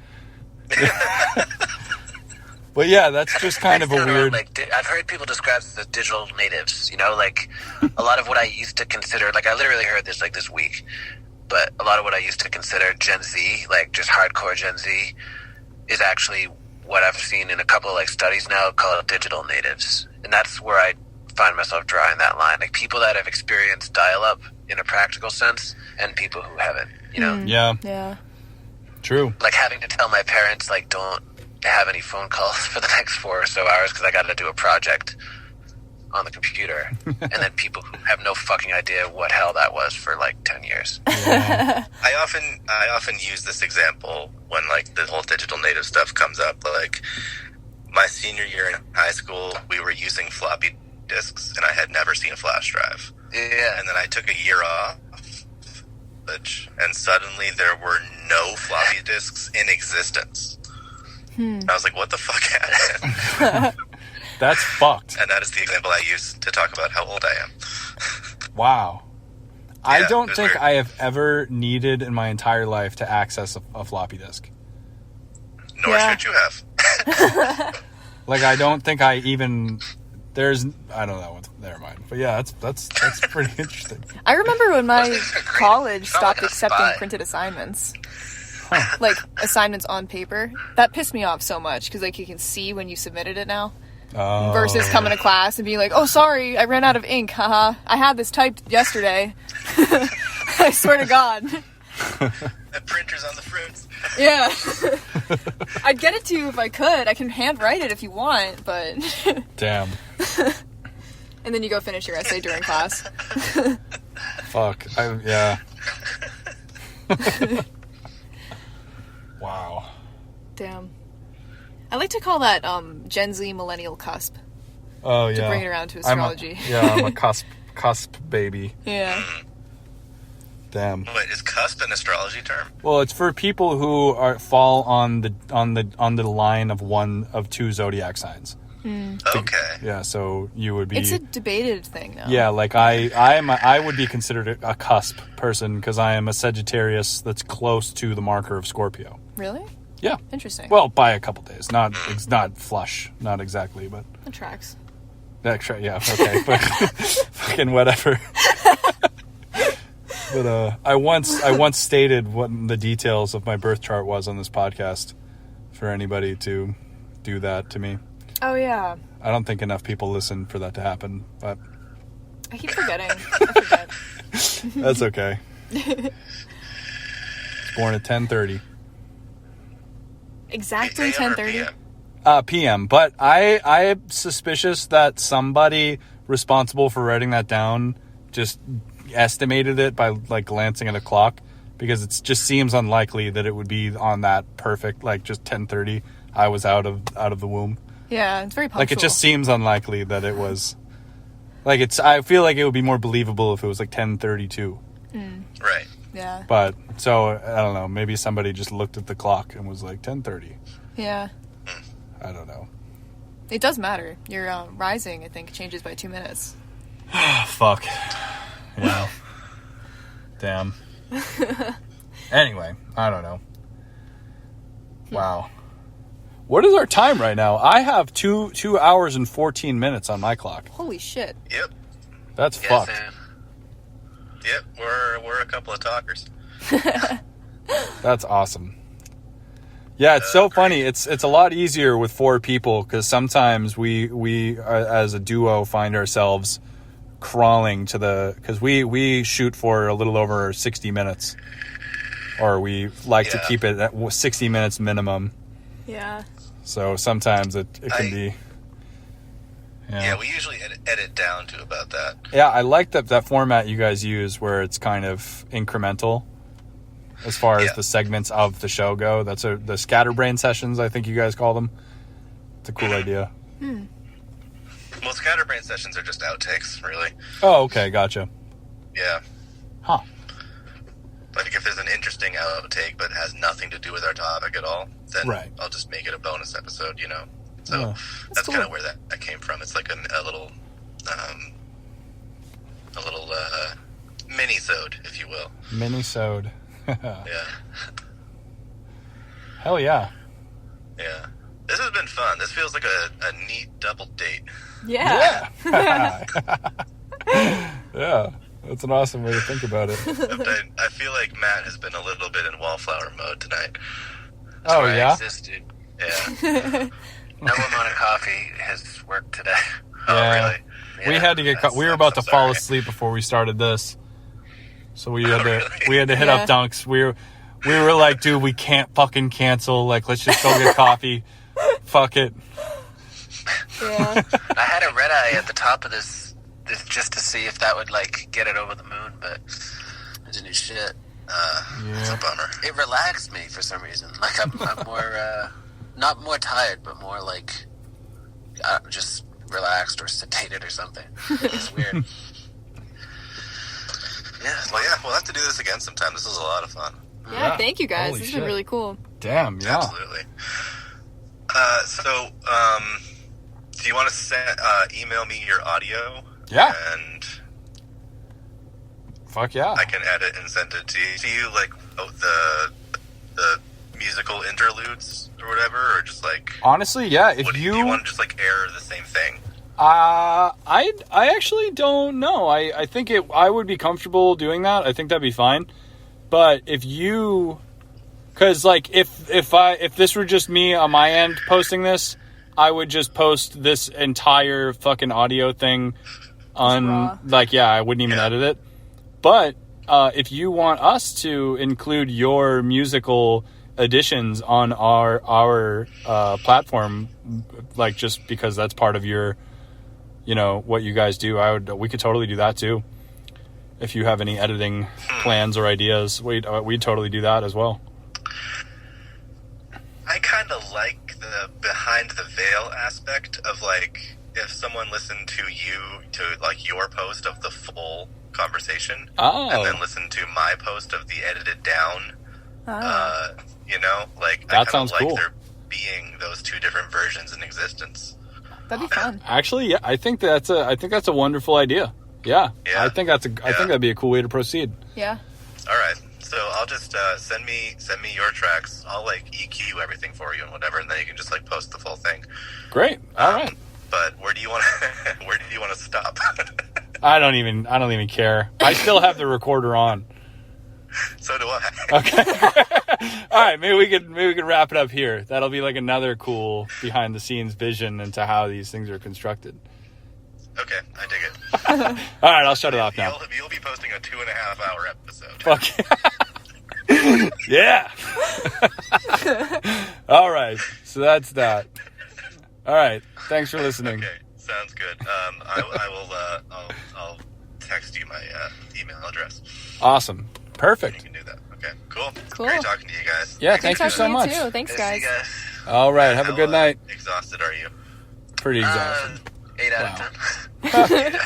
But yeah, that's just kind of a weird. Like, I've heard people describe us as digital natives. You know, like a lot of what I used to consider. Like, I literally heard this like this week, but a lot of what I used to consider Gen Z, like just hardcore Gen Z, is actually what I've seen in a couple of like studies now called digital natives, and that's where I find myself drawing that line. Like people that have experienced dial-up in a practical sense, and people who haven't. You know? Yeah. True. Like having to tell my parents like don't have any phone calls for the next 4 or so hours because I got to do a project on the computer, and then people who have no fucking idea what hell that was for like 10 years. Yeah. I often use this example when like the whole digital native stuff comes up. Like my senior year in high school, we were using floppy disks, and I had never seen a flash drive. Yeah. And then I took a year off, and suddenly there were no floppy disks in existence. I was like, what the fuck happened? That's fucked. And that is the example I use to talk about how old I am. Wow. I Yeah, don't it was think weird. I have ever needed in my entire life to access a floppy disk. Nor Yeah. should you have. Like, I don't think I even... I don't know. Never mind. But yeah, that's pretty interesting. I remember when my This is great. college Sound stopped like a accepting spy. printed assignments. Like, assignments on paper. That pissed me off so much, because, like, you can see when you submitted it now. Oh. Versus coming to class and being like, oh, sorry, I ran out of ink, haha. I had this typed yesterday. I swear to God. The printer's on the fruits. Yeah. I'd get it to you if I could. I can handwrite it if you want, but... Damn. And then you go finish your essay during class. Fuck. Yeah. Wow. Damn. I like to call that Gen Z millennial cusp. Oh, yeah. To bring it around to astrology. I'm a cusp baby. Yeah. Damn. Wait, is cusp an astrology term? Well, it's for people who fall on the line of two zodiac signs. Okay. Yeah, so you would be. It's a debated thing now. Yeah, like I would be considered a cusp person because I am a Sagittarius that's close to the marker of Scorpio. Really? Yeah. Interesting. Well, by a couple days, it's not flush, not exactly, but That tracks. yeah, okay, but fucking whatever. But I once stated what the details of my birth chart was on this podcast for anybody to do that to me. Oh, yeah. I don't think enough people listen for that to happen, but I keep forgetting. I forget. that's okay. Born at 10:30 Exactly AM or 10:30? PM? p.m. But I'm suspicious that somebody responsible for writing that down just estimated it by like glancing at a clock, because it just seems unlikely that it would be on that perfect, like just 10:30. I was out of the womb. Yeah, it's very punctual. Like, it just seems unlikely that it was. Like, I feel like it would be more believable if it was like 10:32. Right. Yeah. But so I don't know. Maybe somebody just looked at the clock and was like 10:30. Yeah. I don't know. It does matter. Your rising, I think, changes by 2 minutes. Fuck. Yeah. Damn. Anyway, I don't know. Wow. What is our time right now? I have 2 hours and 14 minutes on my clock. Holy shit. Yep. That's Yeah, fucked. Sam. Yep. We're a couple of talkers. That's awesome. Yeah, it's so funny. It's a lot easier with 4 people because sometimes we as a duo find ourselves crawling to because we shoot for a little over 60 minutes, or we like to keep it at 60 minutes minimum. Yeah. So sometimes it can be. Yeah, we usually edit down to about that. Yeah, I like that format you guys use where it's kind of incremental as far as the segments of the show go. That's the scatterbrain sessions, I think you guys call them. It's a cool idea. Well, scatterbrain sessions are just outtakes, really. Oh, okay, gotcha. Yeah. Huh. Like, if there's an interesting outtake but has nothing to do with our topic at all, then I'll just make it a bonus episode, you know? So that's cool. kind of where that came from. It's like a little mini-sode, if you will. Mini-sode. Yeah. Hell yeah. Yeah. This has been fun. This feels like a neat double date. Yeah. Yeah. That's an awesome way to think about it. I feel like Matt has been a little bit in wallflower mode tonight. Oh, Where I yeah? existed. Yeah. No amount of coffee has worked today. Oh, Yeah. really? We Yeah. had to get we were about to I'm fall sorry. asleep before we started this. So we had to really? we had to hit up Dunks. We were like, dude, we can't fucking cancel. Like, let's just go get coffee. Fuck it. Yeah. I had a red eye at the top of this just to see if that would like get it over the moon, but it didn't do shit. It's a bummer. It relaxed me for some reason. Like I'm more not more tired, but more like just relaxed or sedated or something. It's weird. Yeah. Well, we'll have to do this again sometime. This was a lot of fun. Yeah, thank you guys. Holy This has shit. been really cool. Damn, yeah. Absolutely. So, do you want to email me your audio? Yeah. And Fuck yeah. I can edit and send it to you, like the musical interludes or whatever, or just like. Honestly, yeah. If do you want to just like air the same thing? I actually don't know. I think I would be comfortable doing that. I think that'd be fine. But if you, because like if this were just me on my end posting this, I would just post this entire fucking audio thing on raw. like I wouldn't even edit it. But if you want us to include your musical additions on our platform, like just because that's part of your, what you guys do, we could totally do that too. If you have any editing plans or ideas, we'd totally do that as well. I kind of like the behind the veil aspect of like if someone listened to like your post of the full conversation, and then listen to my post of the edited down. Like that sounds like cool. There being those two different versions in existence. That'd be fun. Actually, yeah, I think that's a wonderful idea. Yeah. I think I think that'd be a cool way to proceed. Yeah. All right. So I'll just send me your tracks. I'll like EQ everything for you and whatever, and then you can just like post the full thing. Great. All right. But where do you want to stop? I don't even care. I still have the recorder on. So do I. Okay. All right. Maybe we could wrap it up here. That'll be like another cool behind the scenes vision into how these things are constructed. Okay, I dig it. All right, I'll shut it off now. You'll be posting a 2.5 hour episode. Fuck yeah. All right, so that's that. All right, thanks for listening. Okay, sounds good. I'll text you my email address. Awesome, perfect. You can do that. Okay, cool. Cool. Great talking to you guys. Yeah, Great thank you talking so to much. Too. Thanks, See guys. you guys. All right, have a good night. Exhausted are you? Pretty exhausted. 8 out of 10. Okay.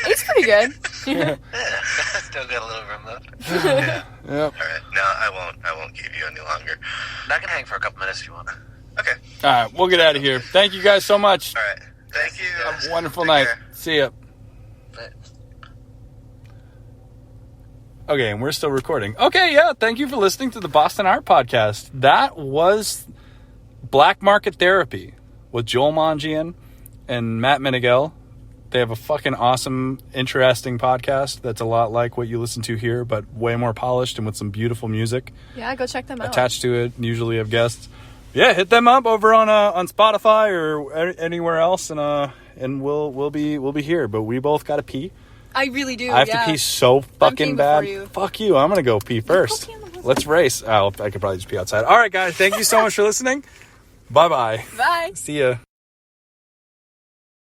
It's pretty good. Still got a little room left. Yeah. Yep. All right. No, I won't keep you any longer. I can hang for a couple minutes if you want. Okay. All right, we'll get out of here. Thank you guys so much. All right. Thank you. Have a wonderful Take night. care. See ya. But Okay, and we're still recording. Okay, yeah, thank you for listening to the Boston Art Podcast. That was Black Market Therapy with Joel Mongeon and Matt Minigell. They have a fucking awesome, interesting podcast that's a lot like what you listen to here, but way more polished and with some beautiful music Yeah, go check them out. attached to it. Usually have guests. Yeah, hit them up over on Spotify or anywhere else, and we'll be here. But we both got to pee. I really do. I have to pee so fucking peeing bad. before you. Fuck you. I'm gonna go pee first. pee on the wheel. Let's race. Oh, I could probably just pee outside. All right, guys. Thank you so much for listening. Bye-bye. Bye. See ya.